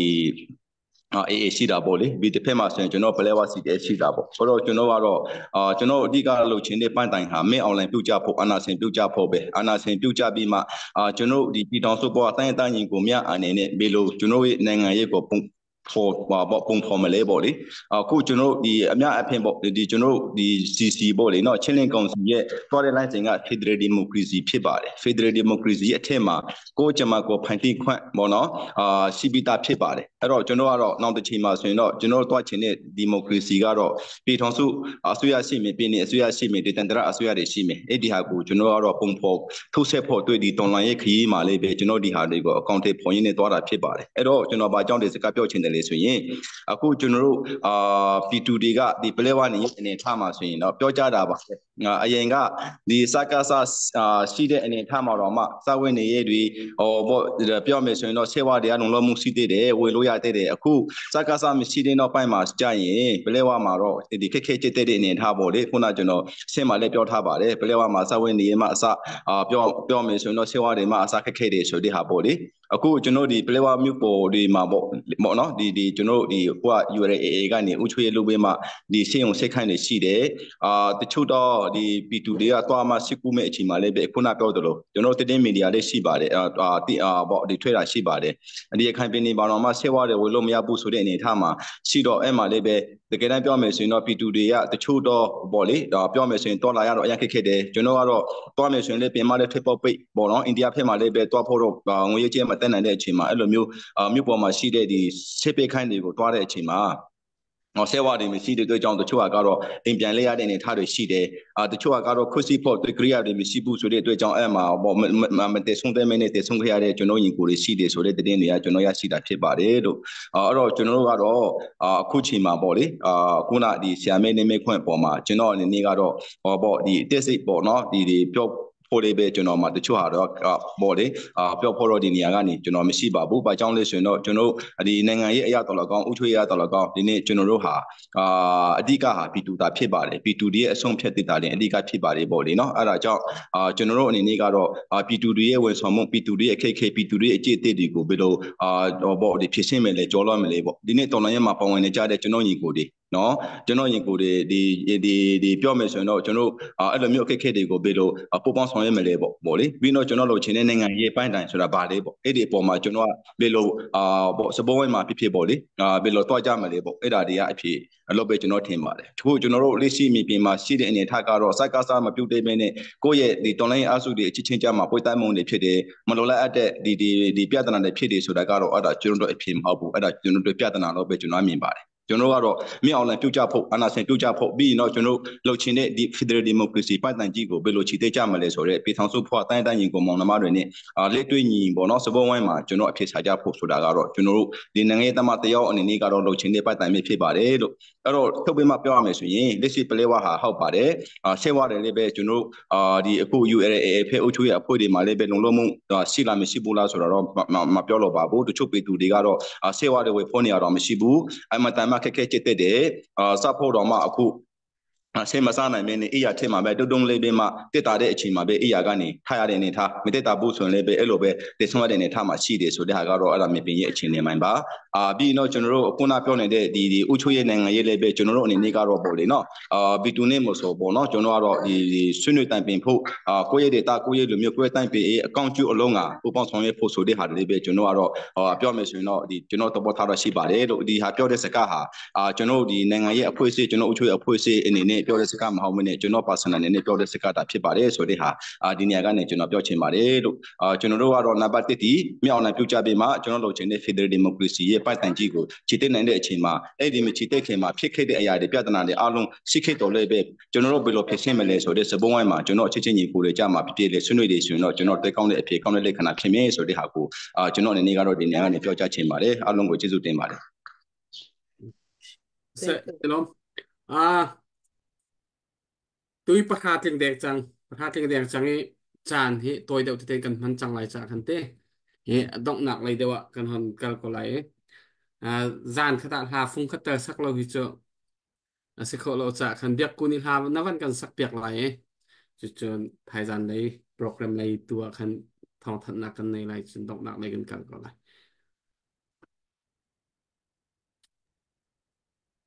အေးရှိတာပေါ့လေဒီတစ်ဖက်မှာဆိုရင်ကျွန်တော်ပလဲဝစီတဲ့ရှိတာပေါ့ဆိုတော့ကျွန်တော်ကတော့ကျွန်တော်အဓိကလုပ်ချင်တဲ့ပန်းတိုင်ဟာမင်းအွန်လိုင်းပြုတ်ကြဖို့အာနာစင်ပြုတ်ကြဖို့ပဲအာနာစင်ပြုတ်ကြပြီးမှကျွန်တော်ဒီပြည်တော်စုပေါ်အတိုင်းအတိုင်းရင်ကိုမြအနေနဲ့ဘယ်လိုကျွန်တော်ရဲ့နိုင်ငံရေးကိုပေါ်ပုံဖော်မလဲပေါ့လေအခုကျွန်တော်ဒီအများအဖင်ပေါ့ဒီကျွန်တော်ဒီ CC ပေါ့လေเนาะချင်းလင်းကောင်စီရဲ့တွားတဲ့ line စဉ်က Federal Democracy ဖြစ်ပါတယ် Federal Democracy အထက်မှာကိုကျမကိုဖန်တီးခွင့်ပေါ့เนาะရှိပြီးသားဖြစ်ပါတယ်အဲ့တော့ကျွန်တော်ကတော့နောက်တစ်ချိန်မှာဆိုရင်တော့ကျွန်တော်တွားချင်တဲ့ Democracy ကတော့ပြည်ထောင်စုအစိုးရရှိမယ်ပြည်နယ်အစိုးရရှိမယ်ဒေသန္တရအစိုးရတွေရှိမယ်အဲ့ဒီဟာကိုကျွန်တော်ကတော့ပုံဖော်ထုတ်ဆက်ဖို့တွေ့ဒီ online ရဲ့ခရီးမှာလေးပဲကျွန်တော်ဒီဟာတွေကိုအကောင့်ထဲပေါ်ရင်းနဲ့တွားတာဖြစ်ပါတယ်အဲ့တော့ကျွန်တော်ဗာကြောင့်ဒီစကားပြောချင်တယ်လေဆိုရင်အခုကျွန်တော်တို့P2D ကဒီပလဲဝနေအနေထားမှာဆိုရင်တော့ပြောကြတာပါအရင်ကဒီစကားရှိတဲ့အနေထားမှာတော့မှစဝင်းနေရတွေပေါ့ပြောမယ်ဆိုရင်တော့ဆေးဝါးတွေကလုံလောက်မှုရှိသေးတယ်ဝယ်လို့ရသေးတယ်အခုစကားမရှိတဲ့နောက်ပိုင်းမှာကြာရင်ပလဲဝမှာတော့ဒီခက်ခဲကျတဲ့အနေထားပေါ့လေခုနကျွန်တော်ဆင်းမှာလည်းပြောထားပါတယ်ပလဲဝမှာစဝင်းနေမှအစပြောမယ်ဆိုရင်တော့ဆေးဝါးတွေမှာအစခက်ခဲတယ်ဆိုတဲ့ဟာပေါ့လေအခုကျွန်တော်ဒီပလဲဝမြို့ပေါ်ဒီမှာပေါ့နော်ဒီကျွန်တော်ဒီဟိုက URA ကနေဥချွေလုပ်ပေးမှဒီစေုံစိတ်ခိုင်းနေရှိတယ်တချို့တော့ဒီ P2 တွေကသွားမှစစ်ကူမဲ့အချိန်မှာလည်းပဲခုနပြောသလိုကျွန်တော်တင်မီဒီယာလေးရှိပါတယ်ပေါ့ဒီထွေးတာရှိပါတယ်ဒီအခိုင်ပင်နေပါတော့မှဆေးဝါးတွေဝယ်လို့မရဘူးဆိုတဲ့အနေထားမှာရှိတော့အဲ့မှာလည်းပဲတကယ်တမ်းပြောမယ်ဆိုရင်တော့ P2 တွေကတချို့တော့ပေါ့လေပြောမယ်ဆိုရင်တော့လာရတော့အရင်ခက်ခဲတယ်ကျွန်တော်ကတော့သွားမယ်ဆိုရင်လည်းပြင်မလည်းထွေးပေါက်ပိတ်ပေါ့နော်အိန္ဒိယဖက်မှာလည်းပဲသွားဖို့တော့ငွေကြေးမတက်နိုင်တဲ့အချိန်မှာအဲ့လိုမျိုးမြို့ပေါ်မှာရှိတဲ့ဒီဆေးပေးခိုင်းတွေကိုတွားတဲ့အချိန်မှာဆေးဝါးတွေမရှိတဲ့အတွက်ကြောင့်တချို့ကတော့အိမ်ပြန်လဲရတဲ့အနေထားတွေရှိတယ်တချို့ကတော့ခွစီဖို့တွေ့ကြရတဲ့မရှိဘူးဆိုတဲ့အတွက်ကြောင့်အဲ့မှာမတည်ဆုံးတဲ့မင်းနဲ့တည်ဆုံးခဲ့ရတဲ့ကျွန်တော်ရင်ကိုယ်တွေရှိတယ်ဆိုတဲ့တဲ့တွေကကျွန်တော်ရရှိတာဖြစ်ပါတယ်လို့အဲ့တော့ကျွန်တော်တို့ကတော့အခုချိန်မှာပေါ့လေခုနဒီဆရာမဲနေမဲခွင့်ပေါ်မှာကျွန်တော်အနေနဲ့ကတော့ပေါ့ဒီတက်စိတ်ပေါ့နော်ဒီပြောဖို့လေးပဲကျွန်တော်မှတချို့ဟာတော့ပေါ့လေပြောဖို့တော့ဒီနေရာကနေကျွန်တော်မရှိပါဘူး။ဘာကြောင့်လဲဆိုရင်တော့ကျွန်တော်ဒီနိုင်ငံရေးအရာတော်လကောင်းဥထွေရတော်လကောင်းဒီနေ့ကျွန်တော်တို့ဟာအဓိကဟာ P2 တာဖြစ်ပါတယ် P2D ရဲ့အဆုံးဖြတ်တဲ့တာလည်းအဓိကဖြစ်ပါတယ်ပေါ့လေနော်အဲ့ဒါကြောင့်ကျွန်တော်တို့အနေနဲ့ကတော့ P2D ရဲ့ဝန်ဆောင်မှု P2D ရဲ့အခက်အခဲ P2D ရဲ့အကျင့်တွေကိုဘယ်လိုပေါ့ဒီဖြစ်ရှင်းမယ်လဲကြော်လွှမ်းမယ်လဲပေါ့ဒီနေ့တော်လိုင်းရမှာပါဝင်နေကြတဲ့ကျွန်တော်ညီကိုတွေနော်ကျွန်တော်ရင်ကိုဒီပြောမယ်ဆိုရင်တော့ကျွန်တော်အဲ့လိုမျိုးအခက်အခဲတွေကိုဘယ်လိုပို့ပေါင်းဆောင်ရွက်မလဲပေါ့လေပြီးတော့ကျွန်တော်လုပ်ချင်တဲ့နိုင်ငံရေးပိုင်းတိုင်ဆိုတာဗာလေပေါ့အဲ့ဒီအပေါ်မှာကျွန်တော်ကဘယ်လိုပေါ့စပေါ်ဝဲမှာဖြစ်ပေါ့လေဘယ်လိုတွားကြမလဲပေါ့အဲ့ဒါတွေကအဖြစ်အလုပ်ပဲကျွန်တော်ထင်ပါတယ်အခုကျွန်တော်တို့လက်ရှိမြေပြင်မှာရှိတဲ့အနေထားကတော့စိုက်ကားစားမပြုတ်သေးမင်းနဲ့ကိုယ့်ရဲ့ဒီတော်လိုင်းအားစုတွေအချင်းချင်းကြားမှာပွေတိုင်းမုံတွေဖြစ်တယ်မလိုလားအပ်တဲ့ဒီပြဿနာတွေဖြစ်တယ်ဆိုတာကတော့အဲ့ဒါကျွန်တော်တို့အဖြစ်မဟုတ်ဘူးအဲ့ဒါကျွန်တော်တို့ပြဿနာတော့ပဲကျွန်တော်မြင်ပါတယ်ကျွန်တော်ကတော့မြောက်အောင်ပြုတ်ကြဖို့အာဏာရှင်ပြုတ်ကြဖို့ပြီးတော့ကျွန်တော်လှုပ်ချင်တဲ့ဒီ Federal Democracy ပတ်တန်ကြီးကိုဘယ်လိုချီတဲ့ကြမလဲဆိုတော့ပြည်ထောင်စုဖွဲ့အတိုင်းရင်ကိုမောင်နှမတွေနဲ့လက်တွေ့ညီပေါ့နော်စပေါ်ဝိုင်းမှာကျွန်တော်အဖြစ်ချကြဖို့ဆိုတာကတော့ကျွန်တော်တို့ဒီနိုင်ငံရေးသမားတယောက်အနေနဲ့ကတော့လှုပ်ချင်တဲ့ပတ်တန်မြဖြစ်ပါတယ်လို့အဲ့တော့ထုတ်ပေးမှပြောရမယ်ဆိုရင်လက်ရှိပလဲဝါဟာဟုတ်ပါတယ်ဆဲဝါတယ်လည်းပဲကျွန်တော်ဒီအခု URA ဖဲအုပ်ချုပ်ရေးအဖွဲ့တွေမှာလည်းပဲလုံလောက်မှုရှိလားမရှိဘူးလားဆိုတော့မပြောလို့ပါဘူးတချို့ပြည်သူတွေကတော့ဆဲဝါတွေဝယ်ဖို့နေရတော့မရှိဘူးအမှန်တမ်းခက်ခဲကျတဲ့စဖို့တော့မှအခုဆေးမစားနိုင်မင်းနဲ့အေးရထက်မှာပဲတုံလေးပေးမှတက်တာတဲ့အချိန်မှာပဲအေးရကနေထားရတဲ့အနေထားမတက်တာဘူးဆိုရင်လည်းပဲအဲ့လိုပဲတက်ဆုံးရတဲ့အနေထားမှာရှိတယ်ဆိုတဲ့ဟာကတော့အဲ့ဒါမြင်ပြင်ရဲ့အခြေအနေမှန်ပါပြီးတော့ကျွန်တော်တို့ခုနပြောနေတဲ့ဒီဥချိုးရဲ့နိုင်ငံရေးလည်းပဲကျွန်တော်တို့အနေနဲ့ကတော့ပေါ့လေနော်B2 နဲ့မဆိုပေါ့နော်ကျွန်တော်ကတော့ဒီဆွေးနွေးတိုင်ပင်ဖို့ကိုယ့်ရဲ့ data ကိုယ့်ရဲ့လူမျိုးကိုယ့်ရဲ့တိုင်ပင်အကောင့်ကျူအလုံးကပူပေါင်းဆောင်ရွက်ဖို့ဆိုတဲ့ဟာတွေလည်းပဲကျွန်တော်ကတော့ပြောမယ်ဆိုရင်တော့ဒီကျွန်တော်သဘောထားတော့ရှိပါတယ်လို့ဒီဟာပြောတဲ့စကားဟာကျွန်တော်ဒီနိုင်ငံရဲ့အဖွဲ့အစည်းကျွန်တော်ဥချိုးရဲ့အဖွဲ့အစည်းအနေနဲ့ ပြောတဲ့စကားမဟုတ်မနဲ့ကျွန်တော် personal အနေနဲ့ပြောတဲ့စကားတာဖြစ်ပါတယ်ဆိုတဲ့ဟာဒီနေရာကနေကျွန်တော်ပြောချင်ပါတယ်လို့ကျွန်တော်တို့ကတော့နံပါတ်1ဒီမြောက်နိုင်ပြုကြပေးမှာကျွန်တော်လုပ်ချင်တဲ့ Federal Democracy ရဲ့ပိုက်တိုင်ကြီးကိုခြေတက်နိုင်တဲ့အချိန်မှာအဲ့ဒီမခြေတက်ခင်မှာဖြစ်ခဲ့တဲ့အရာတွေပြဿနာတွေအားလုံးရှိခဲ့တော်လည်းပဲကျွန်တော်တို့ဘယ်လိုဖြစ်ရှင်းမလဲဆိုတဲ့စပုံးဝိုင်းမှာကျွန်တော်အချင်းချင်းညီကိုတွေကြမှာပြည့်လေဆွေးနွေးနေဆိုရင်တော့ကျွန်တော်တက်ကောင်းတဲ့အဖြေကောင်းတဲ့လက္ခဏာဖြစ်မယ်ဆိုတဲ့ဟာကိုကျွန်တော်အနေနဲ့ကတော့ဒီနေရာကနေပြောကြားချင်ပါတယ်အားလုံးကိုကျေးဇူးတင်ပါတယ် Hello. Tôi bắt hạt tiếng đẹp chẳng ấy chán hi tôi đều thấy cần hắn chẳng lại chả khăn tê hi động nặng lại đều ạ cần hòn cần có lại gian khát tạn hà phung khát tờ sắc lâu hi chỗ sẽ khổ lâu chả khăn điệp cú ni hà nó vẫn cần sắc biệt lại chứ thời gian đấy program này tua khăn thong thật nặng cần này lại động nặng này cần có lại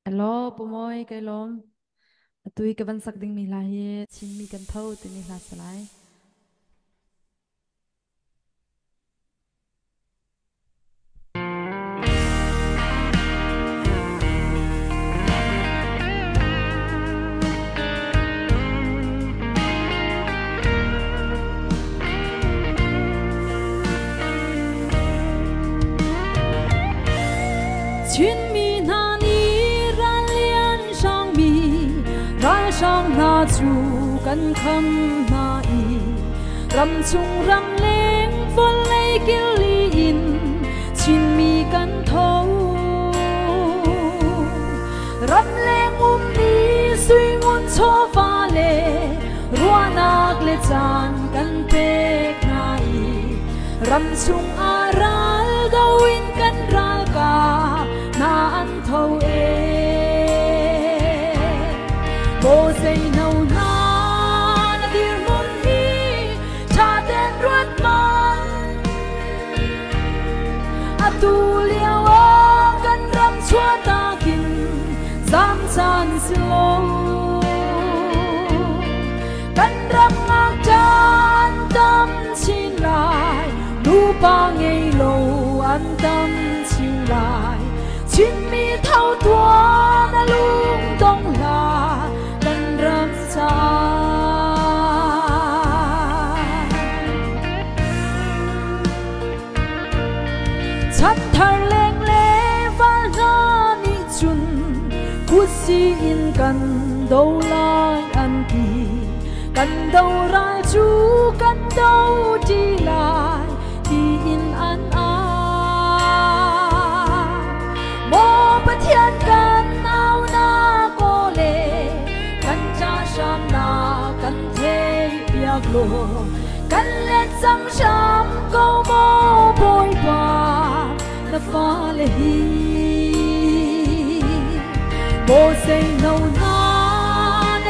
Hello, pomoy kay long. Tuy cái văn sắc đinh mi là hi chín mi cần thâu từ mi là lại. Chuyên mi na sang na chu kan kham na i ram chung ram leng vol lei kil li in chin mi kan tho ram leng ni sui ngun cho va le ruanak le chan kan pek na i ram chung aral gawin kan ral ka na an tho Bo say no na dir mon hi cha den ruat man atulia wa kan ram chua ta kin zam chan silo kan ram ngang chan tâm chin lai nu pa ngei lo an tâm chin lai chin mi thâu tua na lung dong la Chặt thar leng le va na ni chun kusi in kan do lai an ti kan do ra chu kan do ti lai ti in an a mo pa thian kan au na ko le kan cha sham na kan the piak lo kan let sam sham ko mo boy ba na fa le hi bo say no na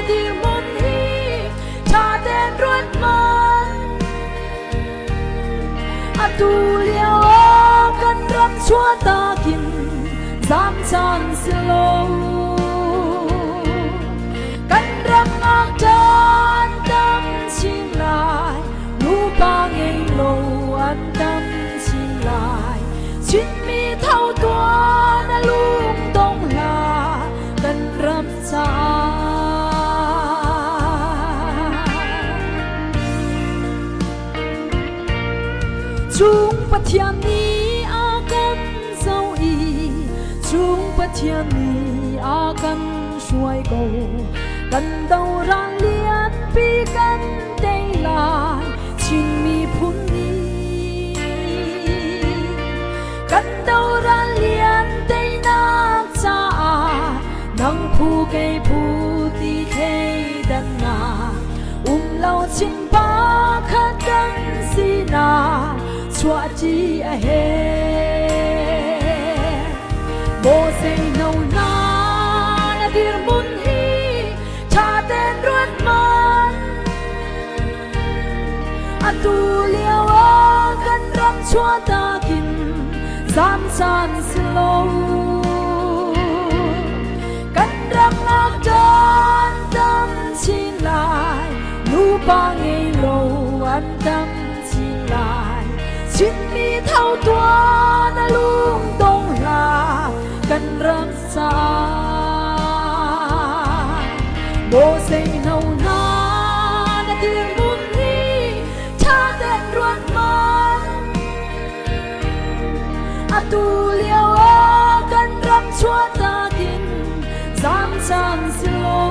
dir mon hi cha den ruat man atulia kan ram chua ta kin zam chan silo kan ram ngang chan tâm chin lai nu pa ngei lo an tâm chin lai chin mi thâu tua na lung dong la kan ram cha chung pathian ni a kan zau i chung pathian ni a kan shuai go kan đâu ra liên pi kan đây là chin mi phun ni kan đâu ra liên đây na cha nang phu cây phu ti thế đan na lâu chin pa khát kan si na chua chi a he bo say no na dir mun man atulia wa kan ram chua ta kin zam chan slow kan ram ngak chan tâm chin lai nu pa ngei lo an tâm chin lai chin mi thâu tua na lung dong la kan ram sa bo tu liao a kan ram chua ta din zam san silo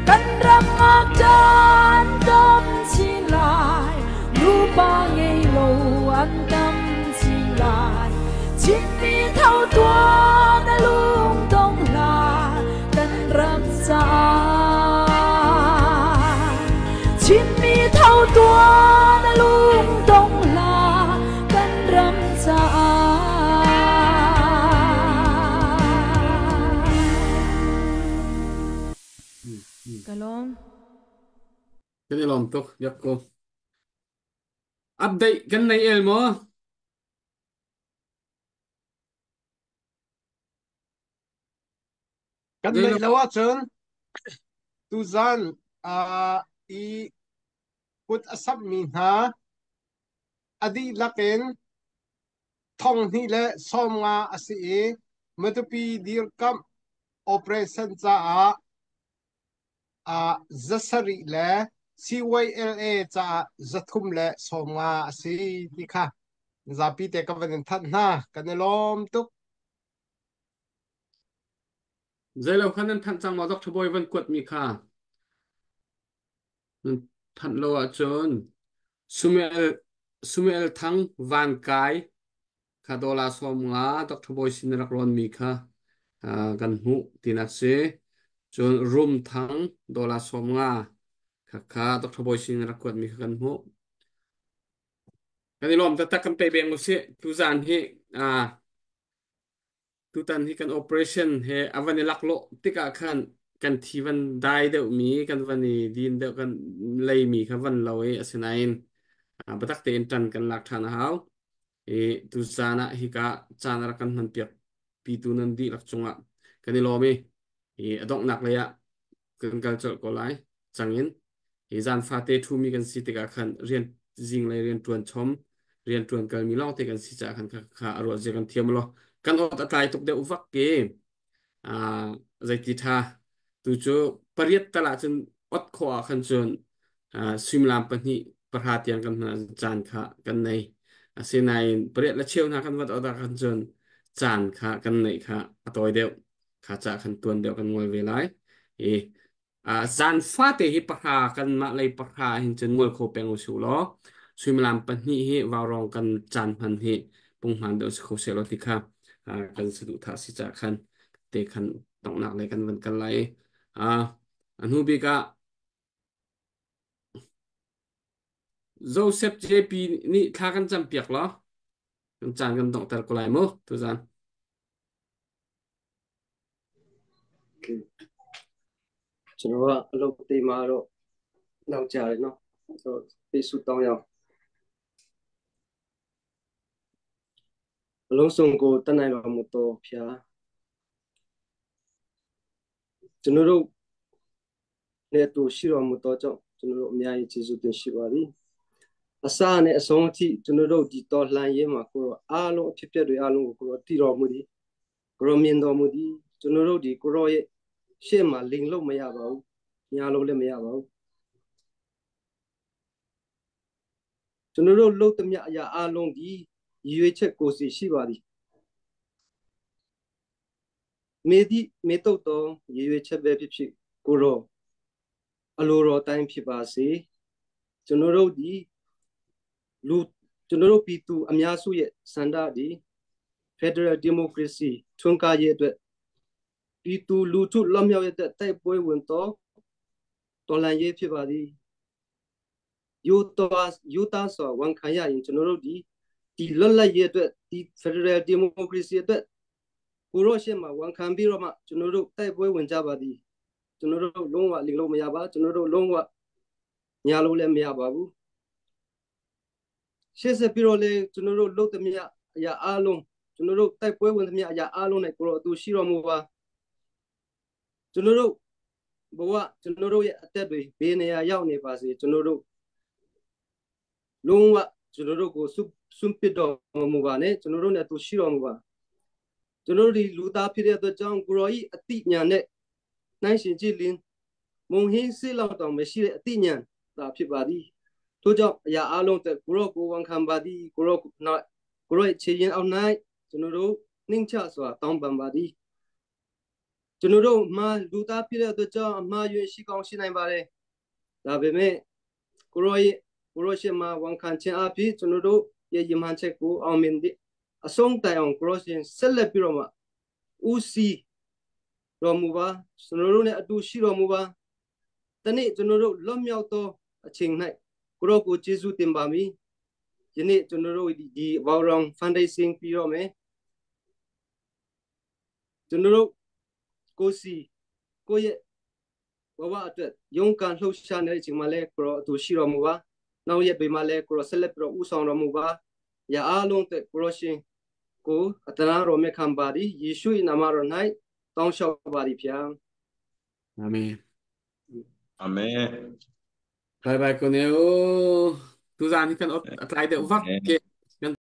kan ram ngak tan tâm chi lại lu ba ngây lâu an tâm chi lại chín mi thâu tua đã lung tung là kan ram sa chín mi thâu tua đã lung tung là kan ram sa Kalom. Cái này làm tốt giấc cô update cái này em mà kan đây nei là lawa chun tu zan i put asap mi na adi lakin thong ni le som nga asi e matupi dir kam operation cha a zasari le CYLA cha zathum le som nga asi ti kha zapi te ka van that na kanelom tuk dây lâu khăn nên thằng trang mà doctor boy vẫn quật mi kha thằng lâu à chôn Sumel thăng van cái kha dola som nga doctor boy sin rak ron mi kha kan hu tina se chon room thăng dola som nga kha doctor boy sin rak quật mi kan hu kan lom ta kan pe beng se tu zan hi tu tan hi kan operation he avani laklo tika khan kan thivan dai deuh mi kan vani din deuh kan lei mi kha van loi asinain batak te intan kan lak thana haw tu sana hi ka chana kan han piak pi tu nan di lak chunga kan lo mi adok nak le ya kan culture ko lai changin zan fa te thu mi kan si tika khan rian jing lai rian tuan chom rian tuan kal mi long te kan si cha khan kha aro je kan thiam lo kan ot atlai tuk de uvak ke zai ti tha tu chu pariat tala chun ot kho a khan chun swimlam pani perhatian kan na chan kha kan nei asinai pariat la cheu na kan wat oda kan chun chan kha kan nei kha atoi deu kha cha khan tuan deu kan ngoi ve lai zan fa te hi pakha kan ma lei pakha hin chun ngol kho peng usu lo swimlam pani hi warong kan chan phan hi pung han deu kho se lo ti kha kan sudu tha si cha khan te khan tong nak le kan van kan lai anu bi ka Joseph JP ni kha kan cham piak lo kan chan kan tong tar ko lai mo tu zanကျွန်တော်ကအလုပ်တေးမှာတော့နောက်ကြတယ်เนาะဆိုတော့တေးစုတောင်းရအောင်အလုံးစုံကိုတတ်နိုင်တော်မူသောဖျားကျွန်တော်တို့နဲ့တူရှိတော်မူသောကြောင့်ကျွန်တော်တို့အများကြီးကျေးဇူးတင်ရှိပါသည်အစနဲ့အဆုံးအထိကျွန်တော်တို့ဒီတော်လှန်ရေးမှာကိုတော့အားလုံးအဖြစ်အပျက်တွေအားလုံးကိုကိုတော့တည်တော်မူသည်ကိုတော့မြင်တော်မူသည်ကျွန်တော်တို့ဒီကိုတော့ရဲ့ရှေ့မှာလိန်လို့မရပါဘူးညာလို့လည်းမရပါဘူးကျွန်တော်တို့လုပ်သမျှအရာအားလုံးဒီရည်ရွယ်ချက်ကိုစီရှိပါသည်မေတုတ်တော်ရည်ရွယ်ချက်ပဲဖြစ်ဖြစ်ကိုတော့အလိုတော်တိုင်းဖြစ်ပါစေကျွန်တော်တို့ဒီကျွန်တော်တို့ပြည်သူအများစုရဲ့စန္ဒဒီ Federal Democracy ထွန်းကားရေးအတွက်ပြည်သူလူထုလွတ်မြောက်ရေးအတွက်တိုက်ပွဲဝင်တော့တော်လှန်ရေးဖြစ်ပါသည်ယူတာဆိုဝန်ခံရရင်ကျွန်တော်တို့ဒီလွတ်လပ်ရေးအတွက်ဒီ Federal Democracy အတွက်ကိုရောရှေ့မှာဝန်ခံပြီးတော့မှကျွန်တော်တို့တိုက်ပွဲဝင်ကြပါသည်ကျွန်တော်တို့လုံးဝလိမ်လို့မရပါကျွန်တော်တို့လုံးဝညာလို့လည်းမရပါဘူးရှေ့ဆက်ပြီးတော့လေကျွန်တော်တို့လုပ်သမျှအရာအားလုံးကျွန်တော်တို့တိုက်ပွဲဝင်သမျှအရာအားလုံးနဲ့ကိုရောအတူရှိတော်မူပါကျွန်တော်တို့ဘဝကျွန်တော်တို့ရဲ့အသက်တွေဘေးနေရာရောက်နေပါစေကျွန်တော်တို့လုံးဝကျွန်တော်တို့ကိုစွန့်ပစ်တော်မူပါနဲ့ကျွန်တော်တို့နဲ့အတူရှိတော်မူပါကျွန်တော်တို့ဒီလူသားဖြစ်တဲ့အတွက်ကြောင့်ကိုရောဤအတိညာနဲ့နိုင်ရှင်ကြည်လင်းမုံဟင်းစေးလောက်တောင်မရှိတဲ့အတိညာသာဖြစ်ပါသည်ထို့ကြောင့်အရာအားလုံးအတွက်ကိုရောကိုဝန်ခံပါသည်ကိုရော ကိုရောခြေရင်အောင်၌ကျွန်တော်တို့နှိမ့်ချစွာတောင်းပန်ပါသည်ကျွန်တော်တို့မှာလူသားဖြစ်တဲ့အတွက်ကြောင့်အမှားယွင်းရှိကောင်းရှိနိုင်ပါတယ်ဒါပေမဲ့ကိုရောရှင်မှာဝန်ခံခြင်းအဖြစ်ကျွန်တော်တို့ရဲ့ယမန်ချက်ကိုအောင်မြင်တဲ့အဆုံးတိုင်အောင်ကိုရောရှင်ဆက်လက်ပြီးတော့မှဦးစီးတော်မူပါကျွန်တော်တို့နဲ့အတူရှိတော်မူပါတနေ့ကျွန်တော်တို့လွတ်မြောက်သောအချိန်၌ကိုရောကိုကျေးဇူးတင်ပါမည်ယနေ့ကျွန်တော်တို့ဒီဘောင်ရောင် fundraising ပြီးတော့မယ်ကျွန်တော်တို့ကိုရဲ့ဘဝအတွက်ရုန်းကန်လှုပ်ရှားနေတဲ့အချိန်မှာလဲကိုရောအတူရှိတော်မူပါနောက်ရက်ပေးမှာလဲကိုရောဆက်လက်ပြီးတော့ဥဆောင်တော်မူပါရာအားလုံးအတွက်ကိုရောရှင်ကိုအတနာတော်မြတ်ခံပါသည်ယေရှု၏နာမတော်၌တောင်းလျှောက်ပါသည်ဖျား အာမင် အာမင် Bye bye, Coneo. Tu zani kan at atlaide wat ke